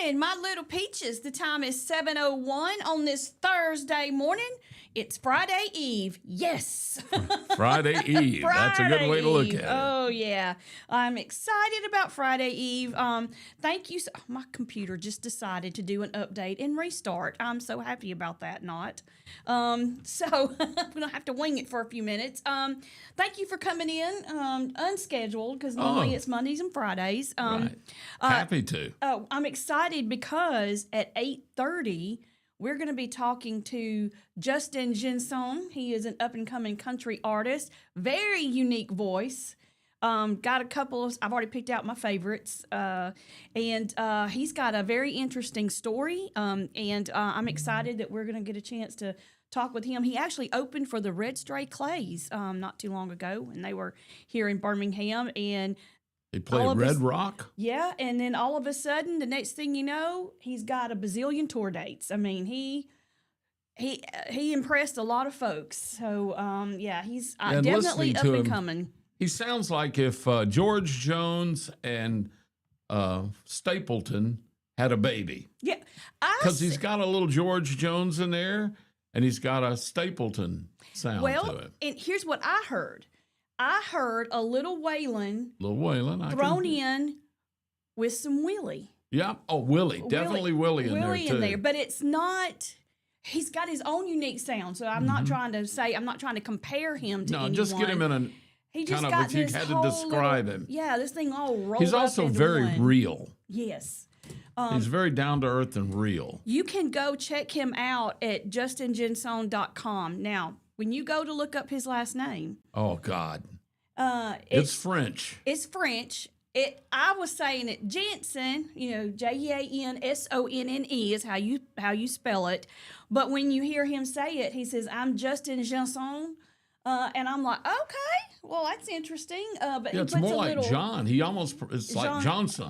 morning, my little peaches. The time is 7:01 on this Thursday morning. It's Friday Eve. Yes. Friday Eve. That's a good way to look at it. Oh, yeah. I'm excited about Friday Eve. Thank you. My computer just decided to do an update and restart. I'm so happy about that, not. So we don't have to wing it for a few minutes. Thank you for coming in unscheduled because normally it's Mondays and Fridays. Right. Happy to. Oh, I'm excited because at 8:30 we're going to be talking to Justin Jenson. He is an up-and-coming country artist, very unique voice. Got a couple of, I've already picked out my favorites, and he's got a very interesting story, and I'm excited that we're going to get a chance to talk with him. He actually opened for the Red Stray Clays not too long ago when they were here in Birmingham, and he played Red Rock? Yeah, and then all of a sudden, the next thing you know, he's got a bazillion tour dates. I mean, he impressed a lot of folks. So, yeah, he's definitely up and coming. He sounds like if George Jones and Stapleton had a baby. Yeah. Because he's got a little George Jones in there, and he's got a Stapleton sound to it. Well, and here's what I heard. I heard a little Waylon thrown in with some Willie. Yeah. Oh, Willie. Definitely Willie in there, too. But it's not, he's got his own unique sound. So I'm not trying to compare him to anyone. No, just get him in a kind of, if you had to describe him. Yeah, this thing all rolled up. He's also very real. Yes. He's very down to earth and real. You can go check him out at justinjenson.com. Now, when you go to look up his last name. Oh, God. It's French. It's French. I was saying it Janson, Jansonne is how you spell it. But when you hear him say it, he says, "I'm Justin Janson." And I'm like, okay, well, that's interesting. But yeah, it's more like John. It's like Johnson.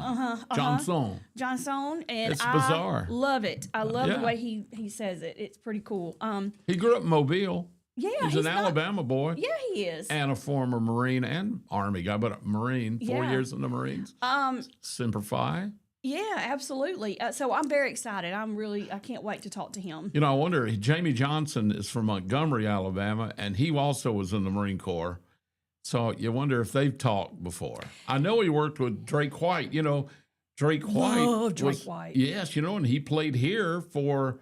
Johnson. And it's bizarre. I love it. I love the way he says it. It's pretty cool. He grew up in Mobile. Yeah, he's an Alabama boy. Yeah, he is. And a former Marine and Army guy, but a Marine, 4 years in the Marines. Semper Fi. Yeah, absolutely. So I'm very excited. I can't wait to talk to him. I wonder, Jamie Johnson is from Montgomery, Alabama, and he also was in the Marine Corps. So you wonder if they've talked before. I know he worked with Drake White. Drake White. Love Drake White. Yes, and he played here for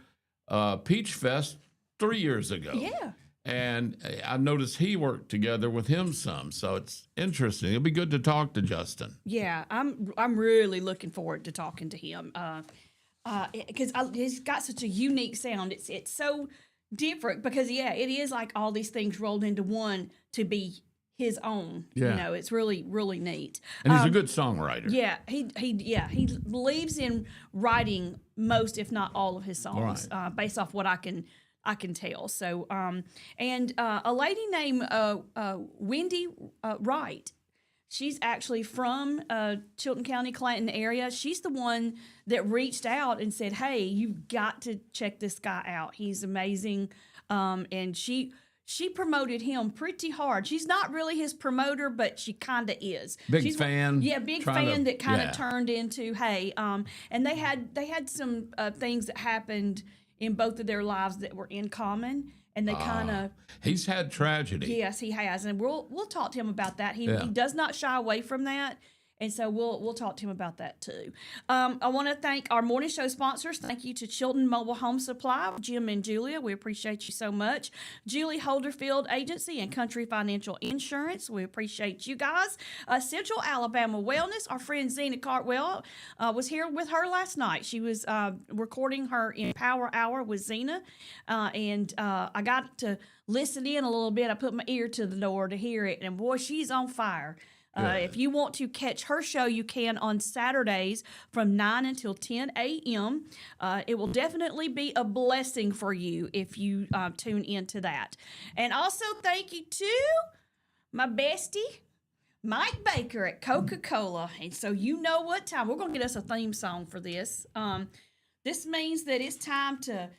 Peach Fest 3 years ago. Yeah. And I noticed he worked together with him some, so it's interesting. It'll be good to talk to Justin. Yeah, I'm really looking forward to talking to him because he's got such a unique sound. It's so different because it is like all these things rolled into one to be his own. Yeah. It's really, really neat. And he's a good songwriter. Yeah, he believes in writing most, if not all, of his songs based off what I can tell. So, and a lady named Wendy Wright, she's actually from Chilton County, Clanton area. She's the one that reached out and said, "Hey, you've got to check this guy out. He's amazing." And she promoted him pretty hard. She's not really his promoter, but she kind of is. Big fan. Yeah, big fan that kind of turned into, hey, and they had some things that happened in both of their lives that were in common, and they kind of. He's had tragedy. Yes, he has, and we'll talk to him about that. He does not shy away from that, and so we'll talk to him about that too. I want to thank our morning show sponsors. Thank you to Chilton Mobile Home Supply, Jim and Julia. We appreciate you so much. Julie Holderfield Agency and Country Financial Insurance. We appreciate you guys. Central Alabama Wellness. Our friend Zena Cartwell was here with her last night. She was recording her Empower Hour with Zena, and I got to listen in a little bit. I put my ear to the door to hear it, and boy, she's on fire. If you want to catch her show, you can on Saturdays from 9 until 10 a.m. It will definitely be a blessing for you if you tune into that. And also thank you to my bestie, Mike Baker at Coca-Cola. And so you know what time. We're going to get us a theme song for this. This means that it's time to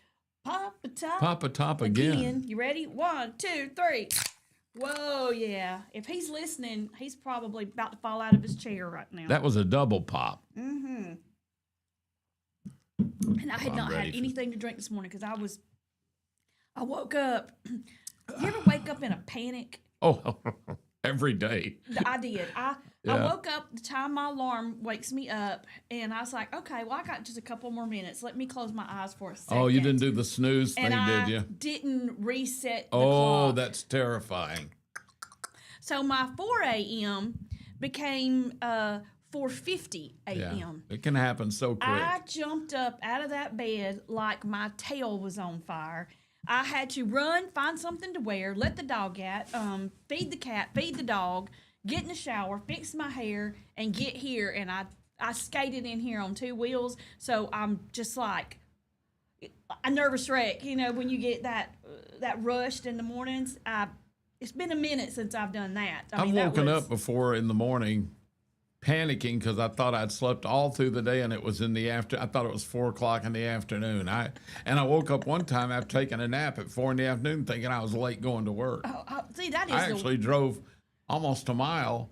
pop a top. Pop a top again. You ready? 1, 2, 3. Whoa, yeah. If he's listening, he's probably about to fall out of his chair right now. That was a double pop. Mm-hmm. And I had not had anything to drink this morning because I woke up. You ever wake up in a panic? Oh, every day. I did. I woke up the time my alarm wakes me up, and I was like, okay, well, I got just a couple more minutes. Let me close my eyes for a second. Oh, you didn't do the snooze thing, did you? Didn't reset the clock. Oh, that's terrifying. So my 4 a.m. became 4:50 a.m. Yeah, it can happen so quick. I jumped up out of that bed like my tail was on fire. I had to run, find something to wear, let the dog out, feed the cat, feed the dog, get in the shower, fix my hair, and get here. And I skated in here on 2 wheels. So I'm just like a nervous wreck, when you get that rushed in the mornings. It's been a minute since I've done that. I've woken up before in the morning panicking because I thought I'd slept all through the day and it was in the I thought it was 4 o'clock in the afternoon. I woke up one time after taking a nap at 4 in the afternoon thinking I was late going to work. See, that is I actually drove almost a mile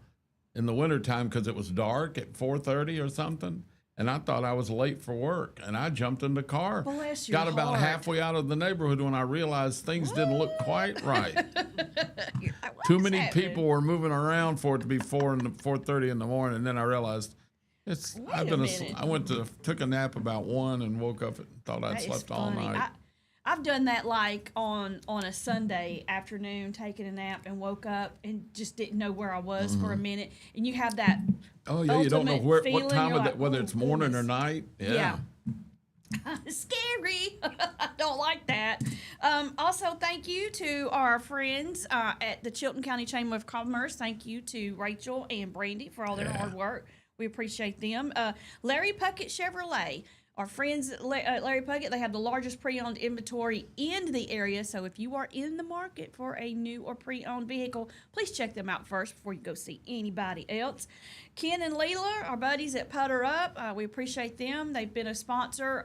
in the wintertime because it was dark at 4:30 or something. And I thought I was late for work. And I jumped in the car. Bless your Got about heart. halfway out of the neighborhood when I realized things didn't look quite right. Too many people were moving around for it to be 4:30 in the morning. And then I realized I took a nap about 1 and woke up and thought I'd slept all night. I've done that like on a Sunday afternoon, taking a nap and woke up and just didn't know where I was for a minute. And you have that. Oh yeah, you don't know what time of whether it's morning or night. Yeah. Scary. I don't like that. Also, thank you to our friends at the Chilton County Chamber of Commerce. Thank you to Rachel and Brandy for all their hard work. We appreciate them. Larry Puckett Chevrolet. Our friends at Larry Puckett, they have the largest pre-owned inventory in the area. So if you are in the market for a new or pre-owned vehicle, please check them out first before you go see anybody else. Ken and Leela, our buddies at Putter Up, we appreciate them. They've been a sponsor.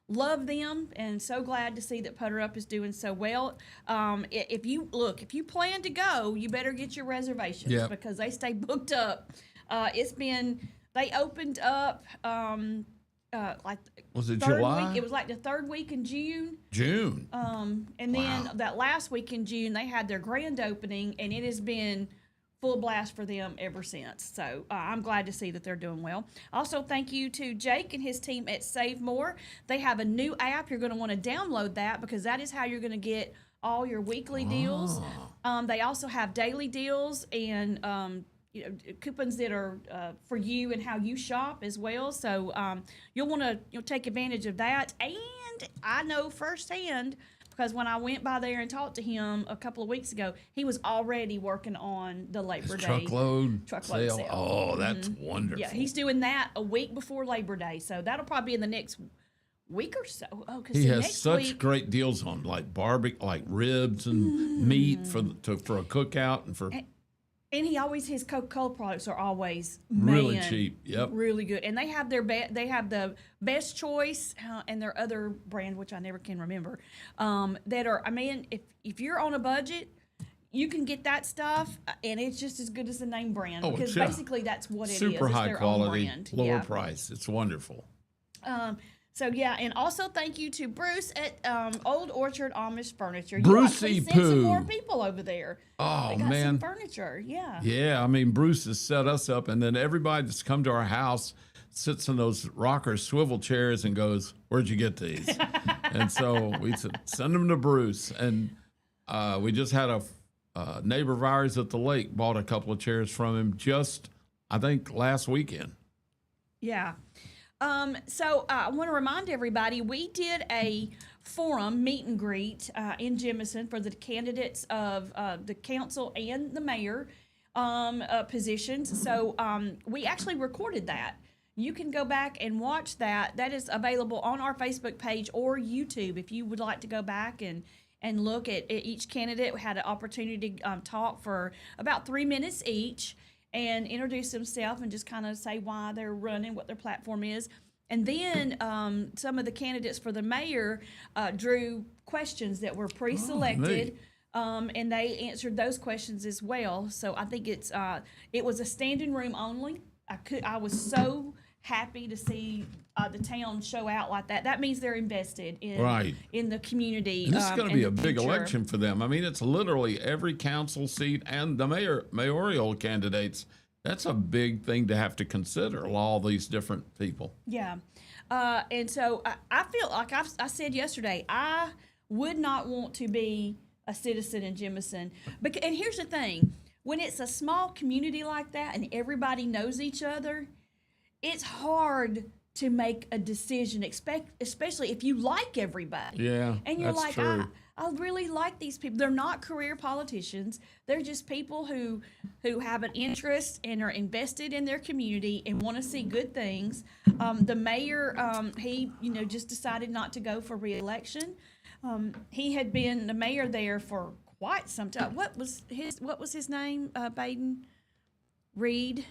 Love them, and so glad to see that Putter Up is doing so well. If you plan to go, you better get your reservations because they stay booked up. They opened up. Was it July? Week. It was like the 3rd week in June. And then that last week in June, they had their grand opening, and it has been full blast for them ever since. So I'm glad to see that they're doing well. Also, thank you to Jake and his team at Save More. They have a new app. You're going to want to download that because that is how you're going to get all your weekly deals. They also have daily deals and coupons that are for you and how you shop as well. So you'll want to take advantage of that. And I know firsthand because when I went by there and talked to him a couple of weeks ago, he was already working on the Labor Day truckload sale. Oh, that's wonderful. Yeah, he's doing that a week before Labor Day. So that'll probably be in the next week or so. He has such great deals on like barbecue, like ribs and meat for a cookout and for. And his Coca-Cola products are always really cheap. Yep, really good. And they have the Best Choice and their other brand, which I never can remember. That are, if you're on a budget, you can get that stuff, and it's just as good as the name brand because basically that's what it is. Super high their quality, own brand. lower price. It's wonderful. So, and also thank you to Bruce at Old Orchard Amish Furniture. Brucey Poo. Send some more people over there. Oh, they got man. some furniture, yeah. Yeah, Bruce has set us up, and then everybody that's come to our house sits in those rocker swivel chairs and goes, where'd you get these? And so we said, send them to Bruce. And we just had a neighbor of ours at the lake bought a couple of chairs from him just, I think, last weekend. Yeah. So I want to remind everybody, we did a forum meet and greet in Jemison for the candidates of the council and the mayor positions. So we actually recorded that. You can go back and watch that. That is available on our Facebook page or YouTube if you would like to go back and look at each candidate. We had an opportunity to talk for about 3 minutes each and introduce themselves and just kind of say why they're running, what their platform is. And then some of the candidates for the mayor drew questions that were pre-selected, and they answered those questions as well. So I think it was a standing room only. I was so happy to see the town show out like that. That means they're invested in the community. And this is going to be a big future. election for them. I mean, it's literally every council seat and the mayoral candidates. That's a big thing to have to consider, all these different people. Yeah. And so I feel like I said yesterday, I would not want to be a citizen in Jemison. And here's the thing. When it's a small community like that and everybody knows each other, it's hard to make a decision, especially if you like everybody. Yeah, and you're that's like, true. I really like these people. They're not career politicians. They're just people who have an interest and are invested in their community and want to see good things. The mayor, he just decided not to go for re-election. He had been the mayor there for quite some time. What was his name? Baden Reed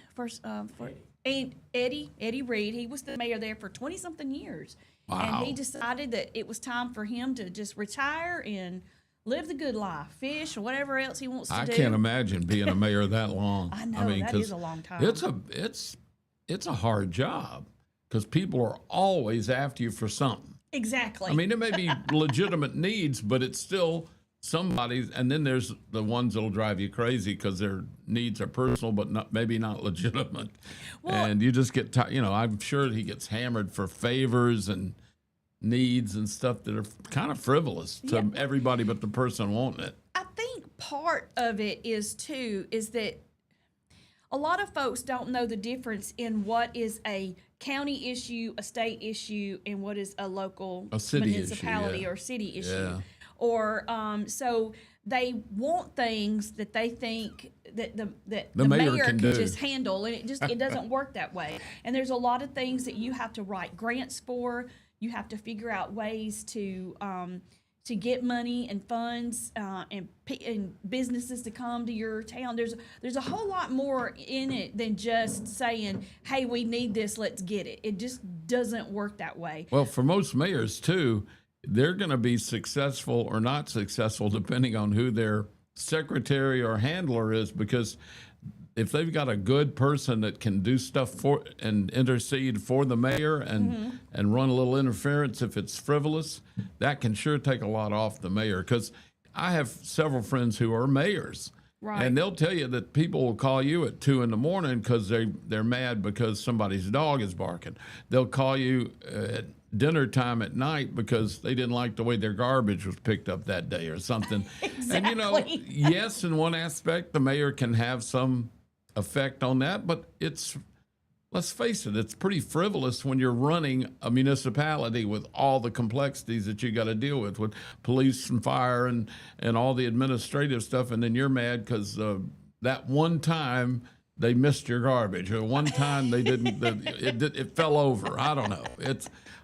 and Eddie Reed. He was the mayor there for 20-something years. Wow. And he decided that it was time for him to just retire and live the good life, fish or whatever else he wants to do. I can't imagine being a mayor that long. I know, that is a long time. It's a hard job because people are always after you for something. Exactly. I mean, there may be legitimate needs, but it's still somebody's. And then there's the ones that'll drive you crazy because their needs are personal, but maybe not legitimate. Well, and you just get tired. I'm sure he gets hammered for favors and needs and stuff that are kind of frivolous to everybody but the person wanting it. I think part of it is that a lot of folks don't know the difference in what is a county issue, a state issue, and what is a local municipality or city issue. Yeah. Or so they want things that they think that the mayor can just handle, and it doesn't work that way. And there's a lot of things that you have to write grants for. You have to figure out ways to get money and funds and businesses to come to your town. There's a whole lot more in it than just saying, hey, we need this, let's get it. It just doesn't work that way. Well, for most mayors, too, they're going to be successful or not successful depending on who their secretary or handler is, because if they've got a good person that can do stuff for and intercede for the mayor and run a little interference if it's frivolous, that can sure take a lot off the mayor. Because I have several friends who are mayors, right, and they'll tell you that people will call you at 2 a.m. because they're mad because somebody's dog is barking. They'll call you at dinner time at night because they didn't like the way their garbage was picked up that day or something. Exactly. And yes, in one aspect, the mayor can have some effect on that, but let's face it, it's pretty frivolous when you're running a municipality with all the complexities that you got to deal with police and fire and all the administrative stuff, and then you're mad because that one time they missed your garbage, or one time they didn't, it fell over. I don't know.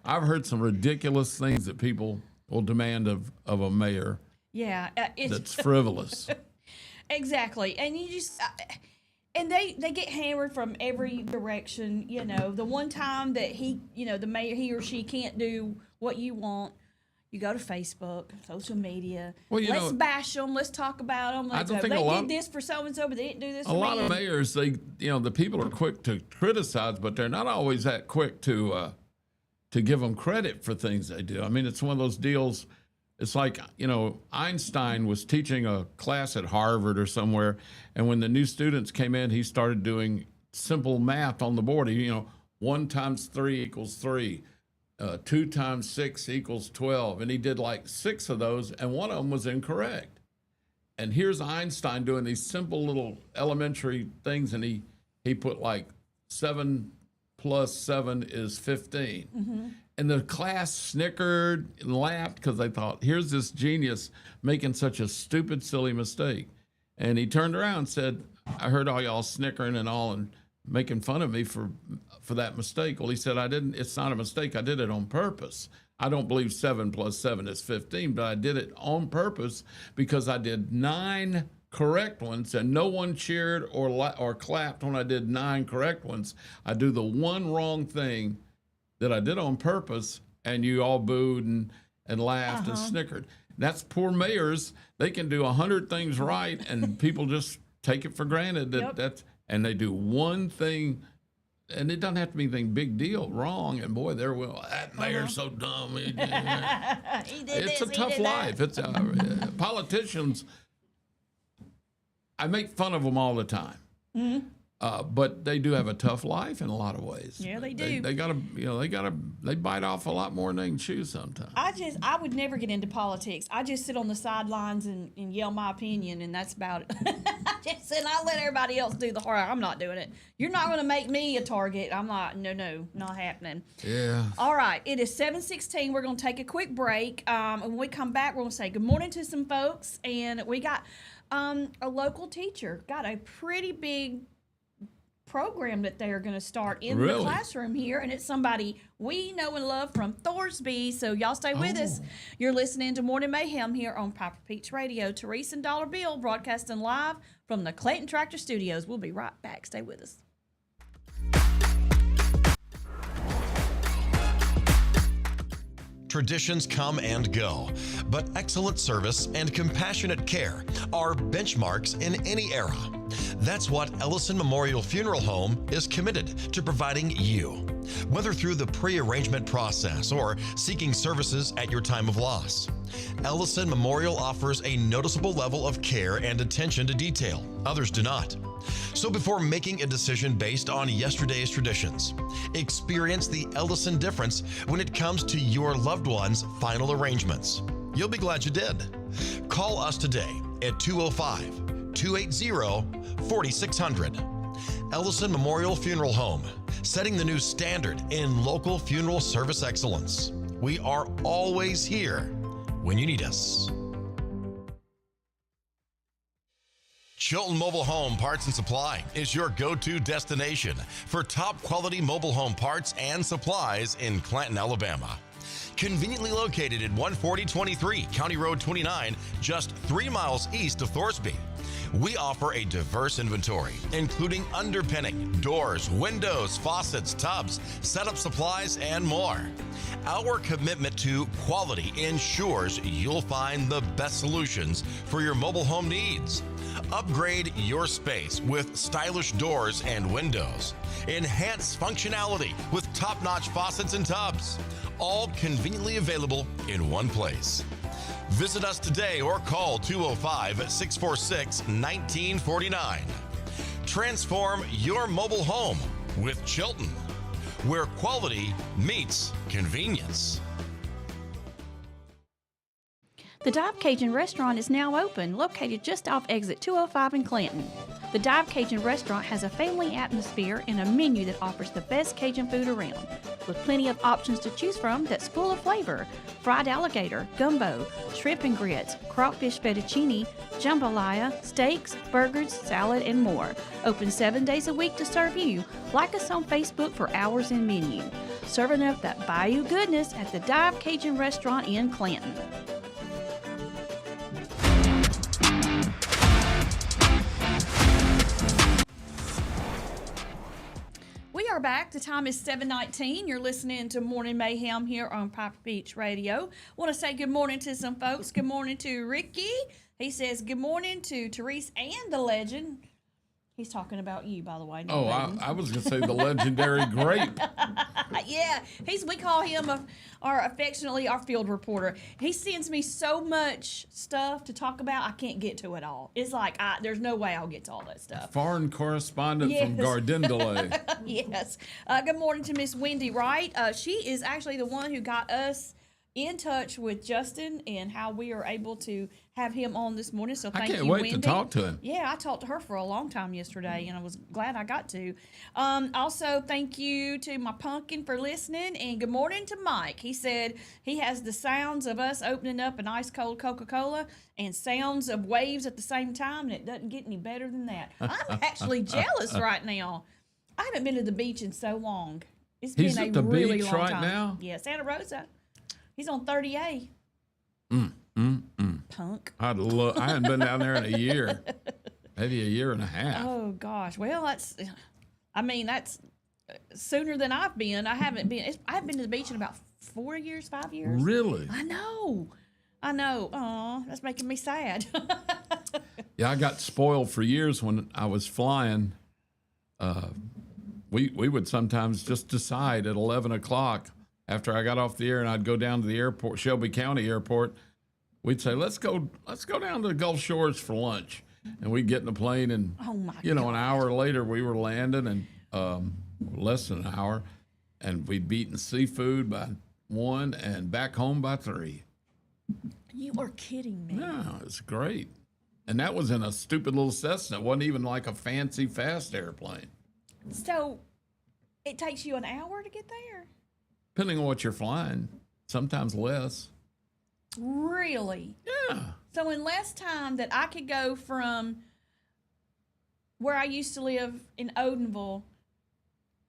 I've heard some ridiculous things that people will demand of a mayor. Yeah, that's frivolous. Exactly, and you just. And they get hammered from every direction. The one time that the mayor, he or she can't do what you want, you go to Facebook, social media. Well, let's bash them. Let's talk about them. They did this for so and so, but they didn't do this for me. A lot of mayors, the people are quick to criticize, but they're not always that quick to give them credit for things they do. I mean, it's one of those deals. It's like, Einstein was teaching a class at Harvard or somewhere, and when the new students came in, he started doing simple math on the board. 1 times 3 equals 3, 2 times 6 equals 12, and he did like 6 of those, and one of them was incorrect. And here's Einstein doing these simple little elementary things, and he put like 7 plus 7 is 15. Mm-hmm. And the class snickered and laughed because they thought, here's this genius making such a stupid, silly mistake. And he turned around and said, I heard all y'all snickering and all and making fun of me for that mistake. Well, he said, it's not a mistake. I did it on purpose. I don't believe 7 plus 7 is 15, but I did it on purpose because I did 9 correct ones, and no one cheered or clapped when I did 9 correct ones. I do the one wrong thing that I did on purpose, and you all booed and laughed and snickered. That's poor mayors. They can do 100 things right, and people just take it for granted and they do one thing and it doesn't have to be anything big deal wrong. And boy, there will that mayor's so dumb. It's a tough life. It's politicians. I make fun of them all the time. Mm-hmm. But they do have a tough life in a lot of ways. Yeah, they do. They bite off a lot more than they can chew sometimes. I would never get into politics. I just sit on the sidelines and yell my opinion, and that's about it. I just sit and I let everybody else do the hard. I'm not doing it. You're not going to make me a target. I'm not. No, not happening. Yeah. All right. It is 7:16. We're going to take a quick break. And when we come back, we're going to say good morning to some folks, and we got a local teacher got a pretty big program that they are going to start in the classroom here, and it's somebody we know and love from Thorsby. So y'all stay with us. You're listening to Morning Mayhem here on Piper Peach Radio. Therese and Dollar Bill broadcasting live from the Clayton Tractor Studios. We'll be right back. Stay with us. Traditions come and go, but excellent service and compassionate care are benchmarks in any era. That's what Ellison Memorial Funeral Home is committed to providing you, whether through the pre-arrangement process or seeking services at your time of loss. Ellison Memorial offers a noticeable level of care and attention to detail. Others do not. So before making a decision based on yesterday's traditions, experience the Ellison difference when it comes to your loved one's final arrangements. You'll be glad you did. Call us today at 205-280-4600. Ellison Memorial Funeral Home, setting the new standard in local funeral service excellence. We are always here when you need us. Chilton Mobile Home Parts and Supply is your go-to destination for top quality mobile home parts and supplies in Clanton, Alabama. Conveniently located at 14023 County Road 29, just 3 miles east of Thorsby. We offer a diverse inventory, including underpinning, doors, windows, faucets, tubs, setup supplies, and more. Our commitment to quality ensures you'll find the best solutions for your mobile home needs. Upgrade your space with stylish doors and windows. Enhance functionality with top-notch faucets and tubs. All conveniently available in one place. Visit us today or call 205-646-1949. Transform your mobile home with Chilton, where quality meets convenience. The Dive Cajun Restaurant is now open, located just off exit 205 in Clanton. The Dive Cajun Restaurant has a family atmosphere and a menu that offers the best Cajun food around, with plenty of options to choose from that's full of flavor: fried alligator, gumbo, shrimp and grits, crawfish fettuccine, jambalaya, steaks, burgers, salad, and more. Open 7 days a week to serve you. Like us on Facebook for hours and menu. Serving up that Bayou goodness at the Dive Cajun Restaurant in Clanton. We are back. The time is 7:19. You're listening to Morning Mayhem here on Piper Beach Radio. Want to say good morning to some folks. Good morning to Ricky. He says good morning to Therese and the legend. He's talking about you, by the way. Oh, I was going to say the legendary grape. Yeah, we call him affectionately our field reporter. He sends me so much stuff to talk about, I can't get to it all. It's like there's no way I'll get to all that stuff. Foreign correspondent from Gardendale. Yes. Good morning to Miss Wendy Wright. She is actually the one who got us in touch with Justin and how we are able to have him on this morning. So thank you, Wendy. I can't wait to talk to him. Yeah, I talked to her for a long time yesterday, and I was glad I got to. Also, thank you to my pumpkin for listening, and good morning to Mike. He said he has the sounds of us opening up an ice-cold Coca-Cola and sounds of waves at the same time, and it doesn't get any better than that. I'm actually jealous right now. I haven't been to the beach in so long. It's been a really long time. He's at the beach right now? Yeah, Santa Rosa. He's on 30A. Punk. I hadn't been down there in a year, maybe a year and a half. Oh gosh. Well, that's sooner than I've been. I haven't been to the beach in about 4 years, 5 years. Really? I know. Oh, that's making me sad. Yeah, I got spoiled for years when I was flying we would sometimes just decide at 11 o'clock after I got off the air and I'd go down to the airport, Shelby County Airport. We'd say, let's go down to the Gulf Shores for lunch. And we'd get in the plane and, an hour later we were landing and less than an hour. And we'd be eating seafood by 1 and back home by 3. You are kidding me. No, it's great. And that was in a stupid little Cessna. It wasn't even like a fancy fast airplane. So it takes you an hour to get there? Depending on what you're flying, sometimes less. Really? Yeah. So in less time that I could go from where I used to live in Odenville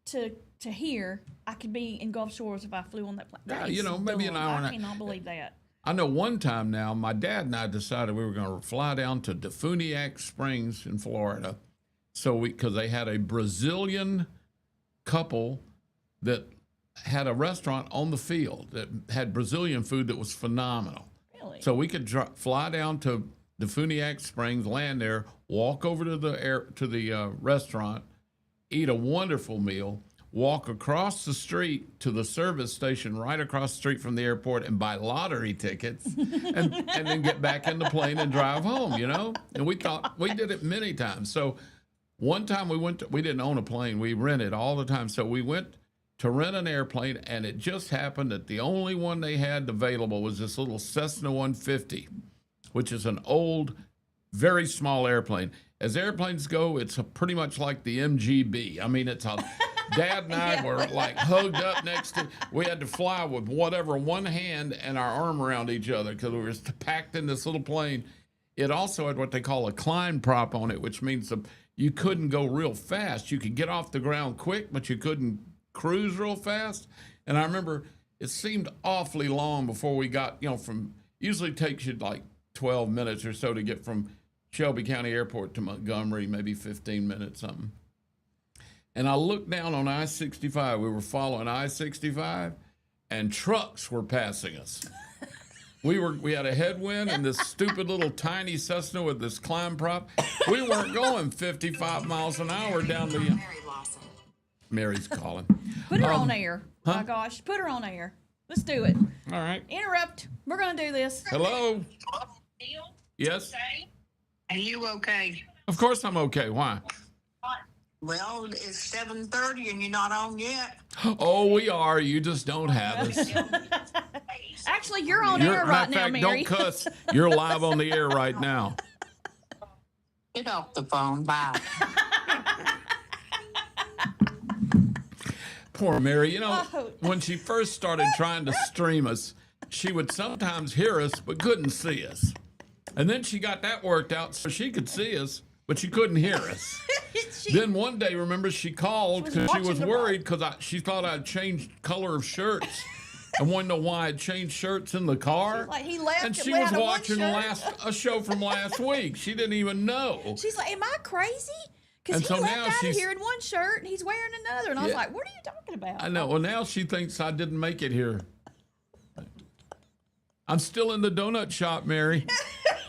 to here, I could be in Gulf Shores if I flew on that plane. Yeah, maybe an hour and a half. I cannot believe that. I know one time now, my dad and I decided we were going to fly down to Defuniak Springs in Florida. So because they had a Brazilian couple that had a restaurant on the field that had Brazilian food that was phenomenal. Really? So we could fly down to Defuniak Springs, land there, walk over to the restaurant, eat a wonderful meal, walk across the street to the service station right across the street from the airport and buy lottery tickets and then get back in the plane and drive home, And we did it many times. So one time we didn't own a plane. We rented all the time. So we went to rent an airplane, and it just happened that the only one they had available was this little Cessna 150, which is an old, very small airplane. As airplanes go, it's pretty much like the MGB. I mean, it's a... Dad and I were like hugged up next to. We had to fly with one hand and our arm around each other because we were packed in this little plane. It also had what they call a climb prop on it, which means you couldn't go real fast. You could get off the ground quick, but you couldn't cruise real fast. And I remember it seemed awfully long before we got, usually takes you like 12 minutes or so to get from Shelby County Airport to Montgomery, maybe 15 minutes, something. And I looked down on I-65. We were following I-65, and trucks were passing us. We had a headwind and this stupid little tiny Cessna with this climb prop. We weren't going 55 miles an hour down the... Mary Lawson. Mary's calling. Put her on air. Huh? My gosh, put her on air. Let's do it. All right. Interrupt. We're going to do this. Hello? Yes? Are you okay? Of course I'm okay. Why? Well, it's 7:30 and you're not on yet. Oh, we are. You just don't have us. Actually, you're on air right now, Mary. Don't cuss. You're live on the air right now. Get off the phone. Bye. Poor Mary. When she first started trying to stream us, she would sometimes hear us but couldn't see us. And then she got that worked out so she could see us, but she couldn't hear us. Then one day, remember, she called because she was worried because she thought I'd changed color of shirts and wanted to know why I'd changed shirts in the car. She's like, he left and she was watching a show from last week. She didn't even know. She's like, am I crazy? Because he left out of here in one shirt and he's wearing another. And I was like, what are you talking about? I know. Well, now she thinks I didn't make it here. I'm still in the donut shop, Mary.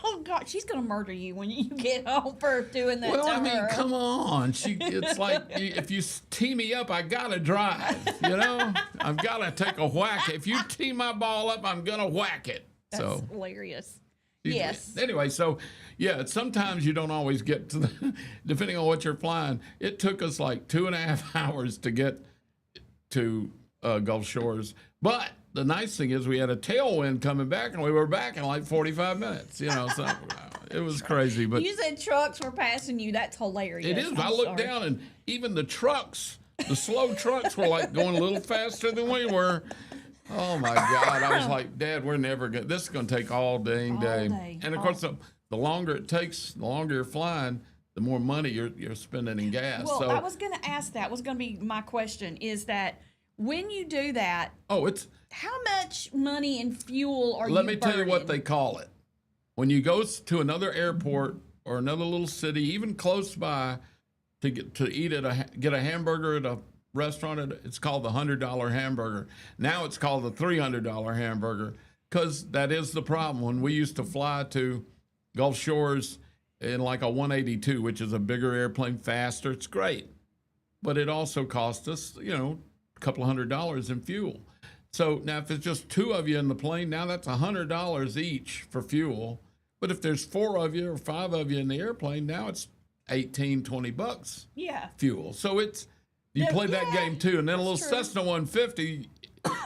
Oh, God, she's going to murder you when you get home for doing that to her. Well, I mean, come on. It's like, if you tee me up, I got to drive, I've got to take a whack. If you tee my ball up, I'm going to whack it. That's hilarious. Yes. Anyway, so, yeah, sometimes you don't always get to depending on what you're flying. It took us like 2.5 hours to get to Gulf Shores. But the nice thing is we had a tailwind coming back, and we were back in like 45 minutes, so it was crazy. But you said trucks were passing you. That's hilarious. It is. I looked down, and even the slow trucks were like going a little faster than we were. Oh, my God. I was like, Dad, we're never going to, this is going to take all day. And, of course, the longer it takes, the longer you're flying, the more money you're spending in gas. Well, so, I was going to ask that. Was going to be my question, is that when you do that, how much money in fuel are you burning? Let me tell you what they call it. When you go to another airport or another little city, even close by, to get a hamburger at a restaurant, it's called the $100 hamburger. Now it's called the $300 hamburger, because that is the problem. When we used to fly to Gulf Shores in like a 182, which is a bigger airplane, faster, it's great. but it also cost us, a couple of $100 in fuel. So now if it's just 2 of you in the plane, now that's $100 each for fuel. But if there's 4 of you or 5 of you in the airplane, now it's $18-20 fuel. So you play that game too. And then a little Cessna 150,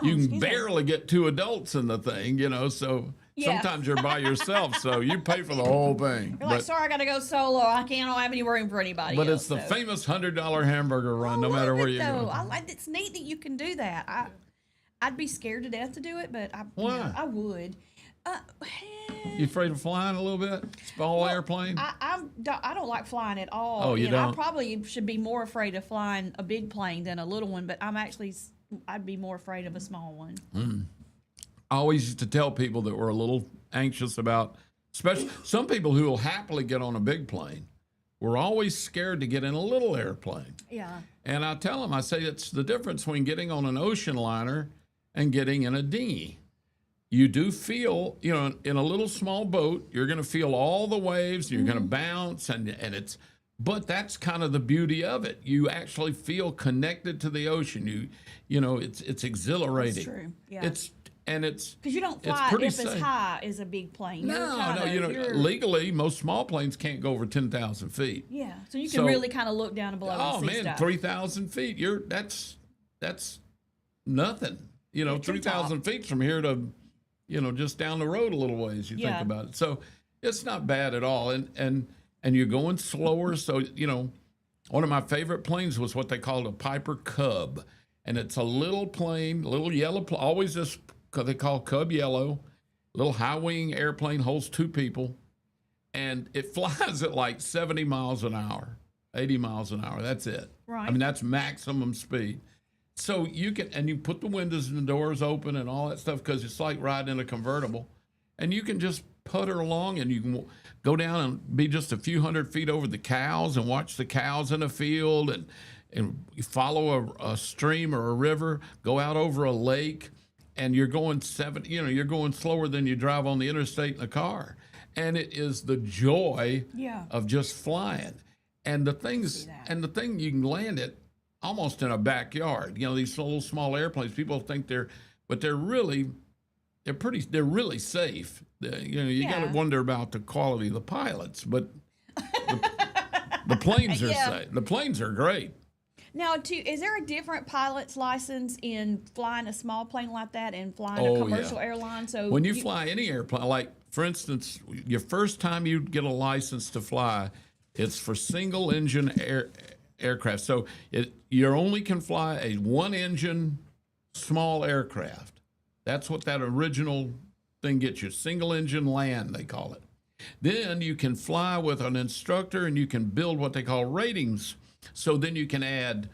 you can barely get 2 adults in the thing, so sometimes you're by yourself, so you pay for the whole thing. You're like, sorry, I got to go solo. I don't have any room for anybody But else. It's the famous $100 hamburger run, no matter where you go. It's neat that you can do that. I'd be scared to death to do it, but Why? I would. You afraid of flying a little bit? Small airplane? I don't like flying at all. Oh, you don't? I probably should be more afraid of flying a big plane than a little one, but I'd be more afraid of a small one. I always used to tell people that were a little anxious about, especially some people who will happily get on a big plane, were always scared to get in a little airplane. Yeah. And I tell them, I say it's the difference between getting on an ocean liner and getting in a dinghy. You do feel, in a little small boat, you're going to feel all the waves, you're going to bounce, but that's kind of the beauty of it. You actually feel connected to the ocean. It's exhilarating. That's true. Yeah. Because you don't fly if as high as a big plane. Legally, most small planes can't go over 10,000 feet. Yeah, so you can really kind of look down and below and see stuff. 3,000 feet. That's nothing. 3,000 feet from here to, just down the road a little ways. You think about it. So it's not bad at all, and you're going slower. So one of my favorite planes was what they called a Piper Cub, and it's a little plane, little yellow, always this. They call Cub Yellow, little high wing airplane, holds 2 people, and it flies at like 70 miles an hour, 80 miles an hour. That's it. Right. I mean, that's maximum speed. So you put the windows and the doors open and all that stuff because it's like riding in a convertible, and you can just putter along and you can go down and be just a few hundred feet over the cows and watch the cows in a field and follow a stream or a river, go out over a lake. And you're going you're going slower than you drive on the interstate in a car. And it is the joy of just flying. And the thing you can land it almost in a backyard. These little small airplanes, people think they're really safe. You got to wonder about the quality of the pilots, but the planes are safe. The planes are great. Now, is there a different pilot's license in flying a small plane like that and flying a commercial airline? So when you fly any airplane, like for instance, your first time you get a license to fly, it's for single engine aircraft. So you only can fly a 1-engine small aircraft. That's what that original thing gets you. Single engine land, they call it. Then you can fly with an instructor and you can build what they call ratings. So then you can add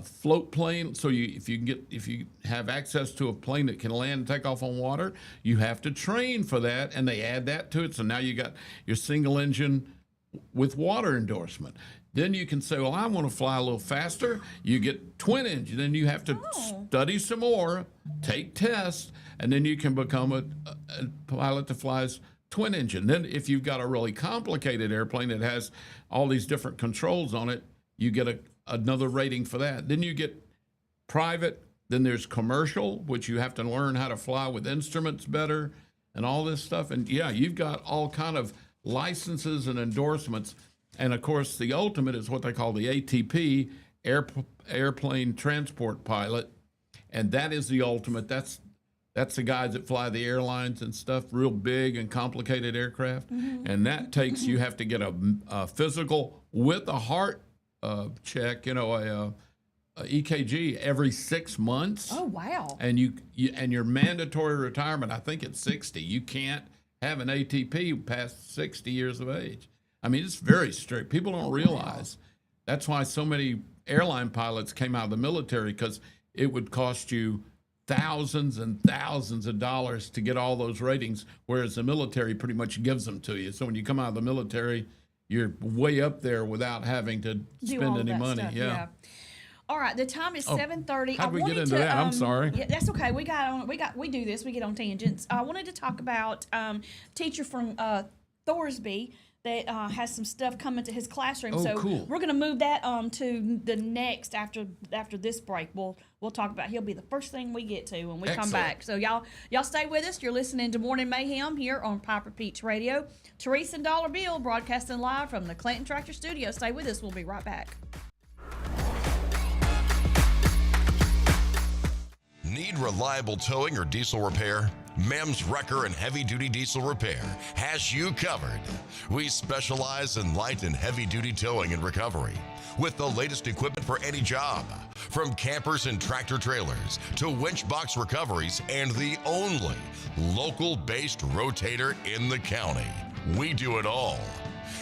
float plane. So if you have access to a plane that can land and take off on water, you have to train for that, and they add that to it. So now you got your single engine with water endorsement. Then you can say, well, I want to fly a little faster. You get twin engine. Then you have to study some more, take tests, and then you can become a pilot that flies twin engine. Then if you've got a really complicated airplane that has all these different controls on it, you get another rating for that. Then you get private. Then there's commercial, which you have to learn how to fly with instruments better and all this stuff. And you've got all kind of licenses and endorsements. And of course, the ultimate is what they call the ATP, airplane transport pilot. And that is the ultimate. That's the guys that fly the airlines and stuff, real big and complicated aircraft. And that takes, you have to get a physical with a heart check, a EKG every 6 months. Oh, wow. And and your mandatory retirement, I think it's 60. You can't have an ATP past 60 years of age. I mean, it's very strict. People don't realize. That's why so many airline pilots came out of the military, because it would cost you thousands and thousands of dollars to get all those ratings, whereas the military pretty much gives them to you. So when you come out of the military, you're way up there without having to spend any money. Stuff, yeah. All right, the time is 7:30. How'd we get into that? I'm sorry. Yeah, that's okay. We do this. We get on tangents. I wanted to talk about teacher from Thorsby that has some stuff coming to his classroom. Oh, so cool. we're going to move that to the next after this break. We'll talk about. He'll be the first thing we get to when we come back. So y'all stay with us. You're listening to Morning Mayhem here on Piper Peach Radio. Teresa and Dollar Bill broadcasting live from the Clinton Tractor Studio. Stay with us. We'll be right back. Need reliable towing or diesel repair? MEMS Wrecker and Heavy Duty Diesel Repair has you covered. We specialize in light and heavy duty towing and recovery with the latest equipment for any job, from campers and tractor trailers to winch box recoveries, and the only local-based rotator in the county. We do it all.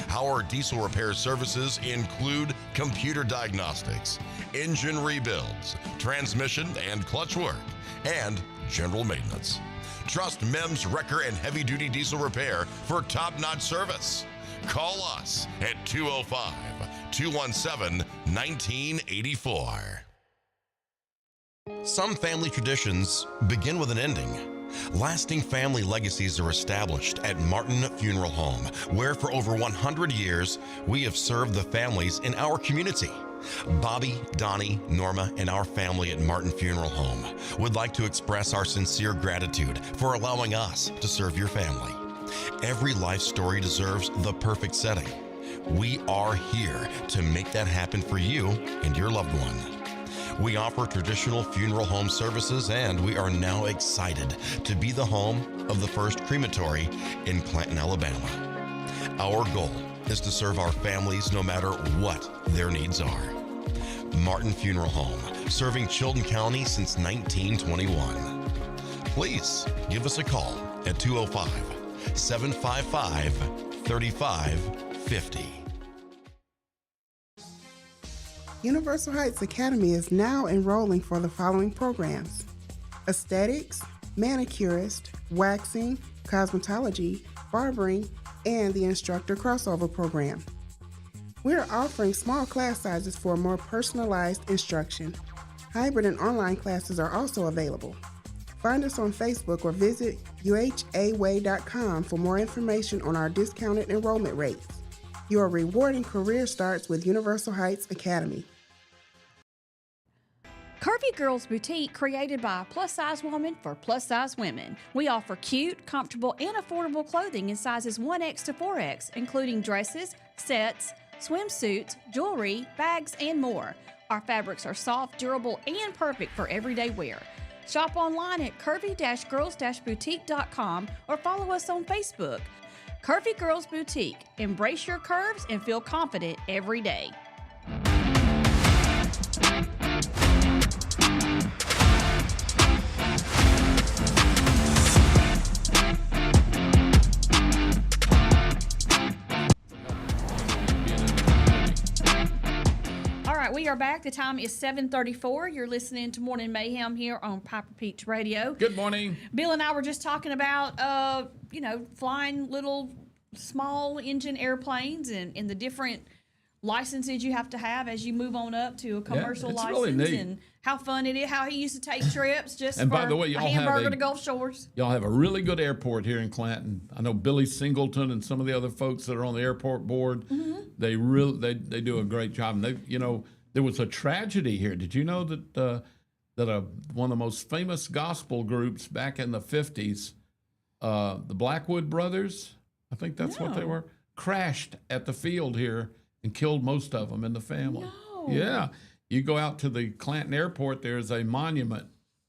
Our diesel repair services include computer diagnostics, engine rebuilds, transmission and clutch work, and general maintenance. Trust MEMS Wrecker and Heavy Duty Diesel Repair for top-notch service. Call us at 205-217-1984. Some family traditions begin with an ending. Lasting family legacies are established at Martin Funeral Home, where for over 100 years, we have served the families in our community. Bobby, Donnie, Norma, and our family at Martin Funeral Home would like to express our sincere gratitude for allowing us to serve your family. Every life story deserves the perfect setting. We are here to make that happen for you and your loved one. We offer traditional funeral home services, and we are now excited to be the home of the first crematory in Clanton, Alabama. Our goal is to serve our families no matter what their needs are. Martin Funeral Home, serving Chilton County since 1921. Please give us a call at 205-755-3550. Universal Heights Academy is now enrolling for the following programs: aesthetics, manicurist, waxing, cosmetology, barbering, and the instructor crossover program. We are offering small class sizes for more personalized instruction. Hybrid and online classes are also available. Find us on Facebook or visit uhaway.com for more information on our discounted enrollment rates. Your rewarding career starts with Universal Heights Academy. Curvy Girls Boutique, created by a plus-size woman for plus-size women. We offer cute, comfortable, and affordable clothing in sizes 1X to 4X, including dresses, sets, swimsuits, jewelry, bags, and more. Our fabrics are soft, durable, and perfect for everyday wear. Shop online at curvy-girls-boutique.com or follow us on Facebook. Curvy Girls Boutique. Embrace your curves and feel confident every day. We are back. The time is 7:34. You're listening to Morning Mayhem here on Piper Peach Radio. Good morning. Bill and I were just talking about, flying little small engine airplanes and the different licenses you have to have as you move on up to a commercial it's license, really neat. and how fun it is. How he used to take trips just And for by the way, a hamburger to Gulf Shores. Y'all have a really good airport here in Clanton. I know Billy Singleton and some of the other folks that are on the airport board. Mm-hmm. They do a great job. And there was a tragedy here. Did you know that one of the most famous gospel groups back in the 50s, the Blackwood Brothers, I think that's what they were, crashed at the field here and killed most of them in the family. No. Yeah. You go out to the Clanton Airport, there's a monument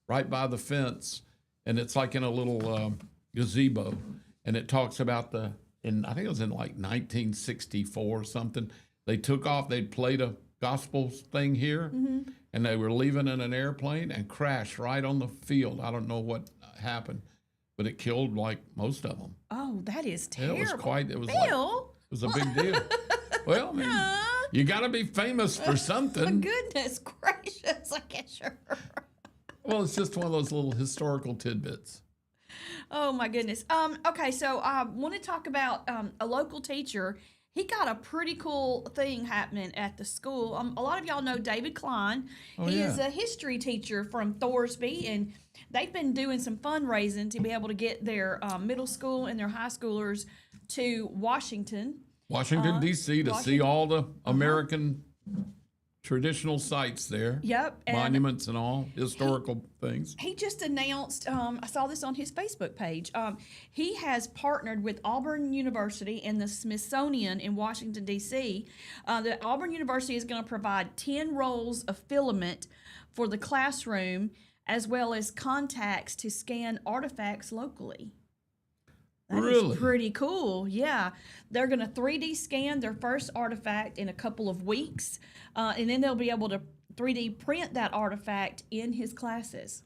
right by the fence, and it's like in a little gazebo, and it talks about I think it was in like 1964 or something, they took off, they'd played a gospel thing here, mm-hmm. and they were leaving in an airplane and crashed right on the field. I don't know what happened, but it killed like most of them. Oh, that is terrible. It was a big deal. Well, I mean, you got to be famous for something. Goodness gracious, I guess sure. Well, it's just one of those little historical tidbits. Oh my goodness. Okay, so I want to talk about a local teacher. He got a pretty cool thing happening at the school. A lot of y'all know David Klein. He is a history teacher from Thorsby, and they've been doing some fundraising to be able to get their middle school and their high schoolers to Washington Washington, D.C. to see all the American traditional sites there. Yep. And monuments and all, historical things. He just announced, I saw this on his Facebook page, he has partnered with Auburn University and the Smithsonian in Washington, D.C. The Auburn University is going to provide 10 rolls of filament for the classroom, as well as contacts to scan artifacts locally. That Really? is pretty cool. Yeah. They're going to 3D scan their first artifact in a couple of weeks, and then they'll be able to 3D print that artifact in his classes.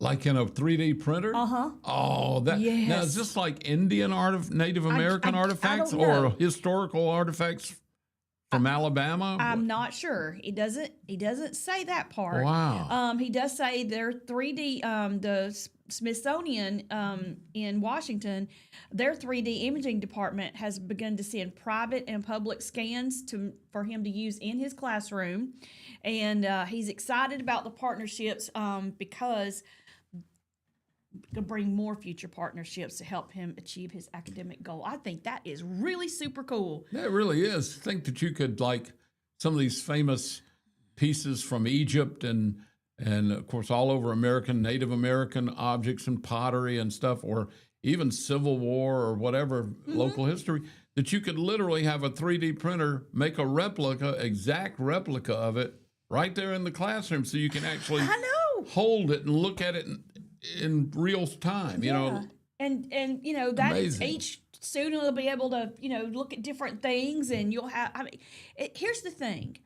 Like in a 3D printer? Uh-huh. Oh, that Yes. now is this like Indian Native American artifacts don't know. or historical artifacts from Alabama? I'm not sure. He doesn't say that part. Wow. He does say their 3D, the Smithsonian in Washington, their 3D imaging department has begun to send private and public scans for him to use in his classroom, and he's excited about the partnerships because to bring more future partnerships to help him achieve his academic goal. I think that is really super cool. That really is. Think that you could, like some of these famous pieces from Egypt and of course all over Native American objects and pottery and stuff, or even Civil War or whatever local history, that you could literally have a 3D printer make a exact replica of it right there in the classroom, so you can actually hold it and look at it in real time. You know, and that amazing. Each student will be able to look at different things, and you'll have. Here's the thing,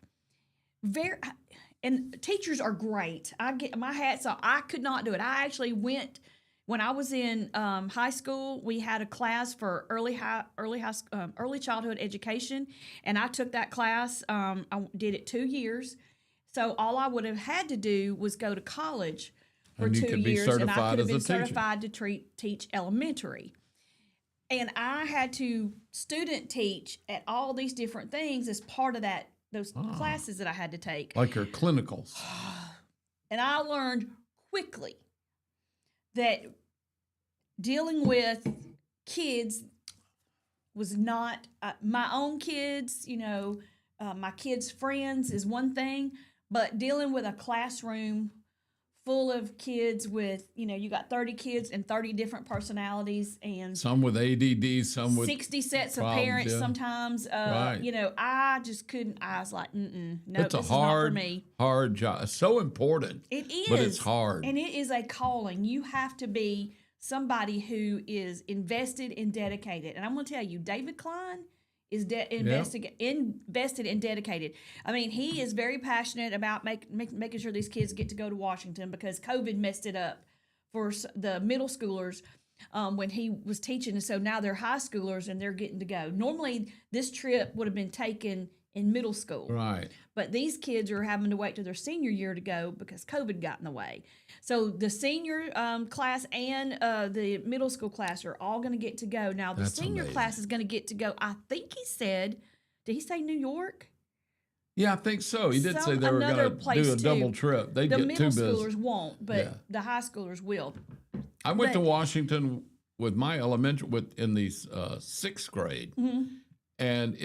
and teachers are great. I get my hats off. I could not do it. I actually went when I was in high school. We had a class for early childhood education, and I took that class. I did it 2 years, so all I would have had to do was go to college for and you 2 could be years, and I certified could have as a been teacher. certified to teach elementary. And I had to student teach at all these different things as part of those classes that I had to take. Like your clinicals. And I learned quickly that dealing with kids was not my own kids, my kids' friends is one thing, but dealing with a classroom full of kids with, you got 30 kids and 30 different personalities, and Some with ADD, some with 60 sets of problems, parents yeah. sometimes. Right. I just couldn't. I was like, no, it's this a hard, is not for me. hard job. It's so important. It is. But it's hard. And it is a calling. You have to be somebody who is invested and dedicated. And I'm going to tell you, David Klein is invested and dedicated. I mean, he is very passionate about making sure these kids get to go to Washington, because COVID messed it up for the middle schoolers when he was teaching. And so now they're high schoolers and they're getting to go. Normally, this trip would have been taken in middle school. Right. But these kids are having to wait till their senior year to go because COVID got in the way. So the senior class and the middle school class are all going to get to go. Now, the That's senior amazing. class is going to get to go, I think he said, did he say New York? Yeah, I think so. He did say they were Another going to place do a too. double trip. They The get middle too busy. schoolers won't, but Yeah. the high schoolers will. I went to but- Washington with my elementary in the sixth grade, Mm-hmm. and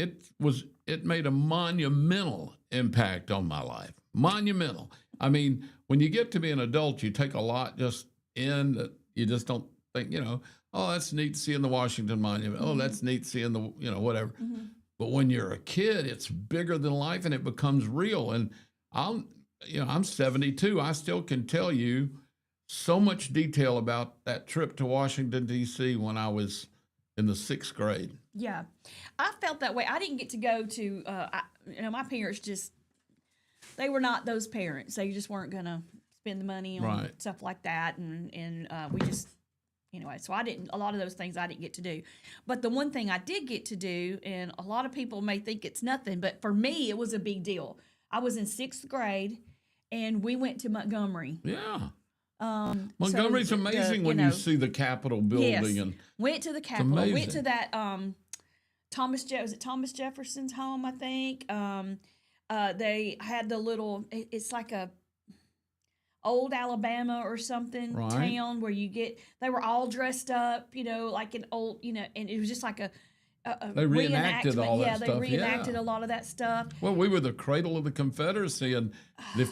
it made a monumental impact on my life. Monumental. I mean, when you get to be an adult, you take a lot just in that you just don't think, oh, that's neat seeing the Washington Monument. Oh, that's neat seeing the, whatever. Mm-hmm. But when you're a kid, it's bigger than life and it becomes real. And I'm 72. I still can tell you so much detail about that trip to Washington, D.C. when I was in the sixth grade. Yeah. I felt that way. I didn't get to go to, my parents they were not those parents. They just weren't going to spend the money on Right. stuff like that. And we just, anyway, so a lot of those things I didn't get to do. But the one thing I did get to do, and a lot of people may think it's nothing, but for me, it was a big deal. I was in sixth grade and we went to Montgomery. Yeah. Montgomery's Montgomery's amazing when you see the Capitol building. Yes. And Went to the Capitol. Went amazing. to that Thomas Jefferson's home, I think. They had the little. It's like a old Alabama or something Right. town where they were all dressed up, like an old, and it was just like They reenacted all that stuff. Yeah, they reenacted a lot of that stuff. Well, we were the cradle of the Confederacy, and the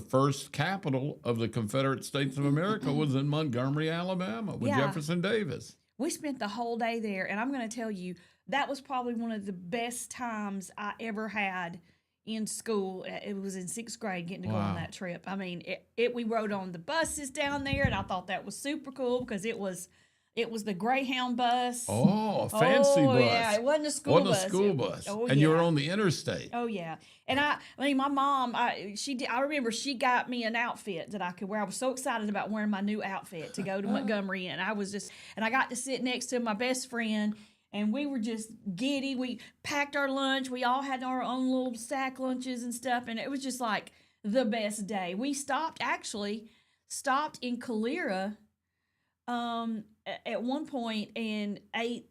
first capital of the Confederate States of America was in Montgomery, Alabama, with Jefferson Davis. We spent the whole day there, and I'm going to tell you, that was probably one of the best times I ever had in school. It was in 6th grade getting to go on that trip. I mean, we rode on the buses down there, and I thought that was super cool because it was the Greyhound bus. Oh, a fancy bus. Yeah, it wasn't a school bus. Wasn't a school bus. And you were on the interstate. Oh, yeah. And I mean, my mom, I remember she got me an outfit that I could wear. I was so excited about wearing my new outfit to go to Montgomery. And I got to sit next to my best friend, and we were just giddy. We packed our lunch. We all had our own little sack lunches and stuff. And it was just like the best day. We stopped in Calera, at one point and ate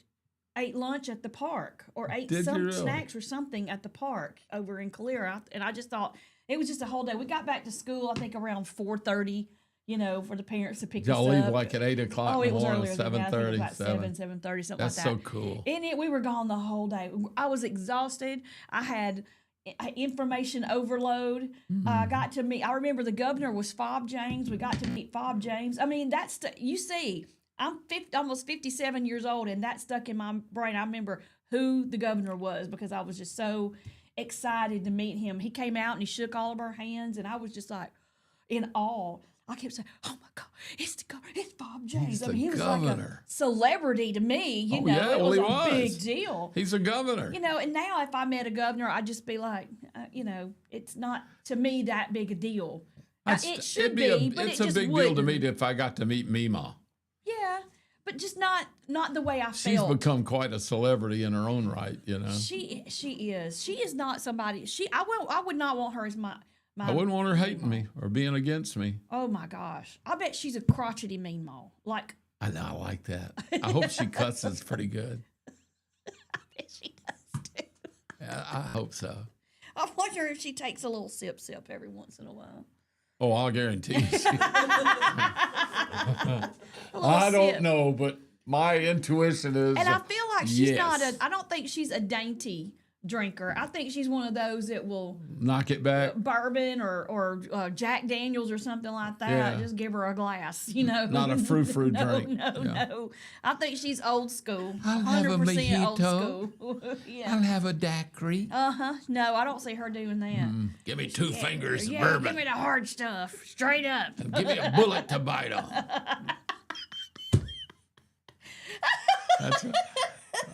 lunch at the park, or ate some snacks or something at the park over in Calera. And I just thought it was just a whole day. We got back to school, I think, around 4:30, for the parents to pick us up. Y'all leave like at 8 o'clock in the morning, 7:30. About 7:30, something That's like that. That's so cool. And we were gone the whole day. I was exhausted. I had information overload. I remember the governor was Fob James. We got to meet Fob James. I mean, you see, I'm almost 57 years old, and that stuck in my brain. I remember who the governor was because I was just so excited to meet him. He came out and he shook all of our hands, and I was just like in awe. I kept saying, "Oh my God, it's the governor! It's Fob James." He was governor. like a celebrity to me. It was a big deal. He's a governor. And now if I met a governor, I'd just be like, it's not to me that big a deal. It should be, but it's a big deal to me if I got to meet Mima. Yeah, but just not the way I felt. She's become quite a celebrity in her own right, She is. She is not somebody. I would not want her as my. I wouldn't want her hating me or being against me. Oh my gosh! I bet she's a crotchety mean mole. Like I know, I like that. I hope she cusses pretty good. I bet she does too. Yeah, I hope so. I wonder if she takes a little sip every once in a while. Oh, I'll guarantee you. I don't know, but my intuition is. And I feel like she's not I don't think she's a dainty drinker. I think she's one of those that will knock it back. Bourbon or Jack Daniels or something like that. Yeah. Just give her a glass, Not a frou-frou drink. No. I think she's old school. I'll have a 100% old mojito. school. Yeah. I'll have a daiquiri. No, I don't see her doing that. Give me two fingers of Yeah, bourbon. give me the hard stuff. Straight up. And give me a bullet to bite on.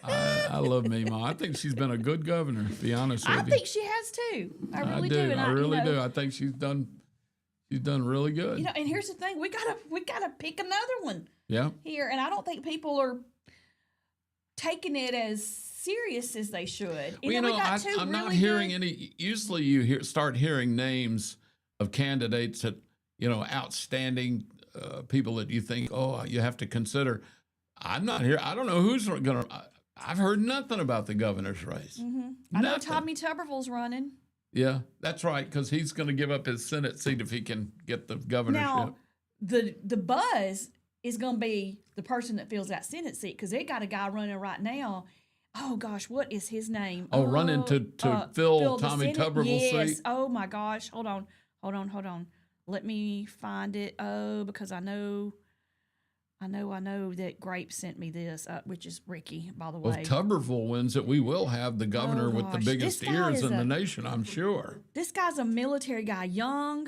I love Mima. I think she's been a good governor, to be honest with you. I think she has too. I really do. And I really do. I think she's done really good. And here's the thing: we gotta pick another one. Yeah. Here, and I don't think people are taking it as serious as they should. I'm not hearing any. Usually, you start hearing names of candidates that outstanding people that you think, you have to consider. I'm not here. I don't know who's going to. I've heard nothing about the governor's race. Mm-hmm. I know Tommy Tuberville's running. Yeah, that's right, because he's going to give up his Senate seat if he can get the governorship. Now, the buzz is going to be the person that fills that Senate seat, because they got a guy running right now. Oh, gosh, what is his name? Running to fill Tommy Tuberville's seat? Yes. Oh, my gosh. Hold on. Let me find it. Oh, because I know that Grape sent me this, which is Ricky, by the way. If Tuberville wins it, we will have the governor with the biggest ears in the nation, I'm sure. This guy's a military guy, young.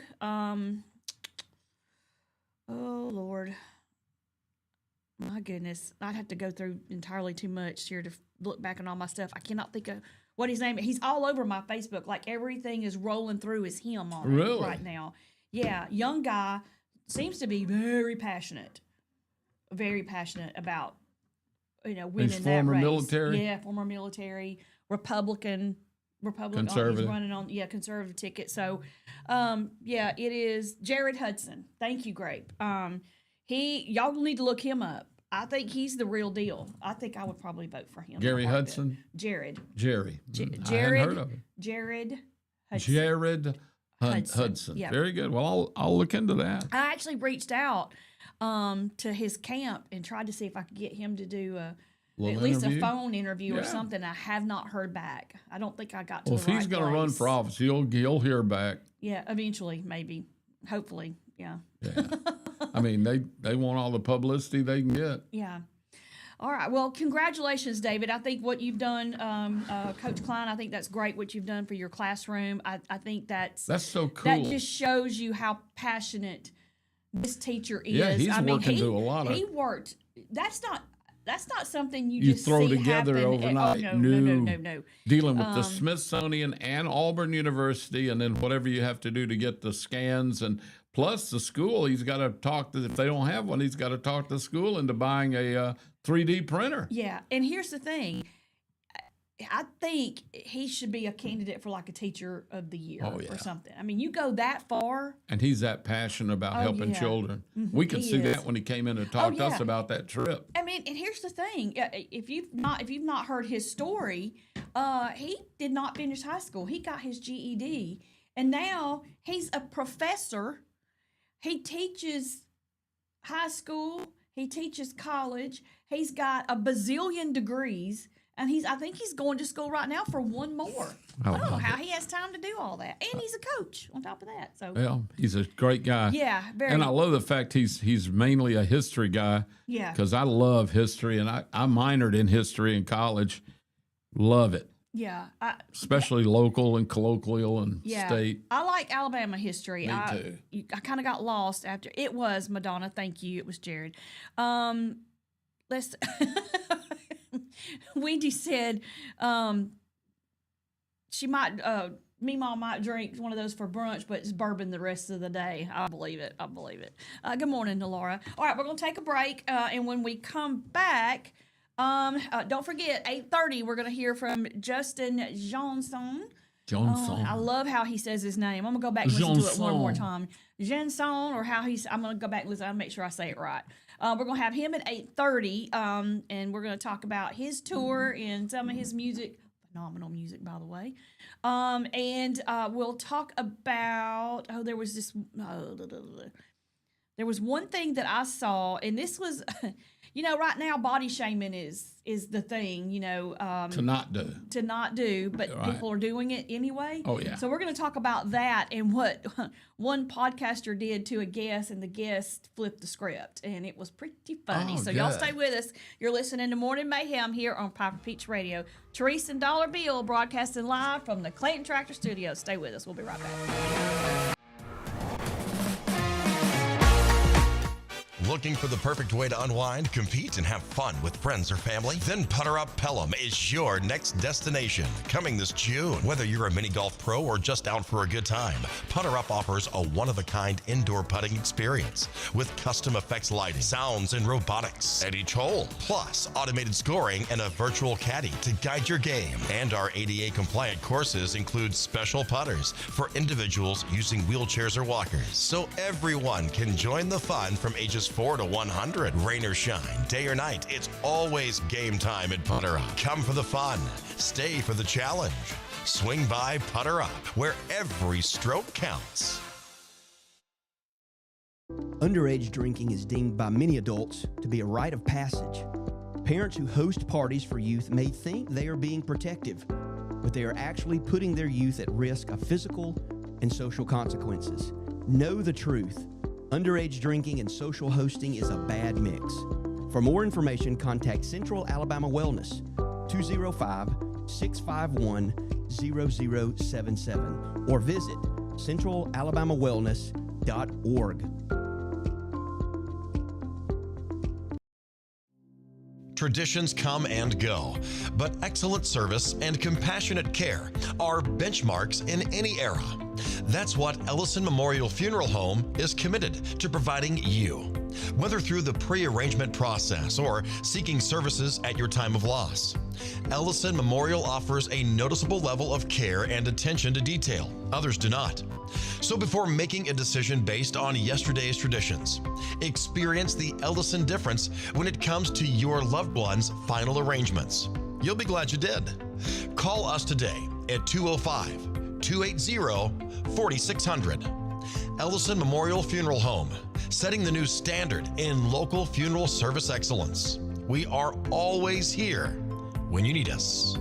Oh, Lord. My goodness. I'd have to go through entirely too much here to look back on all my stuff. I cannot think of what his name is. He's all over my Facebook. Like, everything is rolling through is him on it right now. Yeah, young guy. Seems to be very passionate about, winning He's that former race. military? Yeah, former military, Republican. Conservative. He's running on, conservative ticket. So, it is Jared Hudson. Thank you, Grape. Y'all need to look him up. I think he's the real deal. I think I would probably vote for him. Gary Hudson? Jared. Jerry. Jared. I hadn't heard of him. Jared Hudson. Jared Hudson. Yep. Very good. Well, I'll look into that. I actually reached out to his camp and tried to see if I could get him to do Little at least interview? a phone interview or Yeah. something. I have not heard back. I don't think I got to Well, the if right he's going to run place. for office, he'll hear back. Yeah, eventually, maybe, hopefully, yeah. Yeah. I mean, they want all the publicity they can get. Yeah. All right. Well, congratulations, David. I think what you've done, Coach Klein, I think that's great what you've done for your classroom. I think that's so cool. That just shows you how passionate this teacher is. Yeah, he's working to a lot of. He worked. That's not something you just throw see together happen. overnight. Oh, no. Dealing with the Smithsonian and Auburn University, and then whatever you have to do to get the scans, and plus the school. He's got to talk to. If they don't have one, he's got to talk the school into buying a 3D printer. Yeah, and here's the thing. I think he should be a candidate for like a teacher of the year or something. I mean, you go that far. And he's that passionate about helping children. Mm-hmm. We could see that when he came in and talked to us about that trip. I mean, and here's the thing: if you've not heard his story, he did not finish high school. He got his GED, and now he's a professor. He teaches high school. He teaches college. He's got a bazillion degrees. And I think he's going to school right now for one more. I don't know how he has time to do all that. And he's a coach on top of that. So well, he's a great guy. Yeah, very. And I love the fact he's mainly a history guy. Yeah. Because I love history, and I minored in history in college. Love it. Yeah. Especially local and colloquial and state. I like Alabama history. Me too. I kind of got lost after. It was Madonna. Thank you. It was Jared. Let's... Wendy said she might, Meemaw might drink one of those for brunch, but it's bourbon the rest of the day. I believe it. Good morning to Laura. All right, we're going to take a break, and when we come back, don't forget, 8:30, we're going to hear from Justin Johnson. I love how he says his name. I'm going to go back and listen to it one more time. Janson, or how I'm going to go back and listen. I'll make sure I say it right. We're going to have him at 8:30, and we're going to talk about his tour and some of his music. Phenomenal music, by the way. And we'll talk about, there was one thing that I saw, and this was, right now body shaming is the thing, to not do, but people are doing it anyway. Oh, yeah. So we're going to talk about that and what one podcaster did to a guest, and the guest flipped the script, and it was pretty funny. So y'all stay with us. You're listening to Morning Mayhem here on Piper Peach Radio. Therese and Dollar Bill broadcasting live from the Clayton Tractor Studio. Stay with us. We'll be right back. Looking for the perfect way to unwind, compete, and have fun with friends or family? Then Putter Up Pelham is your next destination. Coming this June. Whether you're a mini golf pro or just out for a good time, Putter Up offers a one-of-a-kind indoor putting experience with custom effects lighting, sounds, and robotics at each hole. Plus, automated scoring and a virtual caddy to guide your game. And our ADA-compliant courses include special putters for individuals using wheelchairs or walkers. So everyone can join the fun from ages 4 to 100. Rain or shine, day or night, it's always game time at Putter Up. Come for the fun, stay for the challenge. Swing by Putter Up, where every stroke counts. Underage drinking is deemed by many adults to be a rite of passage. Parents who host parties for youth may think they are being protective, but they are actually putting their youth at risk of physical and social consequences. Know the truth. Underage drinking and social hosting is a bad mix. For more information, contact Central Alabama Wellness, 205-651-0077, or visit centralalabamawellness.org. Traditions come and go, but excellent service and compassionate care are benchmarks in any era. That's what Ellison Memorial Funeral Home is committed to providing you, whether through the pre-arrangement process or seeking services at your time of loss. Ellison Memorial offers a noticeable level of care and attention to detail. Others do not. So before making a decision based on yesterday's traditions, experience the Ellison difference when it comes to your loved one's final arrangements. You'll be glad you did. Call us today at 205-280-4600. Ellison Memorial Funeral Home, setting the new standard in local funeral service excellence. We are always here when you need us.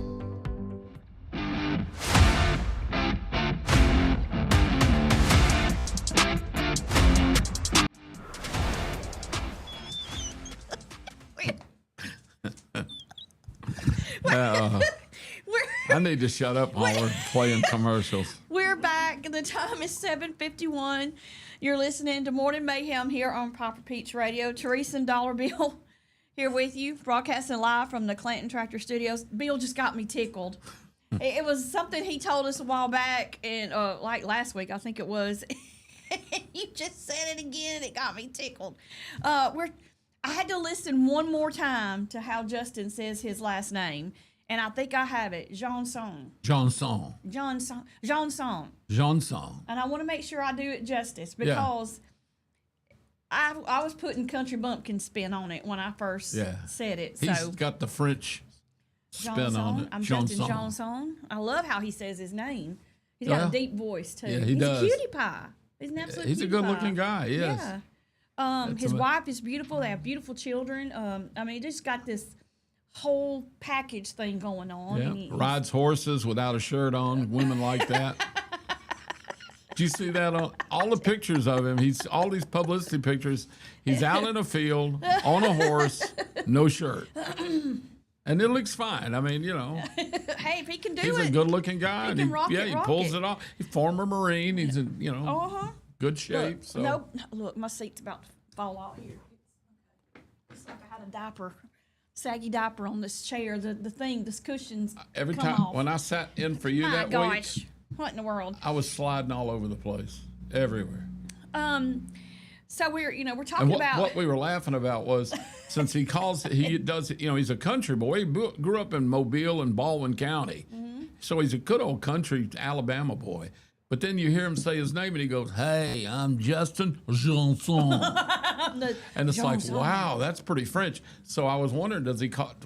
I need to shut up while we're playing commercials. We're back. The time is 7:51. You're listening to Morning Mayhem here on Proper Peach Radio. Teresa and Dollar Bill here with you, broadcasting live from the Clanton Tractor Studios. Bill just got me tickled. It was something he told us a while back, and like last week, I think it was. You just said it again. It got me tickled. I had to listen one more time to how Justin says his last name. And I think I have it. Johnson. And I want to make sure I do it justice because I was putting country bumpkin spin on it when I first said it. So he's got the French spin on it. I'm Justin Johnson. I love how he says his name. He's got a deep voice too. Yeah, he's does. a cutie pie. He's an absolute He's a cutie good-looking pie. guy. Yes. Yeah. His wife is beautiful. They have beautiful children. I mean, just got this whole package thing going on. Yeah. And Rides horses without a shirt on. Women like that. Did you see that on all the pictures of him? He's all these publicity pictures. He's out in a field on a horse, no shirt. And it looks fine. I mean, you know. Hey, if he can do it. He's a good-looking guy. He can rock it, he rock pulls it. it off. He's former Marine. He's in, good shape. Look, So. Nope. Look, my seat's about to fall out here. It's like I had a diaper. Saggy diaper on this chair. The thing, this cushion's Every come time off. when I sat in for you My that gosh, week, what in the world? I was sliding all over the place, everywhere. So we're talking And about what we were laughing about was since he does, he's a country boy. He grew up in Mobile and Baldwin County, so he's a good old country Alabama boy. But then you hear him say his name, and he goes, "Hey, I'm Justin Johnson." And it's Johnson. like, wow, that's pretty French. So I was wondering,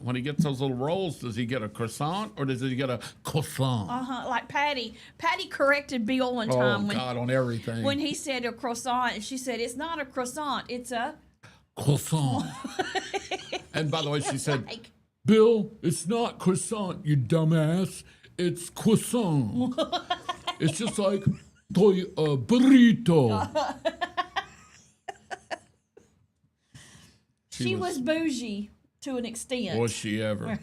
when he gets those little rolls, does he get a croissant or does he get a croissant? like Patty. Patty corrected Bill one time on everything. when he said a croissant, and she said it's not a croissant, it's a croissant. And by the way, she said, like, "Bill, it's not croissant, you dumbass. It's croissant. It's just like burrito." She was bougie to an extent. Was she ever?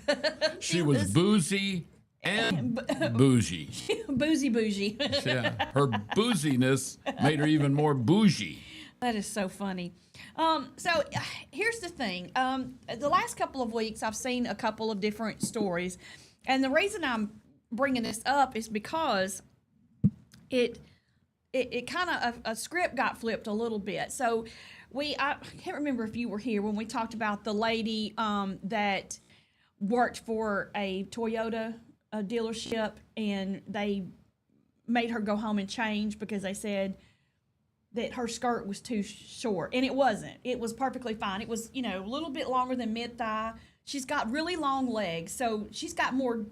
She was boozy and bougie. Bougie. Yeah, her booziness made her even more bougie. That is so funny. So here's the thing. The last couple of weeks, I've seen a couple of different stories. And the reason I'm bringing this up is because it kind of, a script got flipped a little bit. So I can't remember if you were here when we talked about the lady that worked for a Toyota dealership, and they made her go home and change because they said that her skirt was too short. And it wasn't. It was perfectly fine. It was, a little bit longer than mid-thigh. She's got really long legs, so she's got more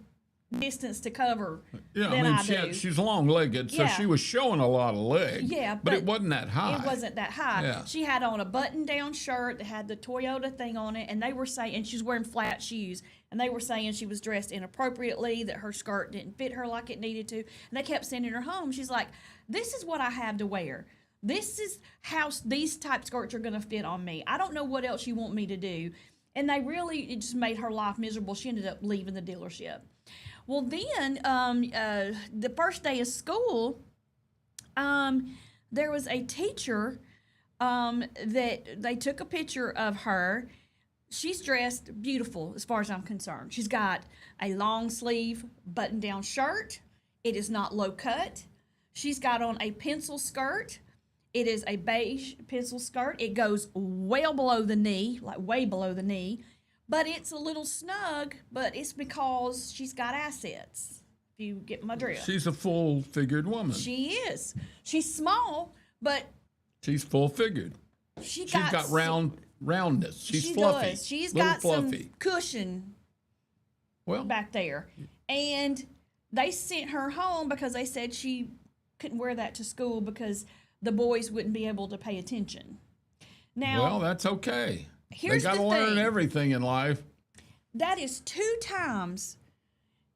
distance to cover than I do. She's long-legged, so she was showing a lot of leg. Yeah, but it wasn't that high. It wasn't that high. Yeah. She had on a button-down shirt that had the Toyota thing on it, and they were saying, and she was wearing flat shoes, and they were saying she was dressed inappropriately, that her skirt didn't fit her like it needed to, and they kept sending her home. She's like, "This is what I have to wear. This is how these type skirts are going to fit on me. I don't know what else you want me to do." And it just made her life miserable. She ended up leaving the dealership. Well, then the first day of school, there was a teacher that they took a picture of her. She's dressed beautiful as far as I'm concerned. She's got a long sleeve button-down shirt. It is not low cut. She's got on a pencil skirt. It is a beige pencil skirt. It goes well below the knee, like way below the knee. But it's a little snug, but it's because she's got assets, if you get my drift. She's a full-figured woman. She is. She's small, but she's full-figured. She's got roundness. She's fluffy. Does. She's little got fluffy. some cushion back there. And they sent her home because they said she couldn't wear that to school because the boys wouldn't be able to pay attention. Now, well, that's okay. here's they got to the learn thing. everything in life. That is 2 times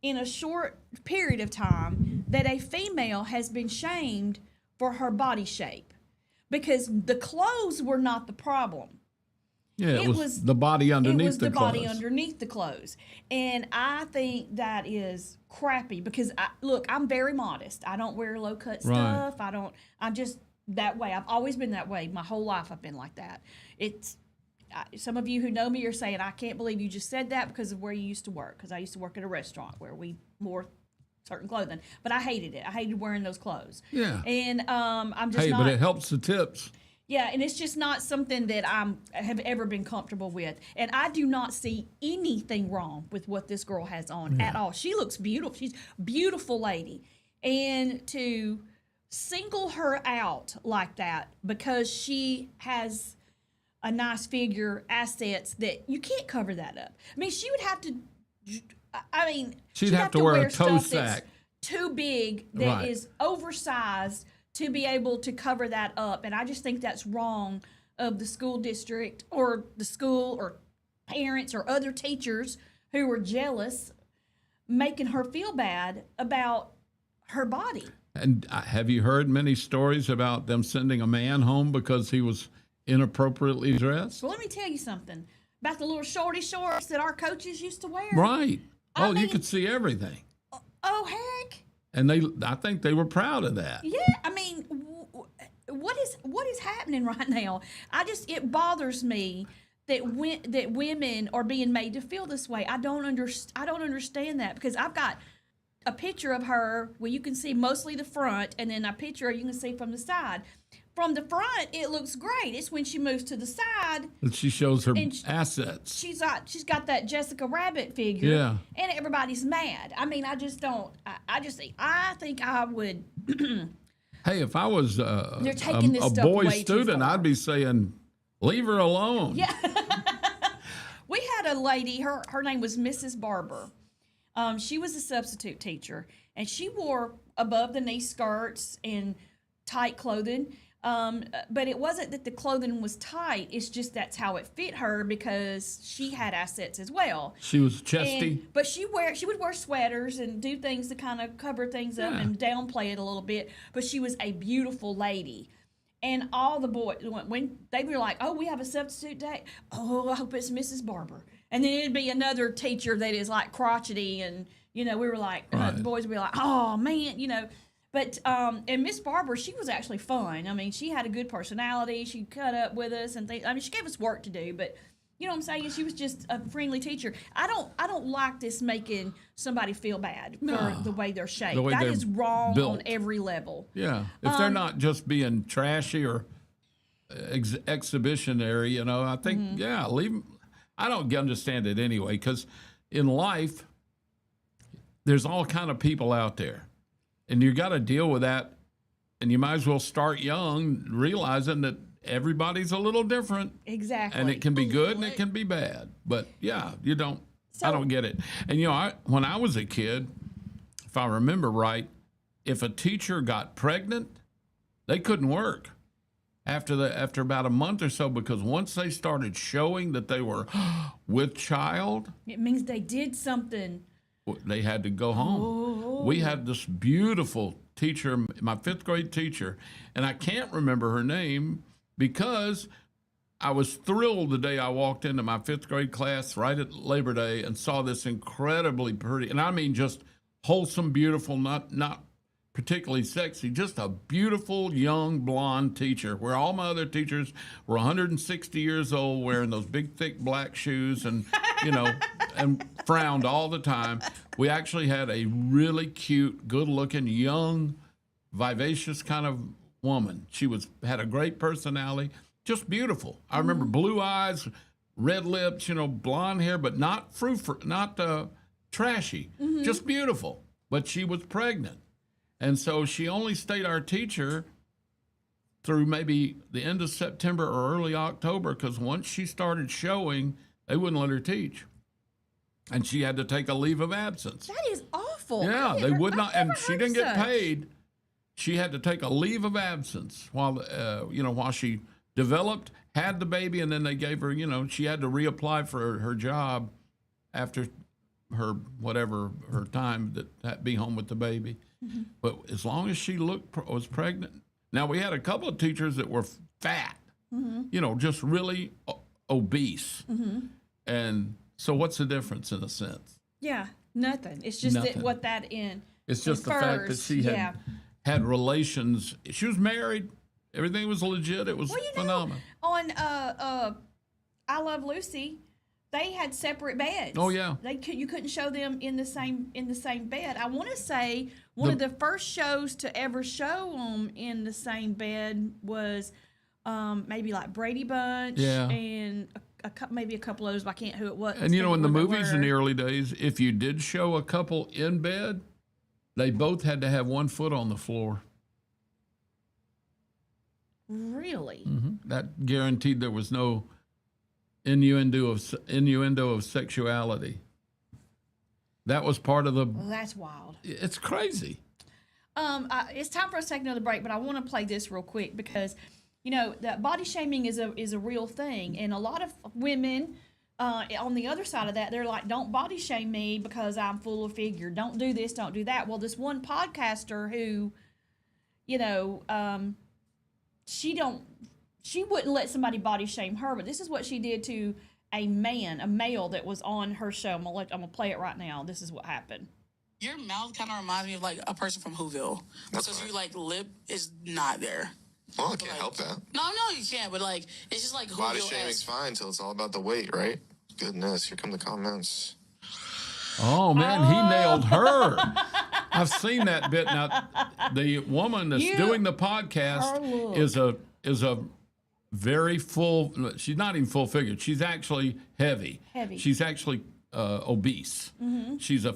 in a short period of time that a female has been shamed for her body shape, because the clothes were not the problem. Yeah, it was the body underneath it was the clothes. body underneath the clothes. And I think that is crappy because, I'm very modest. I don't wear low-cut stuff. I'm just that way. I've always been that way. My whole life I've been like that. Some of you who know me are saying, I can't believe you just said that because of where you used to work. Because I used to work at a restaurant where we wore certain clothing. But I hated it. I hated wearing those clothes. Yeah. And I'm just not. But it helps the tips. Yeah, and it's just not something that I have ever been comfortable with. And I do not see anything wrong with what this girl has on at all. She looks beautiful. She's a beautiful lady. And to single her out like that because she has a nice figure, assets, that you can't cover that up. I mean, she would have to, she'd have to wear a toe stuff that's sack. too big, that is oversized, to be able to cover that up. And I just think that's wrong of the school district or the school or parents or other teachers who are jealous, making her feel bad about her body. And have you heard many stories about them sending a man home because he was inappropriately dressed? Well, let me tell you something about the little shorty shorts that our coaches used to wear. Right. I You mean, could see everything. Oh, heck. And I think they were proud of that. Yeah, I mean, what is happening right now? It bothers me that women are being made to feel this way. I don't understand that, because I've got a picture of her where you can see mostly the front, and then a picture you can see from the side. From the front, it looks great. It's when she moves to the side And she shows her assets. she's got that Jessica Rabbit figure. Yeah. And everybody's mad. I mean, I think I would. Hey, if I was They're taking this a stuff boy way too student, far. I'd be saying, leave her alone. Yeah. We had a lady, her name was Mrs. Barber. She was a substitute teacher, and she wore above the knee skirts and tight clothing. But it wasn't that the clothing was tight. It's just that's how it fit her, because she had assets as well. She was chesty. But she would wear sweaters and do things to kind of cover things up and downplay it a little bit. But she was a beautiful lady. And all the boys, when they were like, oh, we have a substitute day. Oh, I hope it's Mrs. Barber. And then it'd be another teacher that is like crotchety. And, we were like, the boys would be like, oh, man, But, and Miss Barber, she was actually fun. I mean, she had a good personality. She cut up with us and things. I mean, she gave us work to do, but you know what I'm saying? She was just a friendly teacher. I don't like this making somebody feel bad for the way they're shaped. That is wrong built. On every level. Yeah. If they're not just being trashy or exhibitionary, I think, leave them. I don't understand it anyway, because in life, there's all kind of people out there. And you got to deal with that, and you might as well start young, realizing that everybody's a little different. Exactly. And it can be good and it can be bad. But yeah, I don't get it. And when I was a kid, if I remember right, if a teacher got pregnant, they couldn't work after about a month or so, because once they started showing that they were with child, it means they did something. They had to go home. Oh. We had this beautiful teacher, my 5th grade teacher, and I can't remember her name, because I was thrilled the day I walked into my 5th grade class right at Labor Day and saw this incredibly pretty, and I mean just wholesome, beautiful, not particularly sexy, just a beautiful young blonde teacher, where all my other teachers were 160 years old, wearing those big thick black shoes and and frowned all the time. We actually had a really cute, good looking, young, vivacious kind of woman. She had a great personality, just beautiful. I remember blue eyes, red lips, blonde hair, but not trashy, just beautiful. But she was pregnant. And so she only stayed our teacher through maybe the end of September or early October, because once she started showing, they wouldn't let her teach. And she had to take a leave of absence. That is awful. Yeah, they would not, and she didn't get such. paid. She had to take a leave of absence while she developed, had the baby, and then they gave her, she had to reapply for her job after her time that be home with the baby. Mm-hmm. But as long as she was pregnant. Now, we had a couple of teachers that were fat, just really obese. Mm-hmm. And so what's the difference in a sense? Yeah, nothing. It's just It's just the fact that she had relations. She was married. Everything was legit. It was phenomenal. On I Love Lucy, they had separate beds. Oh yeah. You couldn't show them in the same bed. I want to say one of the first shows to ever show them in the same bed was maybe like Brady Bunch and maybe a couple of those. But I can't who it was. And in the movies in the early days, if you did show a couple in bed, they both had to have one foot on the floor. Really? Mm-hmm. That guaranteed there was no innuendo of sexuality. That was part of the. Well, that's wild. It's crazy. It's time for us to take another break, but I want to play this real quick because, that body shaming is a real thing, and a lot of women. On the other side of that, they're like, don't body shame me because I'm full of figure. Don't do this, don't do that. Well, this one podcaster who, she wouldn't let somebody body shame her, but this is what she did to a male that was on her show. I'm gonna play it right now. This is what happened. Your mouth kind of reminds me of like a person from Whoville. Because your lip is not there. Well, I can't help that. No, you can't. But it's just like body shaming's fine until it's all about the weight, right? Goodness, here come the comments. Oh man, he nailed her. I've seen that bit. Now, the woman that's doing the podcast is a very full. She's not even full figured. She's actually heavy. She's actually obese. Mm-hmm. She's a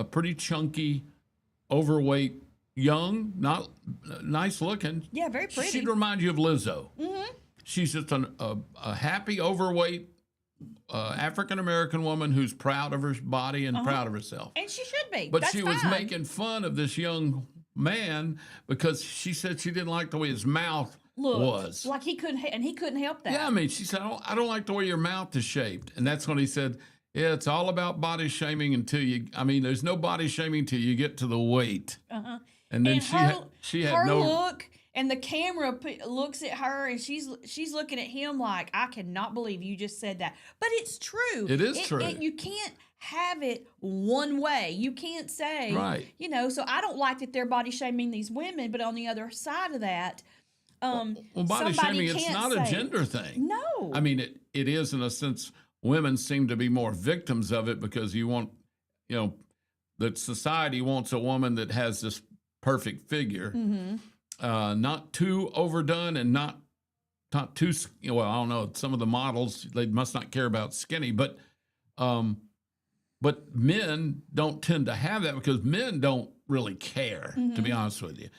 pretty chunky, overweight. Young, not nice looking. Yeah, very pretty. She'd remind you of Lizzo. Mm-hmm. She's just a happy, overweight African-American woman who's proud of her body and proud of herself. And she should be. But That's she was making fun of this young man because she said she didn't like the way his mouth was. Like he couldn't help that. Yeah, she said, I don't like the way your mouth is shaped. And that's when he said, yeah, it's all about body shaming there's no body shaming till you get to the weight. Uh-huh. And then she had no look, and the camera looks at her, and she's looking at him like, I cannot believe you just said that. But it's true. It is true. You can't have it one way. You can't say, right. So I don't like that they're body shaming these women, but on the other side of that, body shaming, it's not a gender thing. No. It is in a sense. Women seem to be more victims of it because that society wants a woman that has this perfect figure, not too overdone and not too. Well, I don't know. Some of the models, they must not care about skinny, but men don't tend to have that because men don't really care. To be honest with you,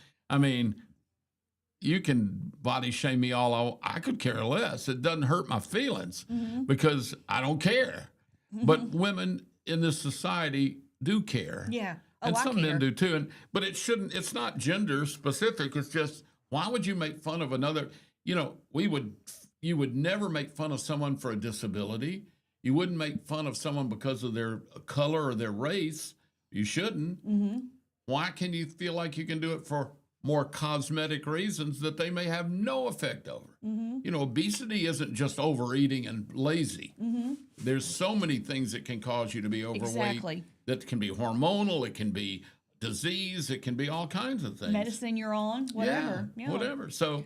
you can body shame me I could care less. It doesn't hurt my feelings because I don't care. Mm-hmm. But women in this society do care. Yeah. And some men do too. But it's not gender specific. It's just, why would you make fun of another? You would never make fun of someone for a disability. You wouldn't make fun of someone because of their color or their race. You shouldn't. Mm-hmm. Why can you feel like you can do it for more cosmetic reasons that they may have no effect over? Mm-hmm. Obesity isn't just overeating and lazy. Mm-hmm. There's so many things that can cause you to be overweight. Exactly. That can be hormonal, it can be disease, it can be all kinds of things. Medicine you're on, whatever. Yeah. Whatever. So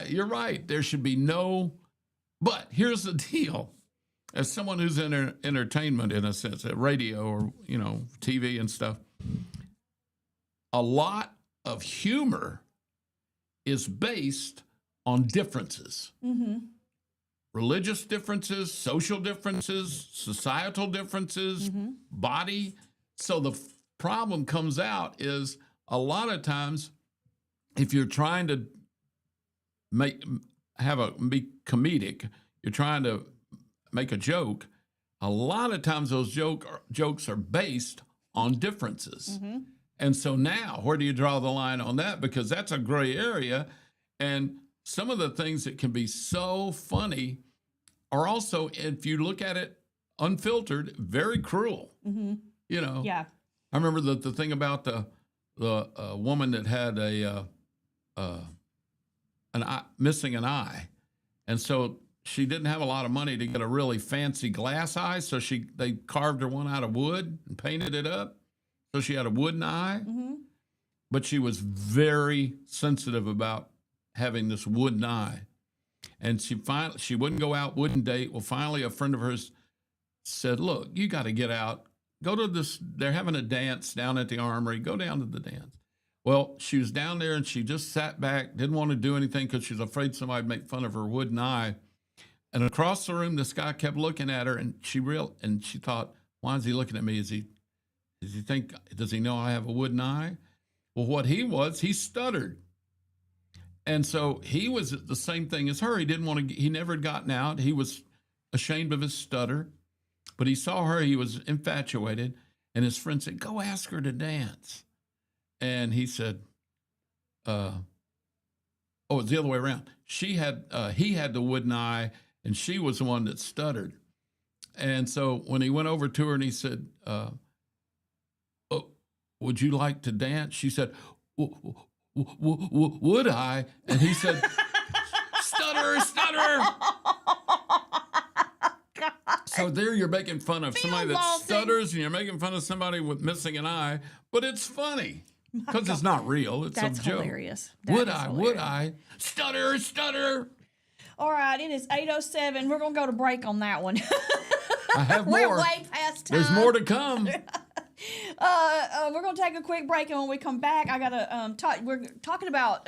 you're right. There should be no, but here's the deal. As someone who's in entertainment, in a sense, at radio or, TV and stuff, a lot of humor is based on differences. Mm-hmm. Religious differences, social differences, societal differences, body. So the problem comes out is a lot of times if you're trying to be comedic, you're trying to make a joke, a lot of times those jokes are based on differences. Mm-hmm. And so now, where do you draw the line on that? Because that's a gray area. And some of the things that can be so funny are also, if you look at it unfiltered, very cruel. Mm-hmm. You know. Yeah. I remember the thing about the woman that had missing an eye, and so she didn't have a lot of money to get a really fancy glass eye, so they carved her one out of wood and painted it up, so she had a wooden eye. Mm-hmm. But she was very sensitive about having this wooden eye, and she wouldn't go out, wouldn't date. Well, finally, a friend of hers said, "Look, you got to get out. Go to this. They're having a dance down at the Armory. Go down to the dance." Well, she was down there and she just sat back, didn't want to do anything because she was afraid somebody'd make fun of her wooden eye. And across the room, this guy kept looking at her, and she thought, "Why is he looking at me? Does he know I have a wooden eye?" Well, what he stuttered. And so he was the same thing as her. He never had gotten out. He was ashamed of his stutter. But he saw her, he was infatuated, and his friend said, "Go ask her to dance." And he said, it's the other way around. He had the wooden eye, and she was the one that stuttered. And so when he went over to her and he said, "Would you like to dance?" She said, "Would I?" And he said, "Stutter, stutter." So there you're making fun of somebody that stutters, and you're making fun of somebody with missing an eye, but it's funny because it's not real. It's a joke. Hilarious. Would I? Stutter, stutter. All right, it is 8:07. We're going to go to break on that one. I have more. We're way past time. There's more to come. We're going to take a quick break, and when we come back, I got to talk. We're talking about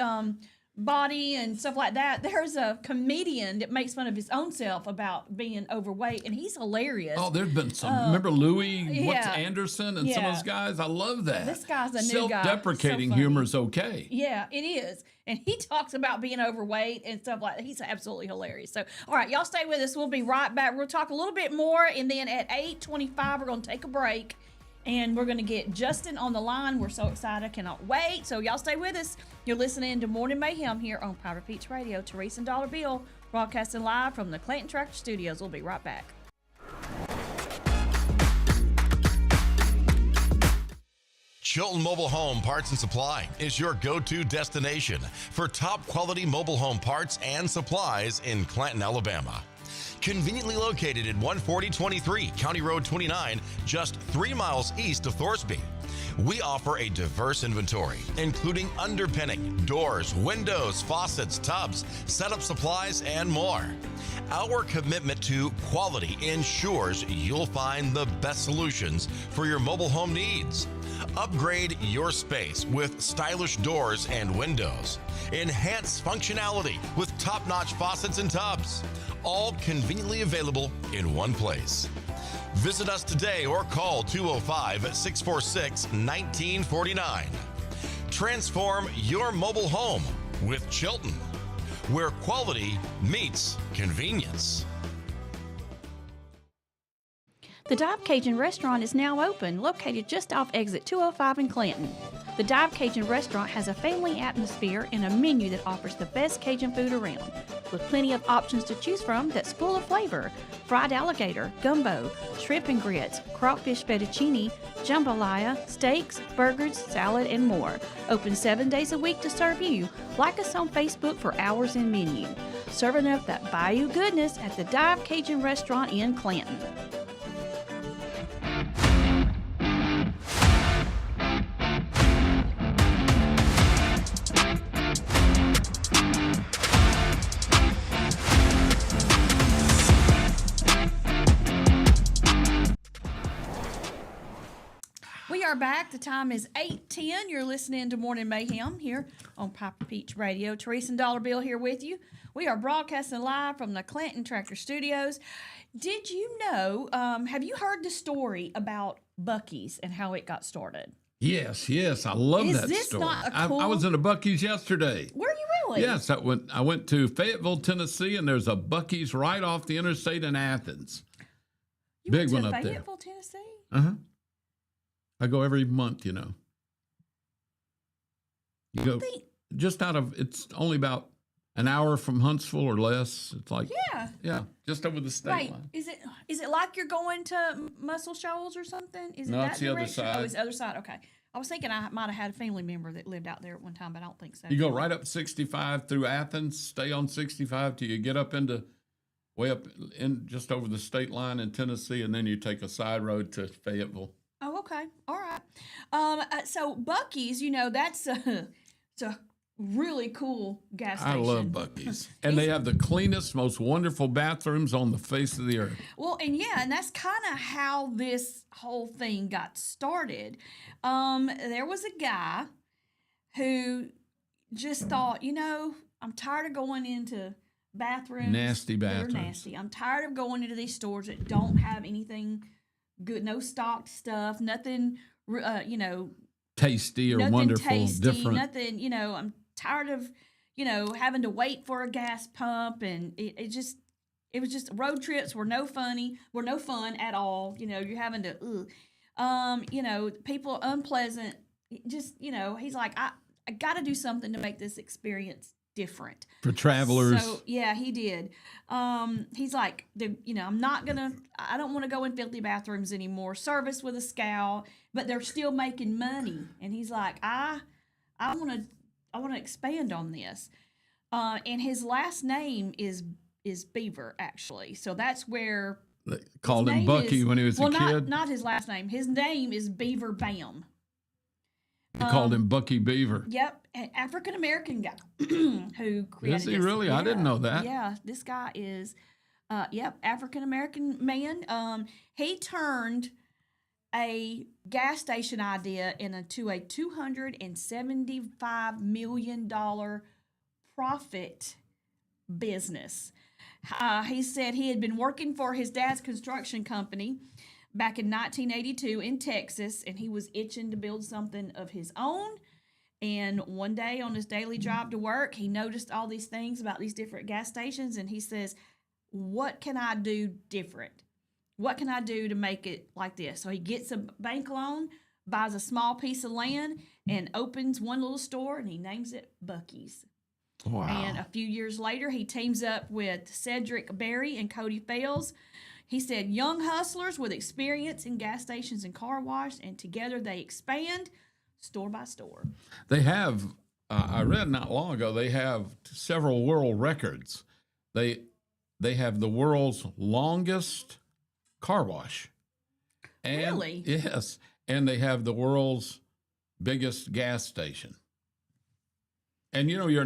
body and stuff like that. There's a comedian that makes fun of his own self about being overweight, and he's hilarious. Oh, there's been some. Remember Louis Anderson and some of those guys? I love that. This guy's a new guy. Self-deprecating humor is okay. Yeah, it is. And he talks about being overweight and stuff like that. He's absolutely hilarious. So, all right, y'all stay with us. We'll be right back. We'll talk a little bit more, and then at 8:25, we're going to take a break. And we're going to get Justin on the line. We're so excited. I cannot wait. So y'all stay with us. You're listening to Morning Mayhem here on Powder Peach Radio. Teresa and Dollar Bill broadcasting live from the Clayton Tractor Studios. We'll be right back. Chilton Mobile Home Parts and Supply is your go-to destination for top quality mobile home parts and supplies in Clanton, Alabama. Conveniently located at 14023 County Road 29, just 3 miles east of Thorsby. We offer a diverse inventory, including underpinning, doors, windows, faucets, tubs, setup supplies, and more. Our commitment to quality ensures you'll find the best solutions for your mobile home needs. Upgrade your space with stylish doors and windows. Enhance functionality with top-notch faucets and tubs. All conveniently available in one place. Visit us today or call 205-646-1949. Transform your mobile home with Chilton, where quality meets convenience. The Dive Cajun Restaurant is now open, located just off exit 205 in Clanton. The Dive Cajun Restaurant has a family atmosphere and a menu that offers the best Cajun food around, with plenty of options to choose from that's full of flavor. Fried alligator, gumbo, shrimp and grits, crawfish fettuccine, jambalaya, steaks, burgers, salad, and more. Open 7 days a week to serve you. Like us on Facebook for hours and menu. Serving up that Bayou goodness at the Dive Cajun Restaurant in Clanton. We are back. The time is 8:10. You're listening to Morning Mayhem here on Piper Peach Radio. Teresa and Dollar Bill here with you. We are broadcasting live from the Clanton Tractor Studios. Did you know, have you heard the story about Buc-ee's and how it got started? Yes, I love that story. Is this not a cool... I was in a Buc-ee's yesterday. Were you really? Yes, I went to Fayetteville, Tennessee, and there's a Buc-ee's right off the interstate in Athens. You Big went to one up there. Fayetteville, Tennessee? Uh-huh. I go every month, you go just out of, it's only about an hour from Huntsville or less. It's like yeah, just over the state line. Is it like you're going to Muscle Shoals or something? Is it No, that it's the other direction? side. Oh, it's the other side. Okay. I was thinking I might have had a family member that lived out there at one time, but I don't think so. You go right up 65 through Athens, stay on 65 till you get up into way up in just over the state line in Tennessee, and then you take a side road to Fayetteville. Oh, okay. All right. So Buc-ee's, that's it's a really cool gas station. I love Buc-ee's. And they have the cleanest, most wonderful bathrooms on the face of the earth. Well, and that's kind of how this whole thing got started. There was a guy who just thought, I'm tired of going into bathrooms. Nasty bathrooms. They're nasty. I'm tired of going into these stores that don't have anything good, no stocked stuff, nothing, tasty or nothing wonderful, tasty, different. Nothing, I'm tired of, having to wait for a gas pump, and it was just road trips were no fun at all. You're having to, people unpleasant. Just, he's like, I got to do something to make this experience different For travelers. So yeah, he did. He's like, I don't want to go in filthy bathrooms anymore. Service with a scowl, but they're still making money. And he's like, I want to expand on this. And his last name is Beaver, actually. So that's where They called him Bucky when he was a kid. Not his last name. His name is Beaver Bam. They called him Bucky Beaver. Yep, an African American guy who created. Is he really? I didn't know that. Yeah, this guy is, African American man. He turned a gas station idea into a $275 million profit business. He said he had been working for his dad's construction company back in 1982 in Texas, and he was itching to build something of his own. And one day on his daily drive to work, he noticed all these things about these different gas stations, and he says, what can I do different? What can I do to make it like this? So he gets a bank loan, buys a small piece of land, and opens one little store, and he names it Buc-ee's. Wow. And a few years later, he teams up with Cedric Berry and Cody Fales. He said, young hustlers with experience in gas stations and car wash, and together they expand store by store. They have, I read not long ago, they have several world records. They have the world's longest car wash. And, really? Yes. And they have the world's biggest gas station. And, your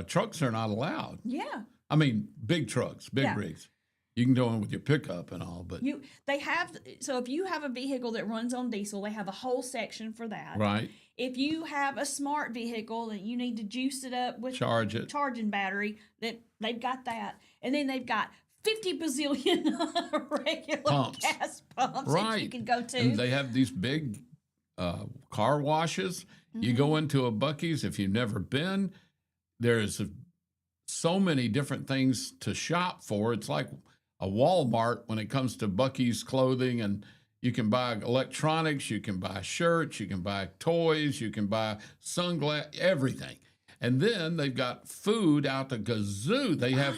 trucks are not allowed. Yeah. I mean, big trucks, big rigs. You can go in with your pickup and all, but so if you have a vehicle that runs on diesel, they have a whole section for that. Right. If you have a smart vehicle and you need to juice it up with charging battery, that they've got that. And then they've got 50 bazillion regular gas pumps that you can go to. And they have these big car washes. Mm-hmm. You go into a Buc-ee's, if you've never been, there's so many different things to shop for. It's like a Walmart when it comes to Buc-ee's clothing, and you can buy electronics, you can buy shirts, you can buy toys, you can buy sunglasses, everything. And then they've got food out the gazoo. They have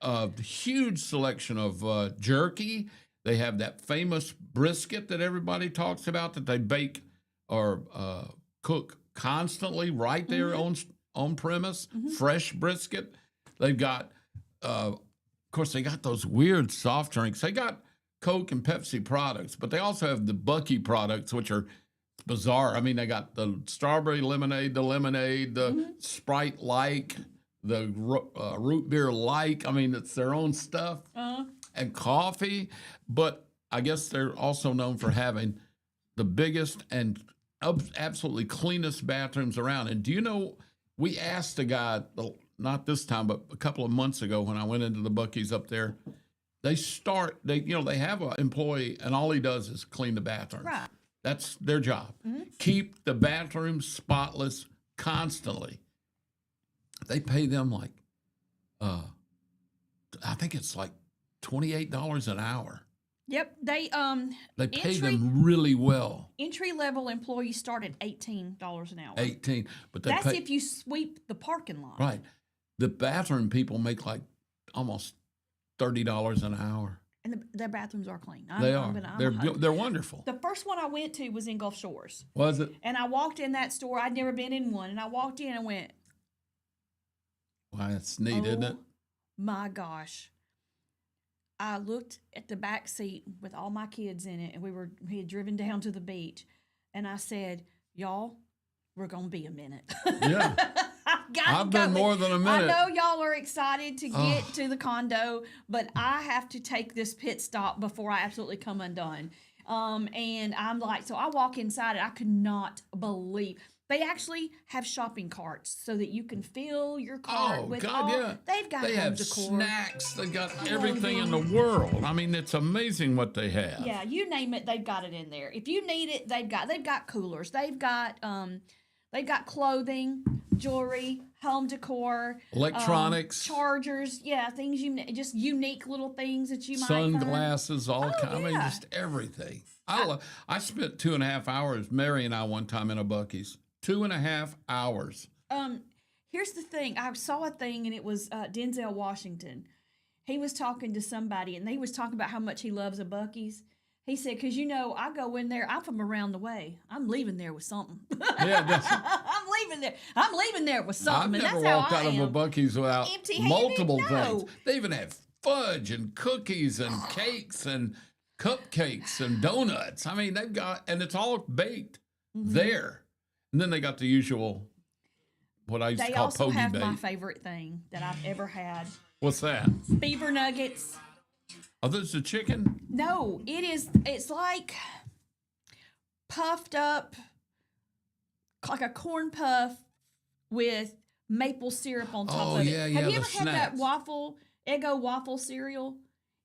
a huge selection of jerky. They have that famous brisket that everybody talks about that they bake or cook constantly right there on premise, fresh brisket. They've got, of course, they got those weird soft drinks. They got Coke and Pepsi products, but they also have the Buc-ee products, which are bizarre. I mean, they got the strawberry lemonade, the Sprite like, the root beer like. I mean, it's their own stuff. And coffee. But I guess they're also known for having the biggest and absolutely cleanest bathrooms around. And do you know, we asked a guy, not this time, but a couple of months ago when I went into the Buc-ee's up there, they have an employee and all he does is clean the bathrooms. Right. That's their job. Keep the bathrooms spotless constantly. They pay them like, I think it's like $28 an hour. Yep, they pay them really well. Entry level employees start at $18 an hour. 18, but that's if you sweep the parking lot. Right, the bathroom people make like almost $30 an hour. And their bathrooms are clean. They're wonderful. The first one I went to was in Gulf Shores. Was it? And I walked in that store. I'd never been in one. And I walked in and went, wow, that's neat, isn't it? My gosh. I looked at the back seat with all my kids in it, and we had driven down to the beach. And I said, y'all, we're going to be a minute. Yeah. I've been more than a minute. I know y'all are excited to get to the condo, but I have to take this pit stop before I absolutely come undone. And I'm like, so I walk inside, and I could not believe they actually have shopping carts so that you can fill your cart with They've got they have decor. Snacks. They got everything in the world. I mean, it's amazing what they have. Yeah, you name it, they've got it in there. If you need it, they've got coolers. They've got clothing, jewelry, home decor, electronics, chargers, things just unique little things that you might find. Sunglasses, all kinds. I mean, just everything. I spent 2.5 hours, Mary and I, one time in a Buc-ee's. 2.5 hours. Here's the thing. I saw a thing, and it was Denzel Washington. He was talking to somebody, and they was talking about how much he loves a Buc-ee's. He said, because, I go in there. I'm from around the way. I'm leaving there with something. Yeah, I'm leaving there with something. I've never walked out of a Buc-ee's without multiple things. They even have fudge and cookies and cakes and cupcakes and donuts. I mean, they've got, and it's all baked there. And then they got the usual, what I used to call pogey bake. They also have my favorite thing that I've ever had. What's that? Beaver nuggets. Oh, this is chicken? No, it's like puffed up, like a corn puff with maple syrup on top of it. Yeah, have you ever had that Eggo waffle cereal?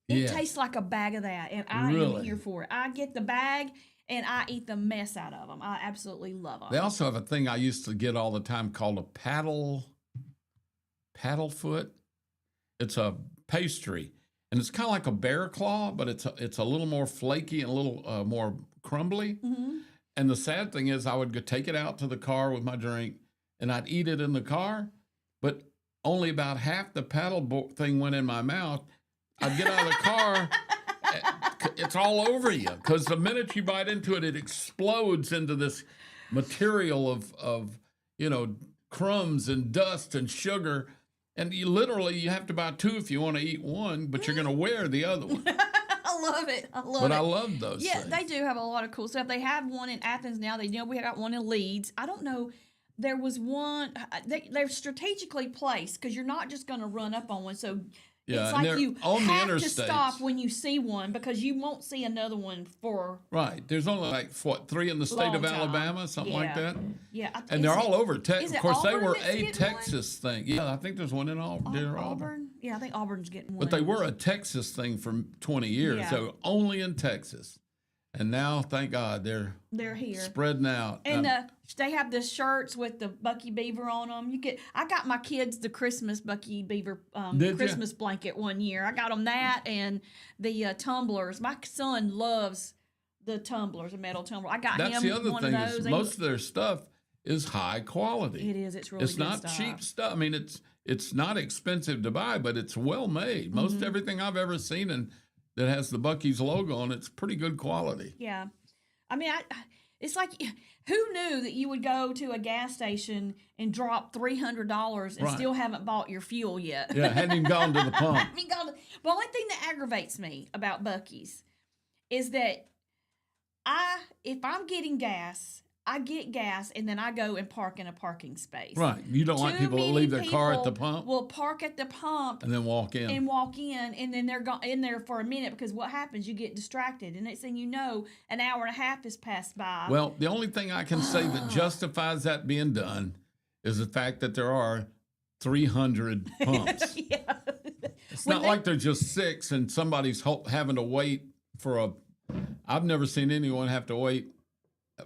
It tastes like a bag of that, and I am here for it. I get the bag, and I eat the mess out of them. I absolutely love them. They also have a thing I used to get all the time called a paddle foot. It's a pastry, and it's kind of like a bear claw, but it's a little more flaky and a little more crumbly. Mm-hmm. And the sad thing is I would go take it out to the car with my drink, and I'd eat it in the car, but only about half the paddle thing went in my mouth. I'd get out of the car, it's all over you, because the minute you bite into it, it explodes into this material of crumbs and dust and sugar. And you have to buy two if you want to eat one, but you're going to wear the other one. I love it. I love those things. They do have a lot of cool stuff. They have one in Athens now. We got one in Leeds. I don't know. There was one. They're strategically placed because you're not just going to run up on one. So it's like you have to stop when you see one because you won't see another one for right. There's only like 3 in the state of Alabama, something like that. Yeah, and they're all over Texas. Of course, they were a Texas thing. Yeah, I think there's one in Auburn. Yeah, I think Auburn's getting one. But they were a Texas thing for 20 years. So only in Texas. And now, thank God, they're here, spreading out. And they have the shirts with the Bucky Beaver on them. I got my kids the Christmas Bucky Beaver Christmas blanket one year. I got them that and the tumblers. My son loves the tumblers, a metal tumbler. I got him the other one thing of those. Is most of their stuff is high quality. It is. It's really. It's good not stuff. cheap stuff. I mean, it's not expensive to buy, but it's well made. Most everything I've ever seen and that has the Buc-ee's logo on it's pretty good quality. Yeah. I mean, it's like, who knew that you would go to a gas station and drop $300 and still haven't bought your fuel yet? Yeah, hadn't even gone to the pump. The only thing that aggravates me about Buc-ee's is that if I'm getting gas, I get gas and then I go and park in a parking space. Right. You don't like people to leave their car at the pump? Will park at the pump and then walk in. And then they're in there for a minute because what happens? You get distracted. And next thing you know, an hour and a half has passed by. Well, the only thing I can say that justifies that being done is the fact that there are 300 pumps. It's not like there's just 6 and somebody's having to wait for I've never seen anyone have to wait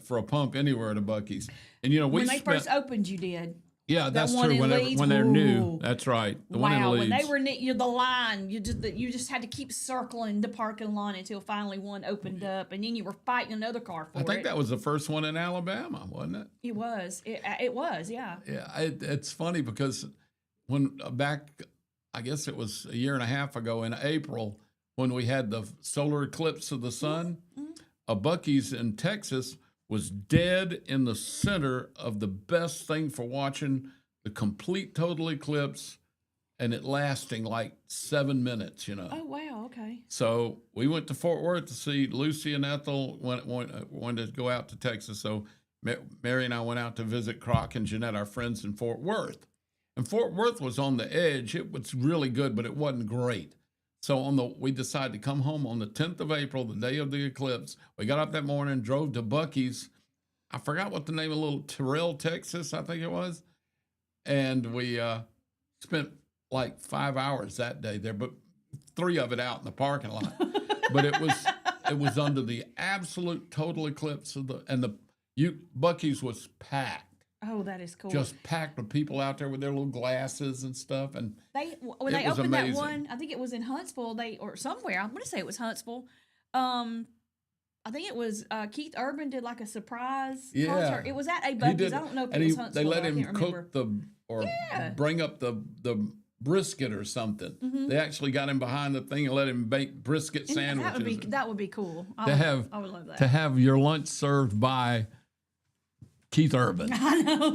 for a pump anywhere at a Buc-ee's. And when they first opened, you did. Yeah, that's true. When they're new, that's right. The one in Leeds. When they were the line, you just had to keep circling the parking lot until finally one opened up, and then you were fighting another car for it. I think that was the first one in Alabama, wasn't it? It was. It was. Yeah. Yeah. It's funny because when back, I guess it was a year and a half ago in April, when we had the solar eclipse of the sun, a Buc-ee's in Texas was dead in the center of the best thing for watching the complete total eclipse, and it lasting like 7 minutes, Oh, wow. Okay. So we went to Fort Worth to see Lucy and Ethel wanted to go out to Texas. So Mary and I went out to visit Croc and Jeanette, our friends in Fort Worth. And Fort Worth was on the edge. It was really good, but it wasn't great. So we decided to come home on the 10th of April, the day of the eclipse. We got up that morning, drove to Buc-ee's. I forgot what the name of little Terrell, Texas, I think it was. And we spent like 5 hours that day there, but 3 of it out in the parking lot. But it was under the absolute total eclipse of Buc-ee's was packed. Oh, that is cool. Just packed with people out there with their little glasses and stuff. And when they opened that one, I think it was in Huntsville, or somewhere. I want to say it was Huntsville. I think it was Keith Urban did like a surprise concert. It was at a Buc-ee's. I don't know if it was Huntsville. They let him cook bring up the brisket or something. Mm-hmm. They actually got him behind the thing and let him bake brisket sandwiches. That would be cool. I would love that. To have your lunch served by Keith Urban. I know.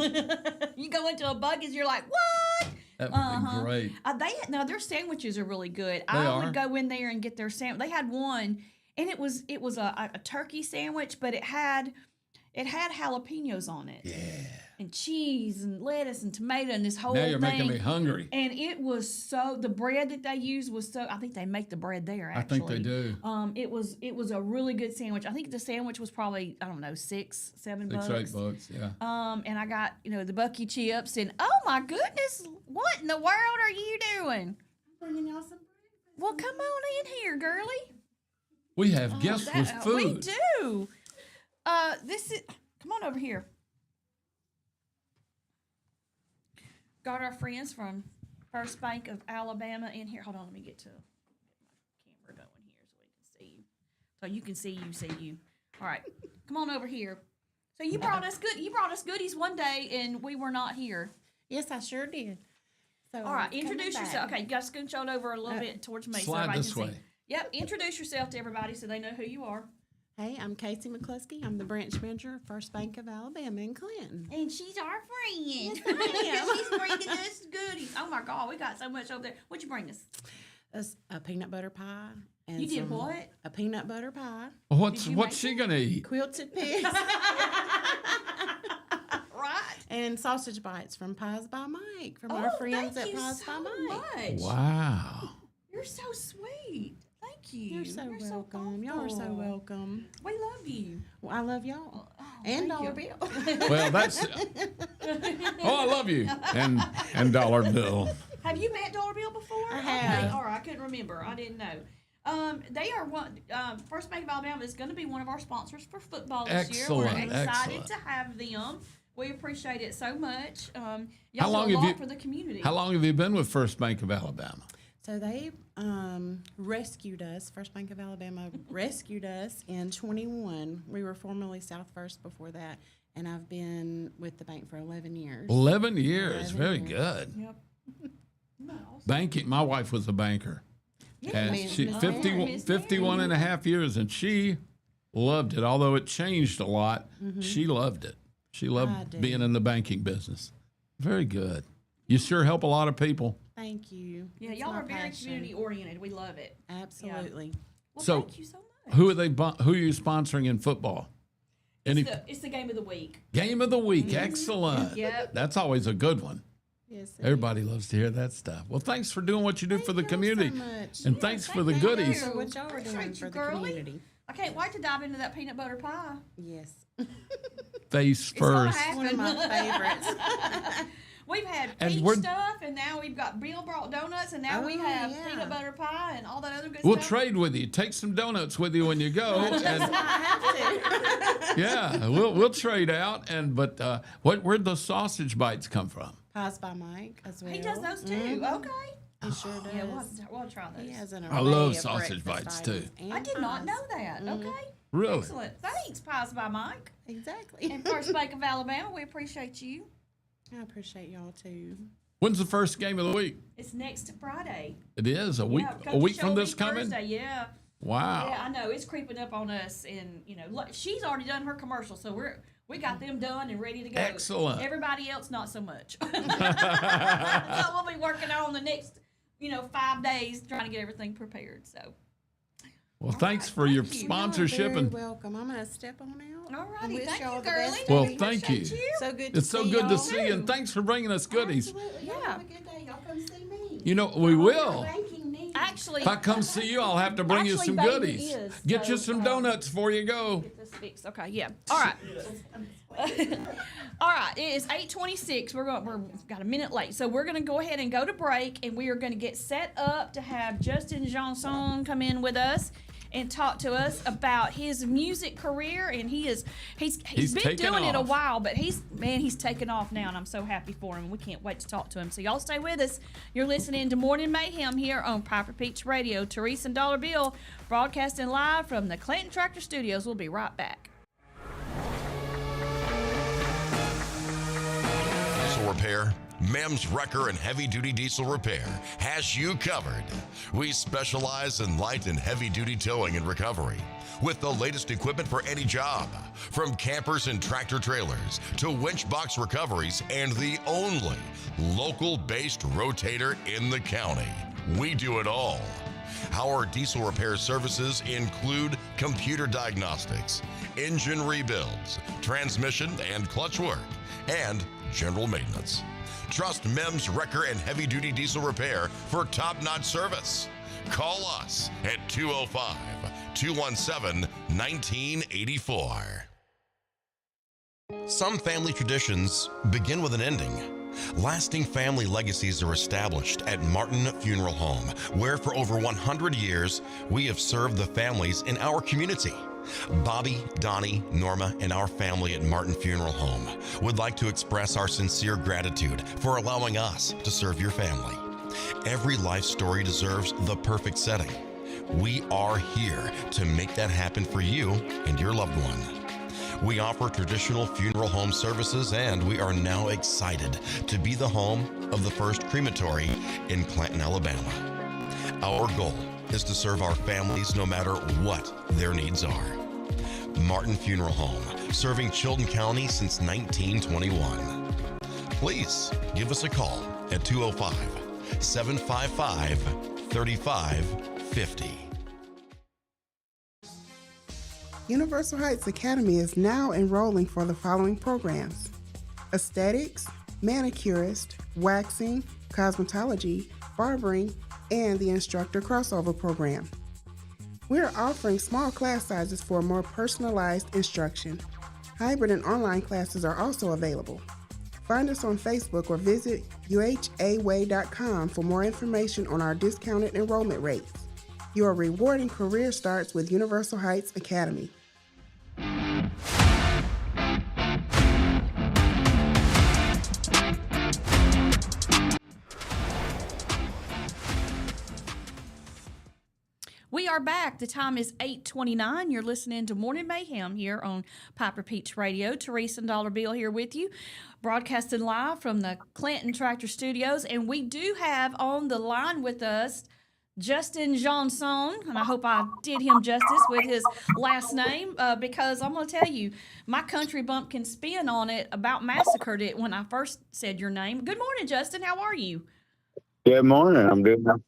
You go into a Buc-ee's, you're like, what? That would be great. Their sandwiches are really good. I would go in there and get their sandwich. They had one, and it was a turkey sandwich, but it had jalapenos on it. Yeah. And cheese and lettuce and tomato and this whole thing. Now you're making me hungry. And it was the bread that they used was I think they make the bread there, actually. I think they do. It was a really good sandwich. I think the sandwich was probably, I don't know, $6-7 bucks. $6 or $8, yeah. And I got, the Buc-ee chips, and oh my goodness, what in the world are you doing? I'm bringing y'all some bread. Well, come on in here, girlie. We have guests with food. We do. Come on over here. Got our friends from First Bank of Alabama in here. Hold on, let me get my camera going here so we can see you. So you can see you. All right, come on over here. So you brought us goodies one day, and we were not here. Yes, I sure did. So all right, introduce yourself. Okay, you got to scooch on over a little bit towards me so everybody can see. Yep, introduce yourself to everybody so they know who you are. Hey, I'm Casey McCluskey. I'm the branch manager of First Bank of Alabama in Clinton. And she's our friend. Yes, I am. She's bringing us goodies. Oh, my God, we got so much over there. What'd you bring us? A peanut butter pie. And you did what? A peanut butter pie. What's she going to eat? Quilted pigs. Right. And sausage bites from Pies by Mike, from our friends at Pies by Mike. Much. Wow. You're so sweet. Thank you. You're so welcome. Y'all are so welcome. We love you. Well, I love y'all. And Dollar Bill. Well, that's... I love you. And Dollar Bill. Have you met Dollar Bill before? I have. Okay. All right, I couldn't remember. I didn't know. They are First Bank of Alabama is going to be one of our sponsors for football this year. We're excited to have them. We appreciate it so much. Y'all do a lot for the community. How long have you been with First Bank of Alabama? So they rescued us. First Bank of Alabama rescued us in 21. We were formerly South First before that, and I've been with the bank for 11 years. 11 years. Very good. Yep. Banking. My wife was a banker. Yeah, and she 51 and a half years, and she loved it. Although it changed a lot, she loved it. She loved being in the banking business. Very good. You sure help a lot of people. Thank you. Yeah, y'all are very community oriented. We love it. Absolutely. Yeah. Well, thank you so much. Who are you sponsoring in football? It's the game of the week. Game of the week. Excellent. Yep. That's always a good one. Yes. Everybody loves to hear that stuff. Well, thanks for doing what you do for the community. So much. And thanks for the goodies. For what y'all are doing for the community. I can't wait to dive into that peanut butter pie. Yes. Face first. One of my favorites. We've had peach stuff, and now we've got Bill brought donuts, and now we have peanut butter pie and all that other good stuff. We'll trade with you. Take some donuts with you when you go. I have to. Yeah, we'll trade out. But where'd the sausage bites come from? Pies by Mike as well. He does those too. Okay. He sure does. Yeah, we'll try those. He has an I love sausage bites too. I did not know that. Okay. Really? Excellent. Thanks, Pies by Mike. Exactly. And First Bank of Alabama, we appreciate you. I appreciate y'all too. When's the first game of the week? It's next Friday. It is a week. Yeah, A week Coach from this Shelby coming. Thursday, yeah. Wow. Yeah, I know it's creeping up on us, and she's already done her commercial, so we got them done and ready to go. Excellent. Everybody else, not so much. So we'll be working on the next, 5 days trying to get everything prepared. So. Well, thanks for your sponsorship. You're very welcome. I'm going to step on out. All righty. Wish Thank y'all you, the girlie. best Well, day. thank you. So good to It's so see good to y'all. see you, and thanks for bringing us goodies. Absolutely. Y'all Yeah. have a good day. Y'all come see me. We will. Banking needs. Actually, If I come see you, I'll have to bring you Actually, some baby goodies. is, Get you so, some donuts before you go. get this fixed. Okay, yeah. All right. All right. It is 8:26. We're got a minute late, so we're gonna go ahead and go to break, and we are gonna get set up to have Justin Johnson come in with us and talk to us about his music career. And he's been taken doing it a off. while, but he's taken off now, and I'm so happy for him. We can't wait to talk to him. So y'all stay with us. You're listening to Morning Mayhem here on Piper Peach Radio. Teresa and Dollar Bill broadcasting live from the Clanton Tractor Studios. We'll be right back. Diesel repair, Mem's Wrecker and Heavy Duty Diesel Repair has you covered. We specialize in light and heavy duty towing and recovery with the latest equipment for any job, from campers and tractor trailers to winch box recoveries, and the only local-based rotator in the county. We do it all. Our diesel repair services include computer diagnostics, engine rebuilds, transmission and clutch work, and general maintenance. Trust Mem's Wrecker and Heavy Duty Diesel Repair for top-notch service. Call us at 205-217-1984. Some family traditions begin with an ending. Lasting family legacies are established at Martin Funeral Home, where for over 100 years, we have served the families in our community. Bobby, Donnie, Norma, and our family at Martin Funeral Home would like to express our sincere gratitude for allowing us to serve your family. Every life story deserves the perfect setting. We are here to make that happen for you and your loved one. We offer traditional funeral home services, and we are now excited to be the home of the first crematory in Clanton, Alabama. Our goal is to serve our families no matter what their needs are. Martin Funeral Home, serving Chilton County since 1921. Please give us a call at 205-755-3550. Universal Heights Academy is now enrolling for the following programs: aesthetics, manicurist, waxing, cosmetology, barbering, and the instructor crossover program. We are offering small class sizes for more personalized instruction. Hybrid and online classes are also available. Find us on Facebook or visit uhaway.com for more information on our discounted enrollment rates. Your rewarding career starts with Universal Heights Academy. We are back. The time is 8:29. You're listening to Morning Mayhem here on Piper Peach Radio. Teresa and Dollar Bill here with you, broadcasting live from the Clanton Tractor Studios. And we do have on the line with us Justin Johnson, and I hope I did him justice with his last name, because I'm going to tell you, my country bumpkin spin on it about massacred it when I first said your name. Good morning, Justin. How are you? Good morning. I'm doing well.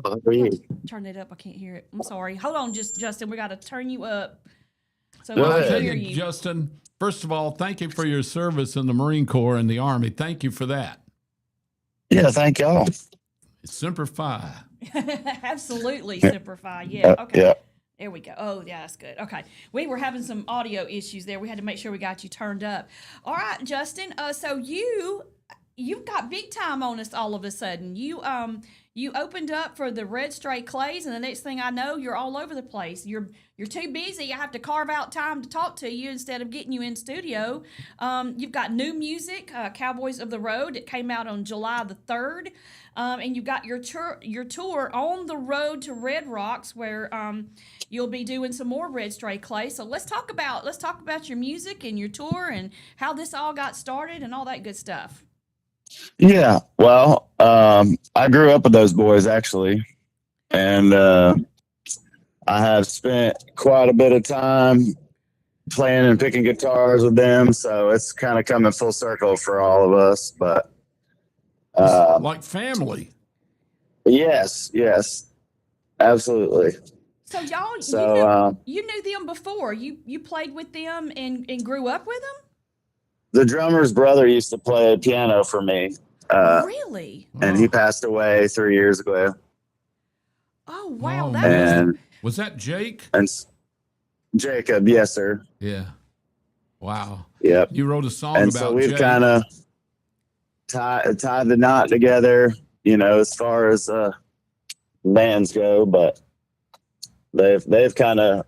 How are you? Turn it up. I can't hear it. I'm sorry. Hold on, Justin. We got to turn you up so Go we ahead. can Thank hear you, you. Justin. First of all, thank you for your service in the Marine Corps and the Army. Thank you for that. Yeah, thank y'all. Semper Fi. Absolutely, Simplify. Yeah. Okay. Yeah. There we go. Oh, yeah, that's good. Okay. We were having some audio issues there. We had to make sure we got you turned up. All right, Justin. So you've got big time on us all of a sudden. You opened up for the Red Stray Clays, and the next thing I know, you're all over the place. You're too busy. I have to carve out time to talk to you instead of getting you in studio. You've got new music, Cowboys of the Road. It came out on July the 3rd. And you've got your tour on the road to Red Rocks, where you'll be doing some more Red Stray Clay. So let's talk about your music and your tour and how this all got started and all that good stuff. Yeah. Well, I grew up with those boys actually, and I have spent quite a bit of time playing and picking guitars with them. So it's kind of coming full circle for all of us. But like family. Yes, absolutely. So y'all, So you knew them before. You played with them and grew up with them? the drummer's brother used to play piano for me. Really? And he passed away 3 years ago. Oh wow, Oh, that And was that Jake? and Jacob, yes, sir. Yeah. Wow. Yep. You wrote a song And about so we've Jake. kind of tied the knot together, as far as bands go, but they've kind of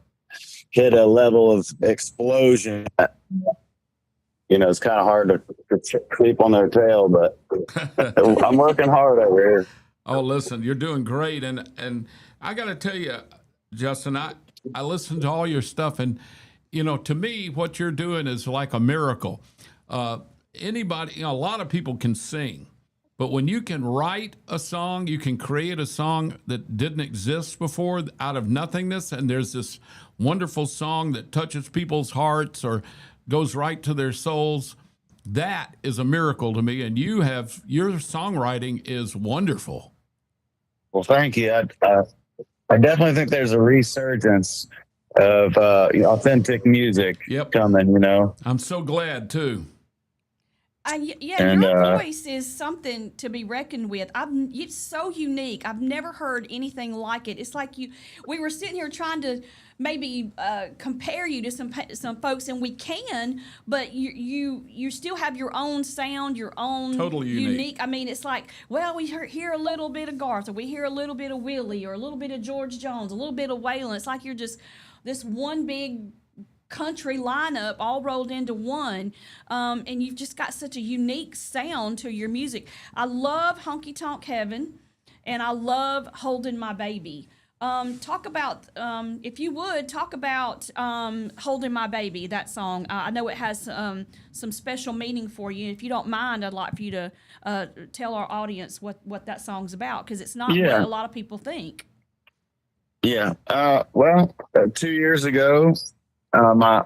hit a level of explosion that, it's kind of hard to creep on their tail, but I'm working hard over here. Oh, listen, you're doing great, and I got to tell you, Justin, I listened to all your stuff, and to me, what you're doing is like a miracle. Anybody, a lot of people can sing, but when you can write a song, you can create a song that didn't exist before out of nothingness, and there's this wonderful song that touches people's hearts or goes right to their souls. That is a miracle to me, and your songwriting is wonderful. Well, thank you. I definitely think there's a resurgence of authentic music coming. I'm so glad too. Your voice is something to be reckoned with. It's so unique. I've never heard anything like it. It's like we were sitting here trying to maybe compare you to some folks, and we can, but you still have your own sound, your own totally unique. I mean, it's like, well, we hear a little bit of Garth, or we hear a little bit of Willie, or a little bit of George Jones, a little bit of Waylon. It's like you're just this one big country lineup all rolled into one, and you've just got such a unique sound to your music. I love Honky Tonk Heaven, and I love Holding My Baby. Talk about, if you would, talk about Holding My Baby, that song. I know it has some special meaning for you. If you don't mind, I'd like for you to tell our audience what that song's about, because it's not what a lot of people think. Yeah. Well, 2 years ago, my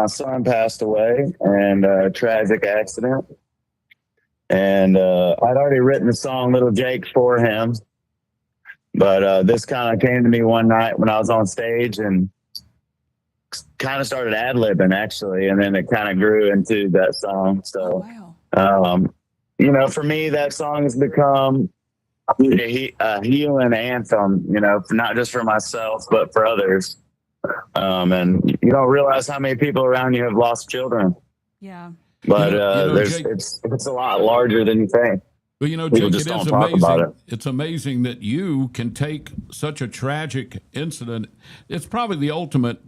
son passed away in a tragic accident. And I'd already written the song Little Jake for him. But this kind of came to me one night when I was on stage and kind of started ad-libbing, actually. And then it kind of grew into that song. So, for me, that song has become a healing anthem, not just for myself, but for others. And you don't realize how many people around you have lost children. Yeah. But it's a lot larger than you think. But Jake, it is amazing. It's amazing that you can take such a tragic incident. It's probably the ultimate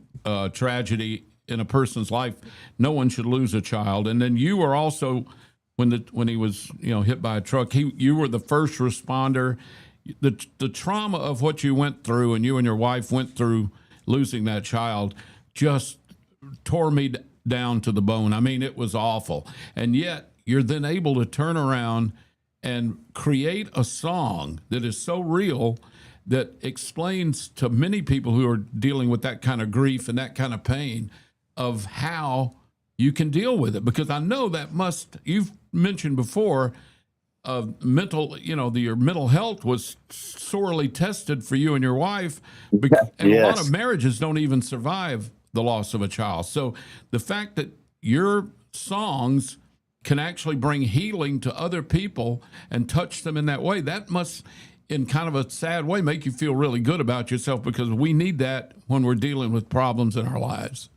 tragedy in a person's life. No one should lose a child. And then you were also, when he was hit by a truck, you were the first responder. The trauma of what you went through, and you and your wife went through losing that child, just tore me down to the bone. I mean, it was awful. And yet you're then able to turn around and create a song that is so real that explains to many people who are dealing with that kind of grief and that kind of pain of how you can deal with it. Because I know you've mentioned before, your mental health was sorely tested for you and your wife. And a lot of marriages don't even survive the loss of a child. So the fact that your songs can actually bring healing to other people and touch them in that way, that must, in kind of a sad way, make you feel really good about yourself, because we need that when we're dealing with problems in our lives.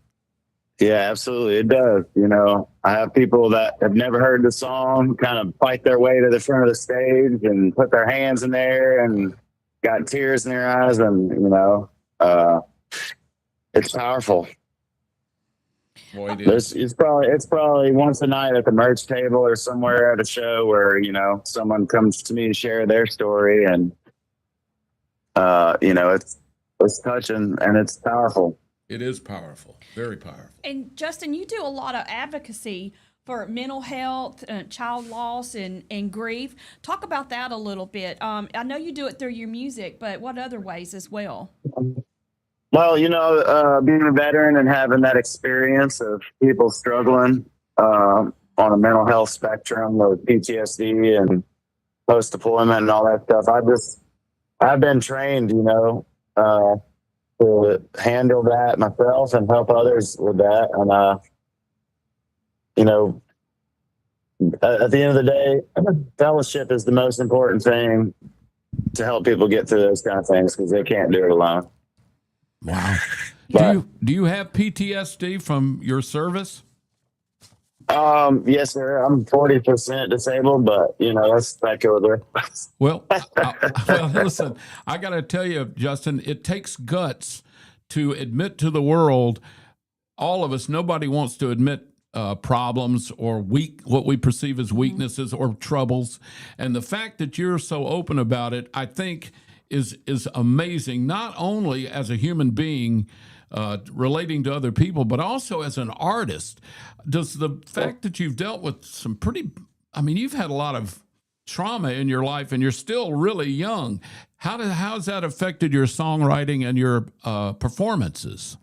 Yeah, absolutely. It does. I have people that have never heard the song kind of fight their way to the front of the stage and put their hands in there and got tears in their eyes. And, it's powerful. Boy, it is. It's probably once a night at the merch table or somewhere at a show where, someone comes to me to share their story, and, it's touching and it's powerful. It is powerful, very powerful. And Justin, you do a lot of advocacy for mental health, child loss, and grief. Talk about that a little bit. I know you do it through your music, but what other ways as well? Well, being a veteran and having that experience of people struggling on a mental health spectrum with PTSD and post-deployment and all that stuff, I've been trained, to handle that myself and help others with that. And, at the end of the day, fellowship is the most important thing to help people get through those kind of things because they can't do it alone. Wow. But, do you have PTSD from your service? Yes, sir. I'm 40% disabled, but let's back over there. Well, listen, I got to tell you, Justin, it takes guts to admit to the world, all of us, nobody wants to admit problems or what we perceive as weaknesses or troubles. And the fact that you're so open about it, I think is amazing, not only as a human being relating to other people, but also as an artist. Does the fact that you've dealt with you've had a lot of trauma in your life and you're still really young. How's that affected your songwriting and your performances?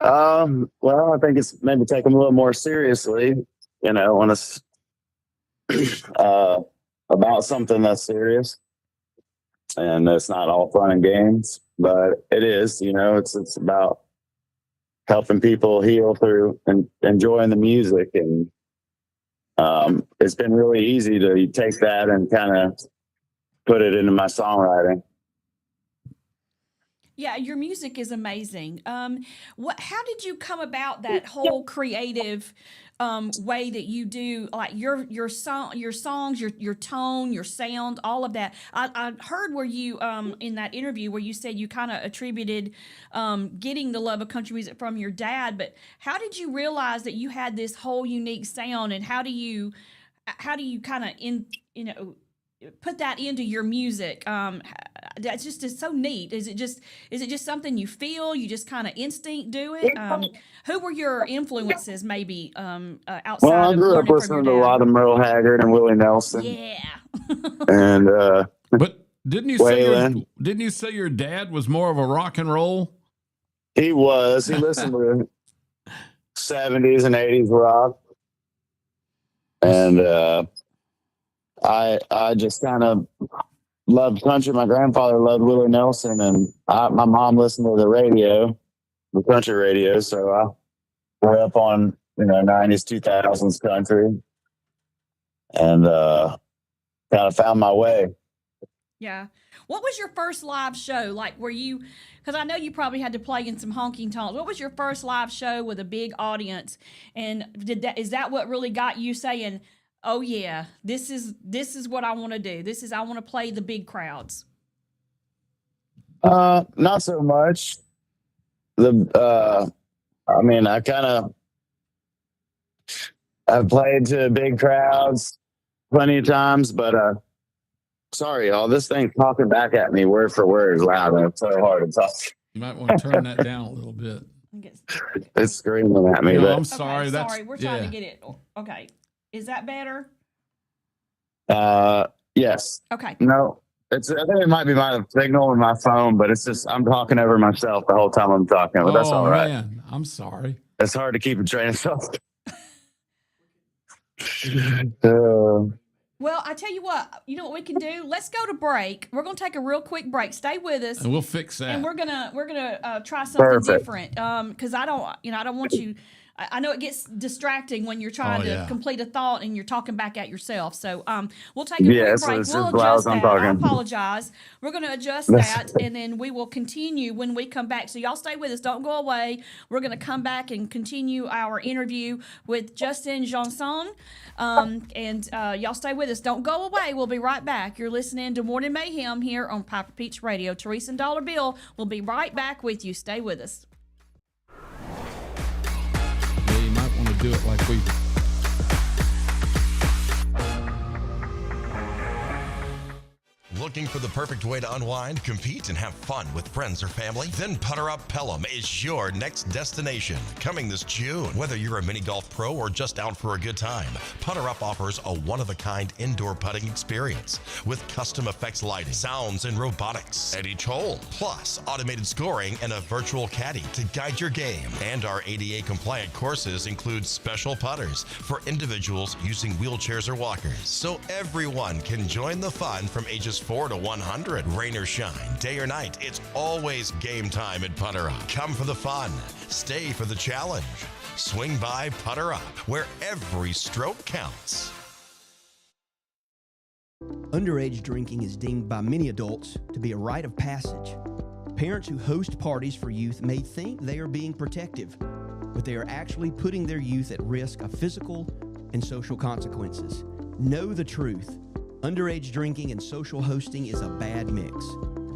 Well, I think it's maybe take them a little more seriously, when it's about something that's serious. And it's not all fun and games, but it is, it's about helping people heal through and enjoying the music. And it's been really easy to take that and kind of put it into my songwriting. Yeah, your music is amazing. How did you come about that whole creative way that you do, like your songs, your tone, your sound, all of that? I heard where you in that interview where you said you kind of attributed getting the love of country music from your dad, but how did you realize that you had this whole unique sound, and how do you kind of put that into your music? That's just so neat. Is it just something you feel? You just kind of instinct do it? Who were your influences maybe outside? Well, I grew up listening to a lot of Merle Haggard and Willie Nelson. Yeah. And but didn't you say your dad was more of a rock and roll? He was. He listened to 70s and 80s rock. And I just kind of loved country. My grandfather loved Willie Nelson, and my mom listened to the country radio. So I grew up on 90s, 2000s country, and kind of found my way. Yeah. What was your first live show like? Because I know you probably had to play in some honking tonks. What was your first live show with a big audience? And is that what really got you saying, oh yeah, this is what I want to do. I want to play the big crowds? Not so much. I've played to big crowds plenty of times, but sorry, y'all, this thing's talking back at me word for word is loud, and it's so hard to talk. You might want to turn that down a little bit. It's screaming at me. I'm sorry. Okay, sorry, we're trying to get it. Okay. Is that better? Yes. Okay. No, I think it might be my signal in my phone, but it's just I'm talking over myself the whole time I'm talking, but that's all right. Man, I'm sorry. It's hard to keep a train of thought. Well, I tell you what we can do? Let's go to break. We're going to take a real quick break. Stay with us. And we'll fix that. And we're gonna try something different. Because I don't want you. I know it gets distracting when you're trying to complete a thought and you're talking back at yourself. So we'll take a quick break. We'll adjust that. I apologize. We're going to adjust that, and then we will continue when we come back. So y'all stay with us. Don't go away. We're going to come back and continue our interview with Justin Johnson. And y'all stay with us. Don't go away. We'll be right back. You're listening to Morning Mayhem here on Piper Peach Radio. Teresa and Dollar Bill will be right back with you. Stay with us. Do it like we Looking for the perfect way to unwind, compete, and have fun with friends or family? Then Putter Up Pelham is your next destination. Coming this June. Whether you're a mini golf pro or just out for a good time, Putter Up offers a one-of-a-kind indoor putting experience with custom effects lighting, sounds, and robotics at each hole. Plus, automated scoring and a virtual caddy to guide your game. And our ADA-compliant courses include special putters for individuals using wheelchairs or walkers. So everyone can join the fun from ages 4 to 100. Rain or shine, day or night, it's always game time at Putter Up. Come for the fun, stay for the challenge. Swing by Putter Up, where every stroke counts. Underage drinking is deemed by many adults to be a rite of passage. Parents who host parties for youth may think they are being protective, but they are actually putting their youth at risk of physical and social consequences. Know the truth. Underage drinking and social hosting is a bad mix.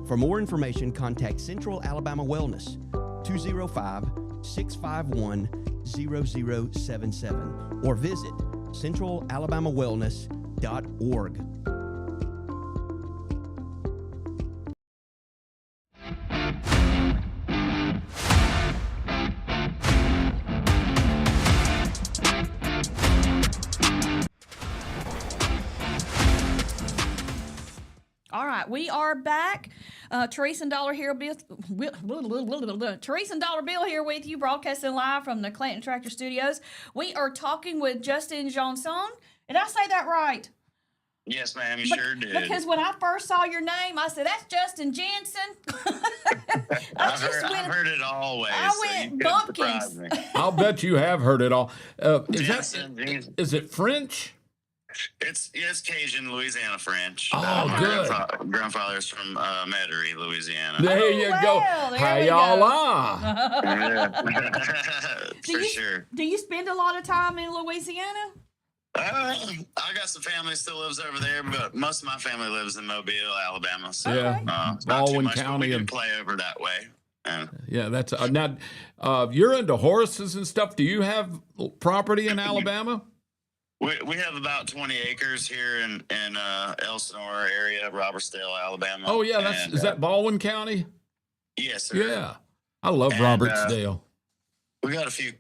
For more information, contact Central Alabama Wellness, 205-651-0077, or visit centralalabamawellness.org. All right, we are back. Teresa and Dollar Bill here with you, broadcasting live from the Clanton Tractor Studios. We are talking with Justin Johnson. Did I say that right? Yes, ma'am, you sure did. Because when I first saw your name, I said, that's Justin Jensen. I've heard it always. I went bumpkins. I'll bet you have heard it all. Jensen. Is it French? It's Cajun, Louisiana French. Oh, good. Grandfather's from Metairie, Louisiana. There you go. How y'all are? Sure. Do you spend a lot of time in Louisiana? I got some family still lives over there, but most of my family lives in Mobile, Alabama. So, yeah, Baldwin County, and play over that way. Yeah, that's now. You're into horses and stuff. Do you have property in Alabama? We have about 20 acres here in Elsinore area, Robertsdale, Alabama. Oh yeah, is that Baldwin County? Yes, sir. Yeah, I love Robertsdale. We got a few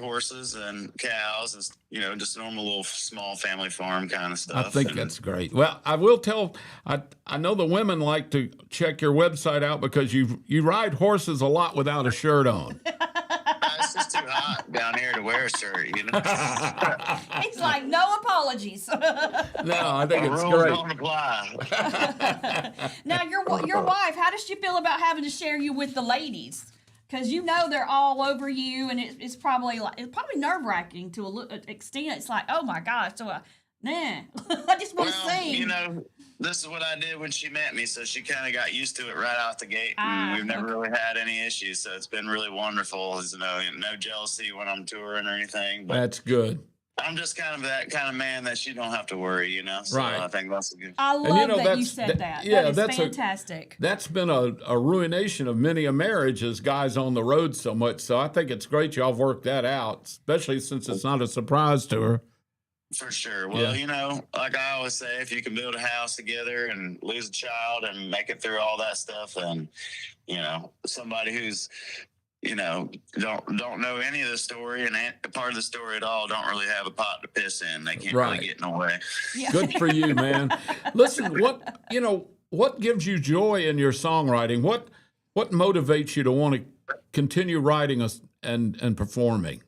horses and cows, and just normal little small family farm kind of stuff. I think that's great. Well, I will tell. I know the women like to check your website out because you ride horses a lot without a shirt on. It's just too hot down here to wear a shirt, He's like, no apologies. No, I think it's rules great. Don't apply. Now, your wife, how does she feel about having to share you with the ladies? Because they're all over you, and it's probably nerve-wracking to an extent. It's like, oh my gosh, so I just want to sing. This is what I did when she met me, so she kind of got used to it right out the gate. And we've never really had any issues, so it's been really wonderful. No jealousy when I'm touring or anything. But that's good. I'm just kind of that kind of man that you don't have to worry, So right. I think that's good. I love that you said that. Yeah, that's fantastic. That's been a ruination of many a marriage is guys on the road so much. So I think it's great y'all have worked that out, especially since it's not a surprise to her. For sure. Well, like I always say, if you can build a house together and lose a child and make it through all that stuff, and somebody who's don't know any of the story and ain't part of the story at all, don't really have a pot to piss in. They can't really get in the way. Yeah. Good for you, man. Listen, what gives you joy in your songwriting? What motivates you to want to continue writing and performing?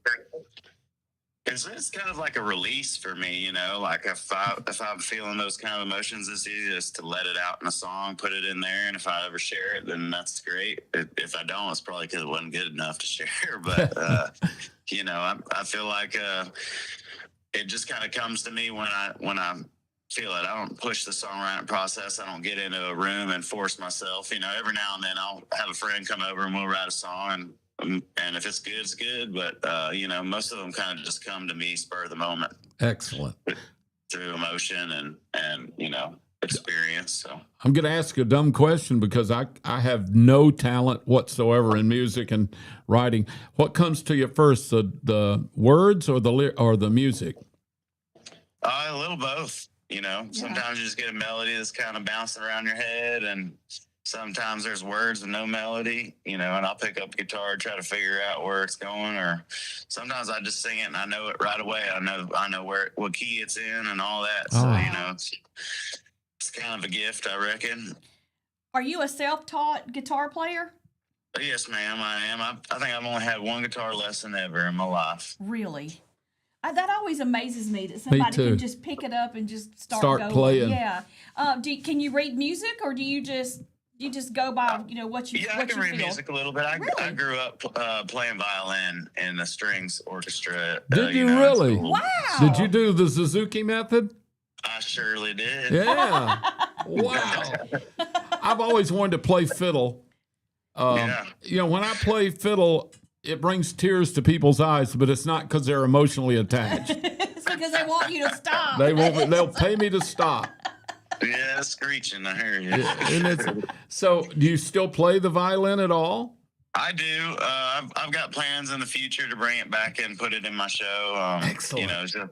It's kind of like a release for me, like if I'm feeling those kind of emotions, it's easy just to let it out in a song, put it in there. And if I ever share it, then that's great. If I don't, it's probably because it wasn't good enough to share. But, I feel like it just kind of comes to me when I feel it. I don't push the songwriting process. I don't get into a room and force myself. Every now and then I'll have a friend come over and we'll write a song, and if it's good, it's good. But, most of them kind of just come to me spur of the moment. Excellent. Through emotion and experience. So I'm going to ask a dumb question because I have no talent whatsoever in music and writing. What comes to you first, the words or the music? A little both. You know, sometimes you just get a melody that's kind of bouncing around your head, and sometimes there's words and no melody, you know, and I'll pick up guitar, try to figure out where it's going, or sometimes I just sing it and I know it right away. I know what key it's in and all that. So, you know, it's kind of a gift, I reckon. Are you a self-taught guitar player? Yes, ma'am, I am. I think I've only had one guitar lesson ever in my life. Really? That always amazes me that somebody can just pick it up and just start going. Playing. Yeah. Can you read music, or do you just go by what you? Yeah, what I can you read feel? music a little bit. I grew up playing violin in the strings orchestra. Did you really? Wow. Did you do the Suzuki method? I surely did. Yeah. Wow. I've always wanted to play fiddle. You know, when I play fiddle, it brings tears to people's eyes, but it's not because they're emotionally attached. It's because they want you to stop. They'll pay me to stop. Yeah, screeching. I hear you. Yeah, so, do you still play the violin at all? I do. I've got plans in the future to bring it back and put it in my show. Excellent. You know, so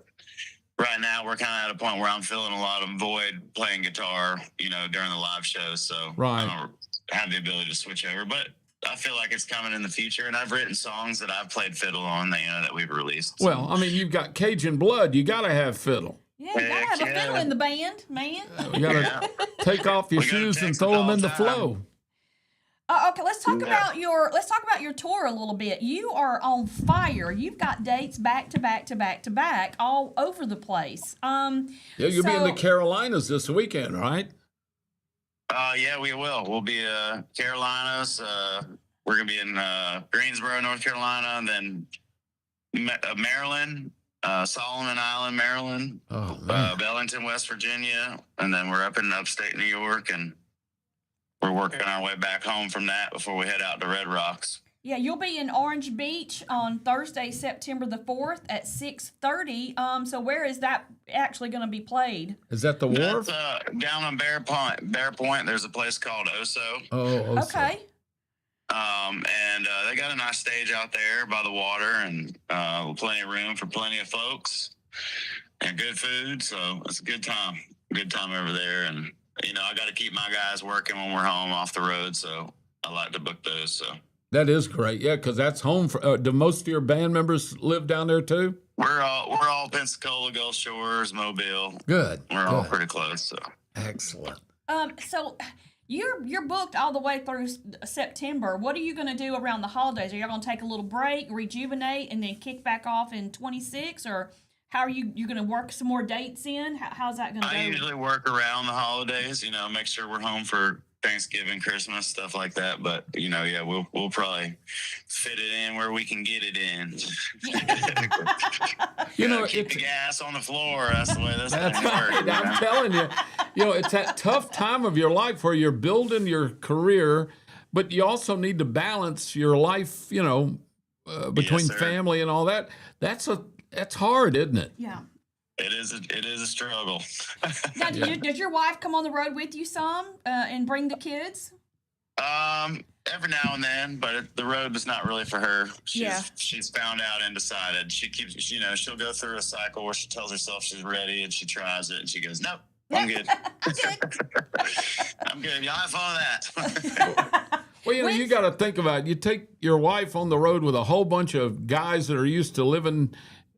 right now we're kind of at a point where I'm feeling a lot of void playing guitar, you know, during the live show. So I don't have the ability to switch over, but I feel like it's coming in the future, and I've written songs that I've played fiddle on that we've released. So. Well, I mean, you've got Cajun blood. You got to have fiddle. Yeah, you got to have a fiddle in the band, man. You got to take off your shoes and throw them in the flow. Okay, let's talk about your tour a little bit. You are on fire. You've got dates back to back to back to back all over the place. Yeah, you'll be in the Carolinas this weekend, right? Yeah, we will. We'll be Carolinas. We're gonna be in Greensboro, North Carolina, and then Maryland, Solomon Island, Maryland, Bellington, West Virginia, and then we're up in upstate New York, and we're working our way back home from that before we head out to Red Rocks. Yeah, you'll be in Orange Beach on Thursday, September the 4th at 6:30. So where is that actually going to be played? Is that the wharf? That's, down on Bear Point, there's a place called Oso. Oh, Oso. Okay. And they got a nice stage out there by the water, and plenty of room for plenty of folks, and good food. So it's a good time over there. And you know, I got to keep my guys working when we're home off the road, so I like to book those. So. That is great, yeah, because that's home for. Do most of your band members live down there too? We're all Pensacola, Gulf Shores, Mobile. Good. We're all pretty close. So excellent. So you're booked all the way through September. What are you going to do around the holidays? Are you going to take a little break, rejuvenate, and then kick back off in 26, or how are you going to work some more dates in? How's that going to go? I usually work around the holidays. You know, make sure we're home for Thanksgiving, Christmas, stuff like that. But you know, yeah, we'll probably fit it in where we can get it in. You know, keep the gas on the floor. That's the way this thing works. Right. I'm telling you, you know, it's that tough time of your life where you're building your career, but you also need to balance your life. You know, between family and all that. That's hard, isn't it? Yeah. It is a struggle. Now, does your wife come on the road with you some and bring the kids? Every now and then, but the road is not really for her. She's found out and decided. She keeps, you know, she'll go through a cycle where she tells herself she's ready and she tries it and she goes, nope, I'm good. I'm good. Y'all have fun with that. Well, you know, you got to think about it. You take your wife on the road with a whole bunch of guys that are used to living,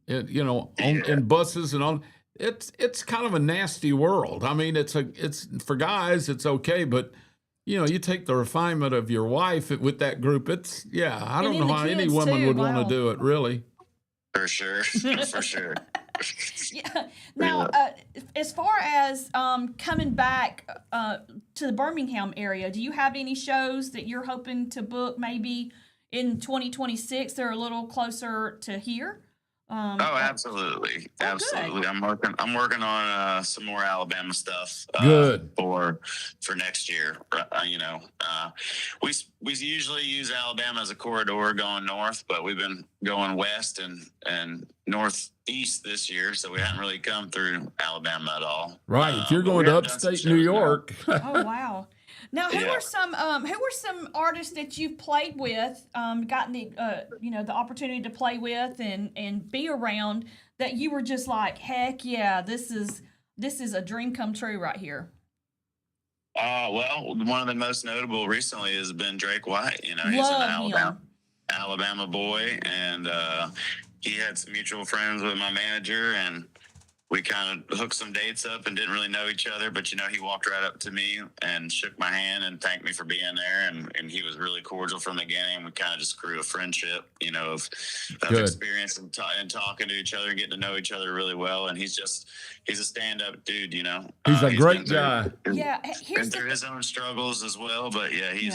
you know, in buses and on. It's kind of a nasty world. I mean, it's for guys, it's okay, but you know, you take the refinement of your wife with that group. I don't know how any woman would want to do it, really. For sure, for sure. Yeah. Now, as far as coming back to the Birmingham area, do you have any shows that you're hoping to book maybe in 2026? They're a little closer to here. Absolutely, absolutely. Good. I'm working on some more Alabama stuff. Good for next year. You know, we usually use Alabama as a corridor going north, but we've been going west and northeast this year, so we haven't really come through Alabama at all. Right, if you're going to upstate New York. Oh wow. Now, who are some artists that you've played with, gotten the the opportunity to play with and be around that you were just like, heck yeah, this is this is a dream come true right here? Well, one of the most notable recently has been Drake White. You know, he's Love an him. Alabama boy, and he had some mutual friends with my manager, and we kind of hooked some dates up and didn't really know each other, but you know, he walked right up to me and shook my hand and thanked me for being there. And he was really cordial from the beginning. We kind of just grew a friendship, you know, of experience and talking to each other and getting to know each other really well. And he's a stand-up dude, you know. He's a great guy. Yeah. Been through his own struggles as well, but yeah, he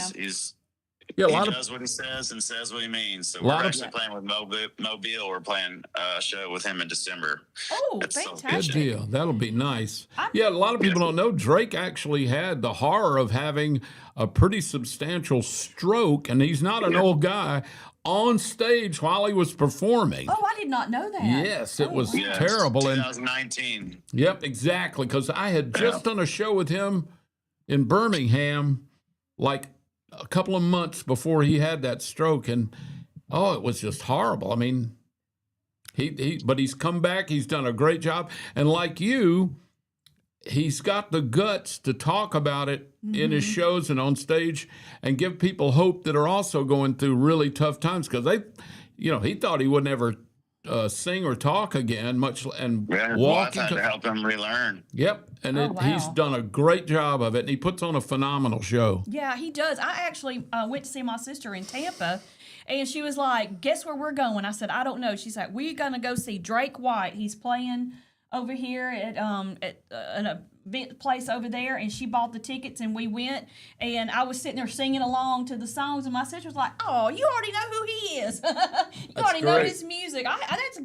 does what he says and says what he means. So we're actually playing with Mobile. We're playing a show with him in December. Oh, fantastic. Good deal. That'll be nice. A lot of people don't know Drake actually had the horror of having a pretty substantial stroke, and he's not an old guy, on stage while he was performing. Oh, I did not know that. Yes, it was terrible. 2019. Yep, exactly, because I had just done a show with him in Birmingham, like a couple of months before he had that stroke, and it was just horrible. I mean, but he's come back. He's done a great job, and like you, he's got the guts to talk about it in his shows and on stage, and give people hope that are also going through really tough times, because he thought he would never sing or talk again, walk to help him relearn. Yep, and he's done a great job of it, and he puts on a phenomenal show. Yeah, he does. I actually went to see my sister in Tampa, and she was like, "Guess where we're going?" I said, "I don't know." She's like, "We're gonna go see Drake White. He's playing over here at an event place over there," and she bought the tickets, and we went, and I was sitting there singing along to the songs, and my sister was like, "Oh, you already know who he is. You already know his music."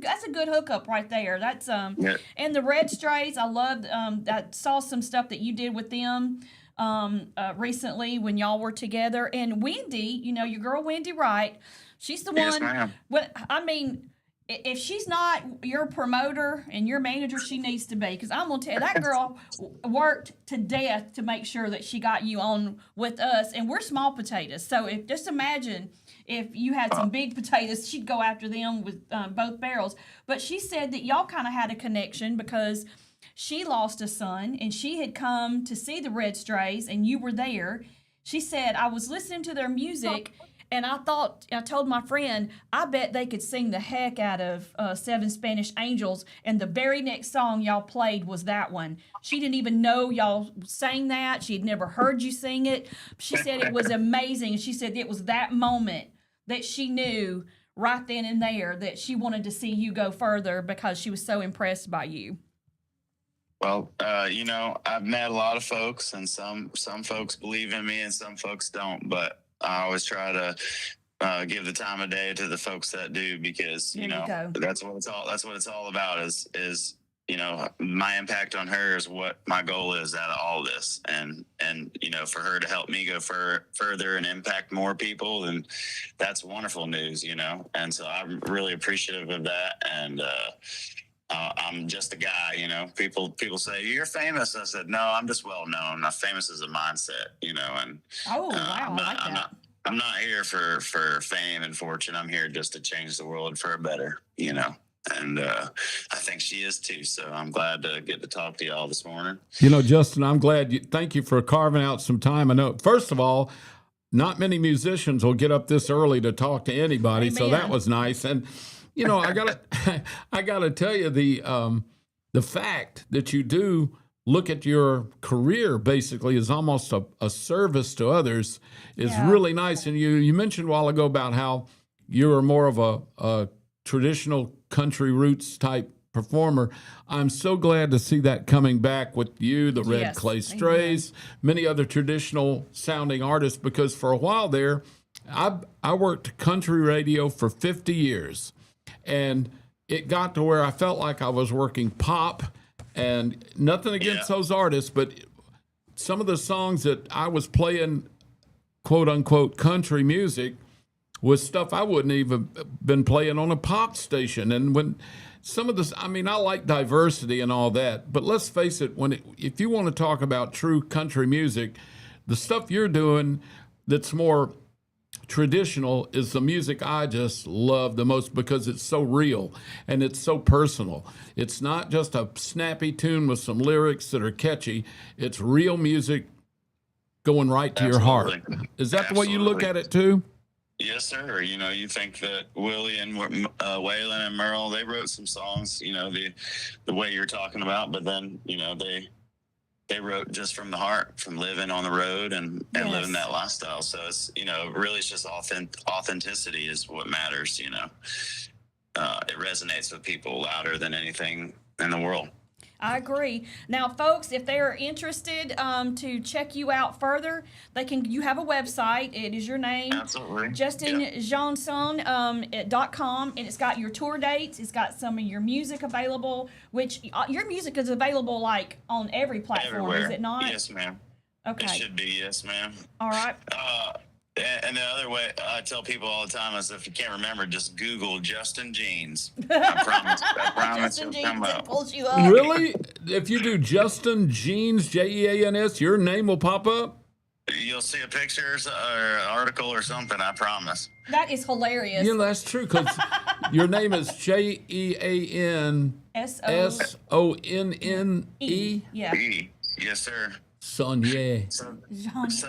That's a good hookup right there. That's and the Red Strays, I loved. I saw some stuff that you did with them recently when y'all were together, and Wendy, your girl Wendy Wright, she's the one. Yes, ma'am. If she's not your promoter and your manager, she needs to be, because I'm going to tell you, that girl worked to death to make sure that she got you on with us, and we're small potatoes. So just imagine if you had some big potatoes, she'd go after them with both barrels. But she said that y'all kind of had a connection because she lost a son, and she had come to see the Red Strays, and you were there. She said, "I was listening to their music, and I told my friend, I bet they could sing the heck out of Seven Spanish Angels, and the very next song y'all played was that one." She didn't even know y'all sang that. She had never heard you sing it. She said it was amazing. She said it was that moment that she knew right then and there that she wanted to see you go further because she was so impressed by you. Well, I've met a lot of folks, and some folks believe in me and some folks don't, but I always try to give the time of day to the folks that do, because that's what it's all about is my impact on her is what my goal is out of all this, and for her to help me go further and impact more people, and that's wonderful news, and so I'm really appreciative of that. And I'm just a guy, people say, "You're famous." I said, "No, I'm just well known. Now, famous is a mindset, and I'm not here for fame and fortune. I'm here just to change the world for a better, and I think she is too. So I'm glad to get to talk to y'all this morning. Justin, I'm glad. Thank you for carving out some time. I know, first of all, not many musicians will get up this early to talk to anybody. Amen. So that was nice. And I gotta tell you, the fact that you do look at your career basically as almost a service to others is really nice. And you mentioned a while ago about how you were more of a traditional country roots type performer. I'm so glad to see that coming back with you, the Red Clay Strays, many other traditional sounding artists, because for a while there, I worked country radio for 50 years. And it got to where I felt like I was working pop, and nothing against those artists, but some of the songs that I was playing, quote unquote, country music was stuff I wouldn't even been playing on a pop station. And when some of this, I like diversity and all that, but let's face it, if you want to talk about true country music, the stuff you're doing that's more traditional is the music I just love the most because it's so real and it's so personal. It's not just a snappy tune with some lyrics that are catchy. It's real music going right to your heart. Is that the way you look at it too? Yes, sir. You know, you think that Willie and Waylon and Merle, they wrote some songs, you know, the way you're talking about, but then, you know, they wrote just from the heart, from living on the road and living that lifestyle. So it's, you know, really it's just authenticity is what matters, you know. It resonates with people louder than anything in the world. I agree. Now, folks, if they are interested to check you out further, you have a website. It is your name. Absolutely. JustinJohnson.com, and it's got your tour dates. It's got some of your music available, which your music is available like on every platform, Everywhere. Is it not? Yes, ma'am. Okay. It should be, yes, ma'am. All right. And the other way I tell people all the time is if you can't remember, just Google Justin Jeans. I promise. Justin it'll come Jeans, up. it pulls you up. Really? If you do Justin Jeans, Jeans, your name will pop up? You'll see a picture or an article or something, I promise. That is hilarious. Yeah, that's true because your name is Jeanssonne. Yeah. Yes, sir. Sonia. So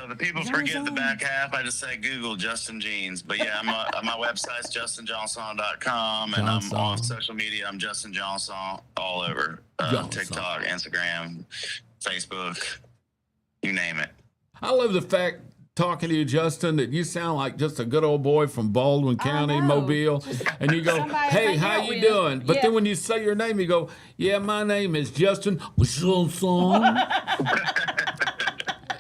the people forget the back half. I just say Google Justin Jeans. But yeah, my website's justinjohnson.com, and I'm on social media. I'm Justin Johnson all over TikTok, Instagram, Facebook, you name it. I love the fact, talking to you, Justin, that you sound like just a good old boy from Baldwin County, Mobile. And you go, hey, how you doing? But then when you say your name, you go, yeah, my name is Justin Johnson.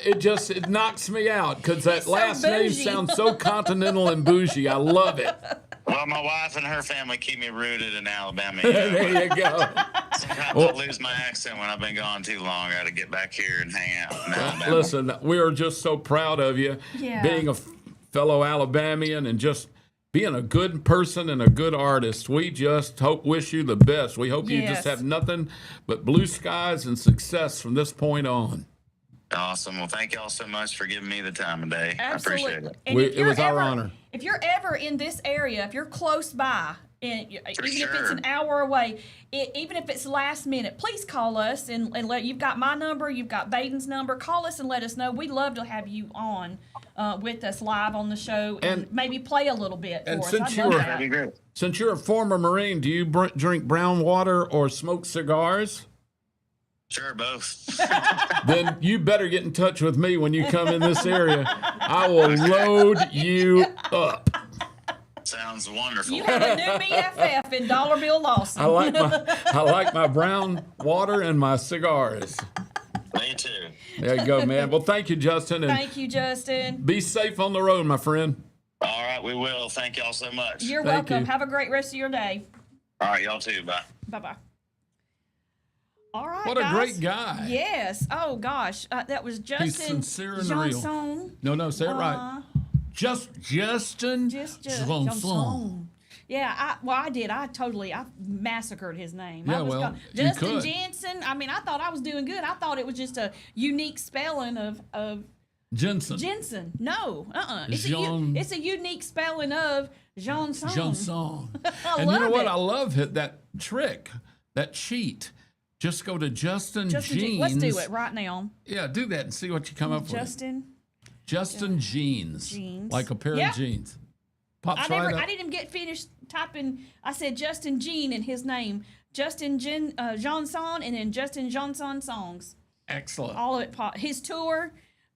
It knocks me out because that last name sounds so continental and bougie. I love it. Well, my wife and her family keep me rooted in Alabama. There you go. Sometimes I lose my accent when I've been gone too long. I got to get back here and hang out in Alabama. Listen, we are just so proud of you, being a fellow Alabamian and just being a good person and a good artist. We just wish you the best. We hope you just have nothing but blue skies and success from this point on. Awesome. Well, thank y'all so much for giving me the time of day. Absolutely. I appreciate it. And It was our honor. If you're ever in this area, if you're close by, and even if it's an hour away, even if it's last minute, please call us and let. You've got my number, you've got Baden's number. Call us and let us know. We'd love to have you on with us live on the show and maybe play a little bit for us. Since you're a former Marine, do you drink brown water or smoke cigars? Sure, both. Then you better get in touch with me when you come in this area. I will load you up. Sounds wonderful. You have a new BFF in Dollar Bill Lawson. I like my brown water and my cigars. Me too. There you go, man. Well, thank you, Justin. And thank you, Justin. Be safe on the road, my friend. All right, we will. Thank y'all so much. You're welcome. Have a great rest of your day. All right, y'all too. Bye. Bye-bye. All right, what a great guy. Yes. Oh, gosh. That was Justin. He's sincere and Johnson. real. No, say it right. Justin Johnson. Yeah, I did. I massacred his name. Yeah, Justin Jensen. I mean, I thought I was doing good. I thought it was just a unique spelling of Jensen. No, It's a unique spelling of Johnson. Johnson. And you know what? I love that trick, that cheat. Just go to Justin Jeans. Let's do it right now. Yeah, do that and see what you come up with. Justin Jeans. Like a pair of jeans. Pops right up. I didn't get finished typing. I said Justin Jean and his name. Justin Johnson and then Justin Johnson songs. Excellent. All of it. His tour,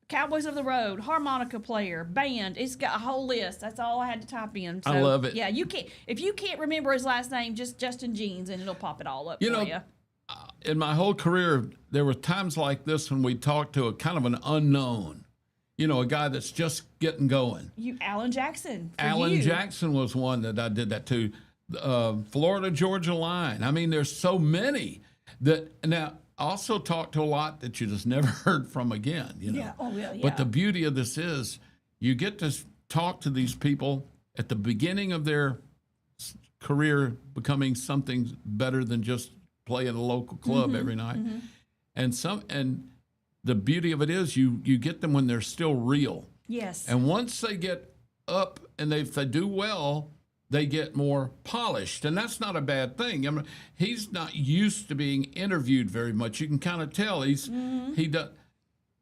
Cowboys of the Road, harmonica player, band. It's got a whole list. That's all I had to type in. So, I love it. Yeah, if you can't remember his last name, just Justin Jeans and it'll pop it all up for you. In my whole career, there were times like this when we talked to a kind of an unknown, a guy that's just getting going. Alan Jackson. Jackson was one that I did that to. Florida Georgia Line. I mean, there's so many that now I also talked to a lot that you just never heard from again. Yeah. Oh, yeah. But the beauty of this is you get to talk to these people at the beginning of their career, becoming something better than just play at a local club every night. And the beauty of it is you get them when they're still real. Yes. And once they get up, and if they do well, they get more polished, and that's not a bad thing. I mean, he's not used to being interviewed very much. You can kind of tell he does.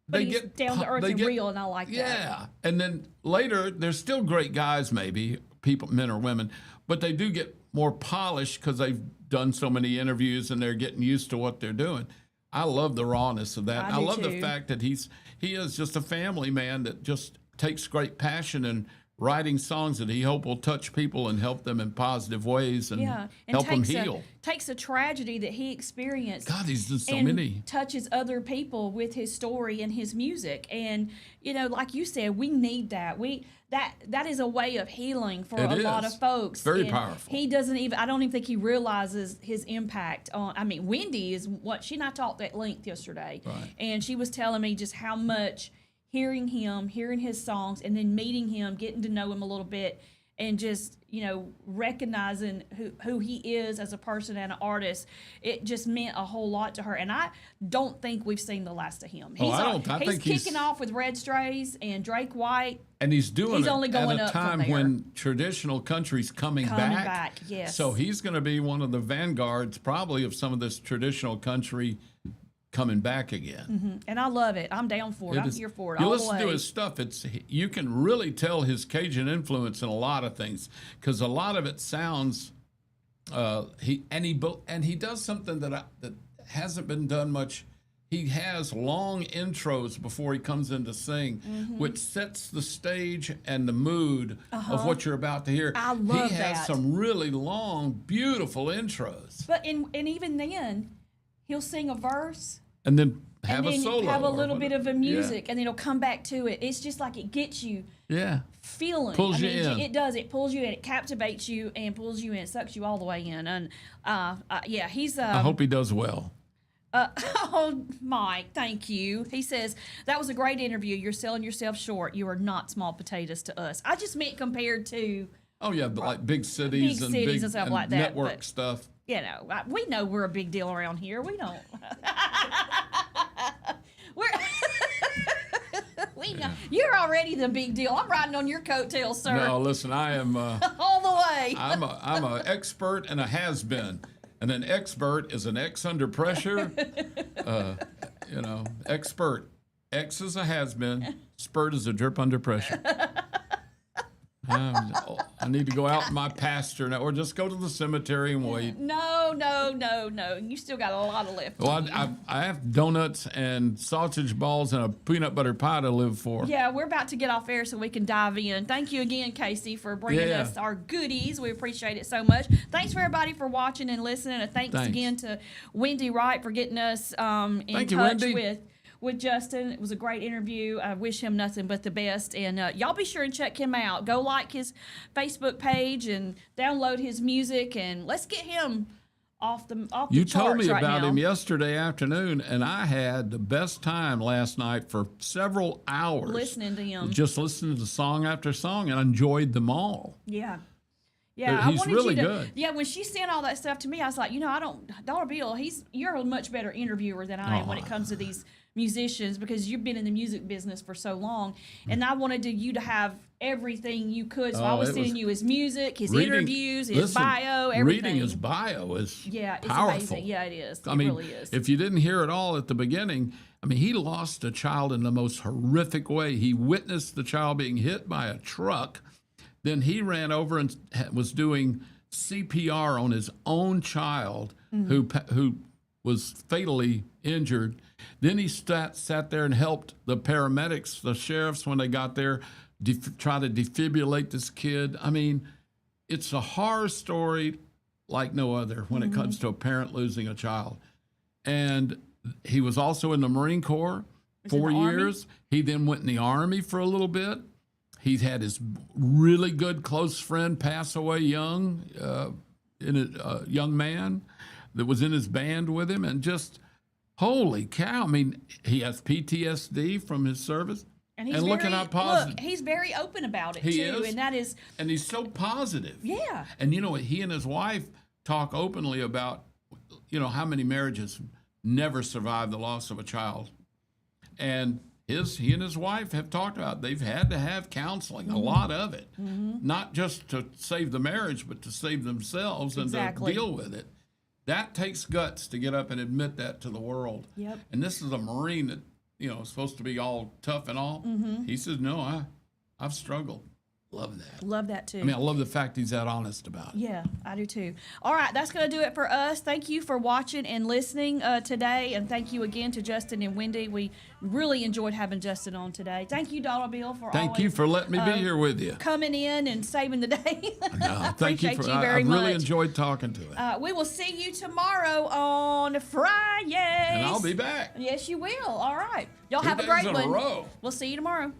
But he's down to earth and real, and I like that. Yeah, and then later, there's still great guys, maybe people, men or women, but they do get more polished because they've done so many interviews and they're getting used to what they're doing. I love the rawness of that. I love the fact that he is just a family man that just takes great passion in writing songs that he hope will touch people and help them in positive ways and help them heal. Takes a tragedy that he experienced. God, he's done so and many. Touches other people with his story and his music. And, you know, like you said, we need that. That is a way of healing for a lot of folks. Very powerful. He doesn't even, I don't even think he realizes his impact on, I mean, Wendy is what, she and I talked at length yesterday. Right. And she was telling me just how much hearing him, hearing his songs, and then meeting him, getting to know him a little bit, and just, you know, recognizing who he is as a person and an artist, it just meant a whole lot to her. And I don't think we've seen the last of him. He's kicking off with Red Strays and Drake White. And he's doing it only going at a up from time there. when traditional country's coming back. Yes. So he's going to be one of the vanguards probably of some of this traditional country coming back again. Mm-hmm. And I love it. I'm down for it. I'm here for it all the way. You listen to his stuff, you can really tell his Cajun influence in a lot of things because a lot of it sounds he does something that hasn't been done much. He has long intros before he comes in to sing, which sets the stage and the mood of what you're about to hear. I love He has some really long, beautiful intros. But and even then, he'll sing a verse and then have a solo. Have a little bit of a music, and then it'll come back to it. It's just like it gets you feeling. Pulls you in. It does. It pulls you in. It captivates you and pulls you in. It sucks you all the way in. And he's. I hope he does well. Oh, Mike, thank you. He says, that was a great interview. You're selling yourself short. You are not small potatoes to us. I just meant compared to. Oh, yeah, but like big cities and stuff like that. Network stuff. You know, we know we're a big deal around here. We don't. We know. You're already the big deal. I'm riding on your coattails, sir. No, listen, I am. All the way. I'm an expert and a has-been. And an expert is an X under pressure. Expert. X is a has-been. Spurt is a drip under pressure. I need to go out in my pasture now, or just go to the cemetery and wait. No. You still got a lot of left. Well, I have donuts and sausage balls and a peanut butter pie to live for. Yeah, we're about to get off air so we can dive in. Thank you again, Casey, for bringing us our goodies. We appreciate it so much. Thanks for everybody for watching and listening. And thanks again to Wendy Wright for getting us in touch with Justin. It was a great interview. I wish him nothing but the best. And y'all be sure and check him out. Go like his Facebook page and download his music, and let's get him off the You charts told me right about now. him yesterday afternoon, and I had the best time last night for several hours. Listening to him. Just listening to song after song, and I enjoyed them all. Yeah. He's really good. Yeah, when she sent all that stuff to me, I was like, Dollar Bill, you're a much better interviewer than I am when it comes to these musicians, because you've been in the music business for so long, and I wanted you to have everything you could. So I was sending you his music, his interviews, his bio, everything. Reading his bio is it's powerful. amazing. Yeah, it is. I mean, really is. If you didn't hear it all at the beginning, I mean, he lost a child in the most horrific way. He witnessed the child being hit by a truck. Then he ran over and was doing CPR on his own child who was fatally injured. Then he sat there and helped the paramedics, the sheriffs, when they got there, try to defibrillate this kid. I mean, it's a horror story like no other when it comes to a parent losing a child. And he was also in the Marine Corps 4 years. He then went in the Army for a little bit. He had his really good close friend pass away young, a young man that was in his band with him, and just, holy cow. I mean, he has PTSD from his service. And look at how positive. Look, he's very open about it, he too. Is. And that is. And he's so positive. Yeah. And, he and his wife talk openly about, how many marriages never survive the loss of a child. And he and his wife have talked about they've had to have counseling, a lot of it, not just to save the marriage, but to save themselves and to deal with it. That takes guts to get up and admit that to the world. Yep. And this is a Marine that, is supposed to be all tough and all. He says, no, I've struggled. Love that. Love that too. I mean, I love the fact he's that honest about it. Yeah, I do too. All right, that's going to do it for us. Thank you for watching and listening today. And thank you again to Justin and Wendy. We really enjoyed having Justin on today. Thank you, Dollar Bill, for Thank you for letting me be here with you. Coming in and saving the day. No, thank you. I really enjoyed talking to him. We will see you tomorrow on Friday. And I'll be back. Yes, you will. All right. Y'all 2 have a great days in one. a row. We'll see you tomorrow.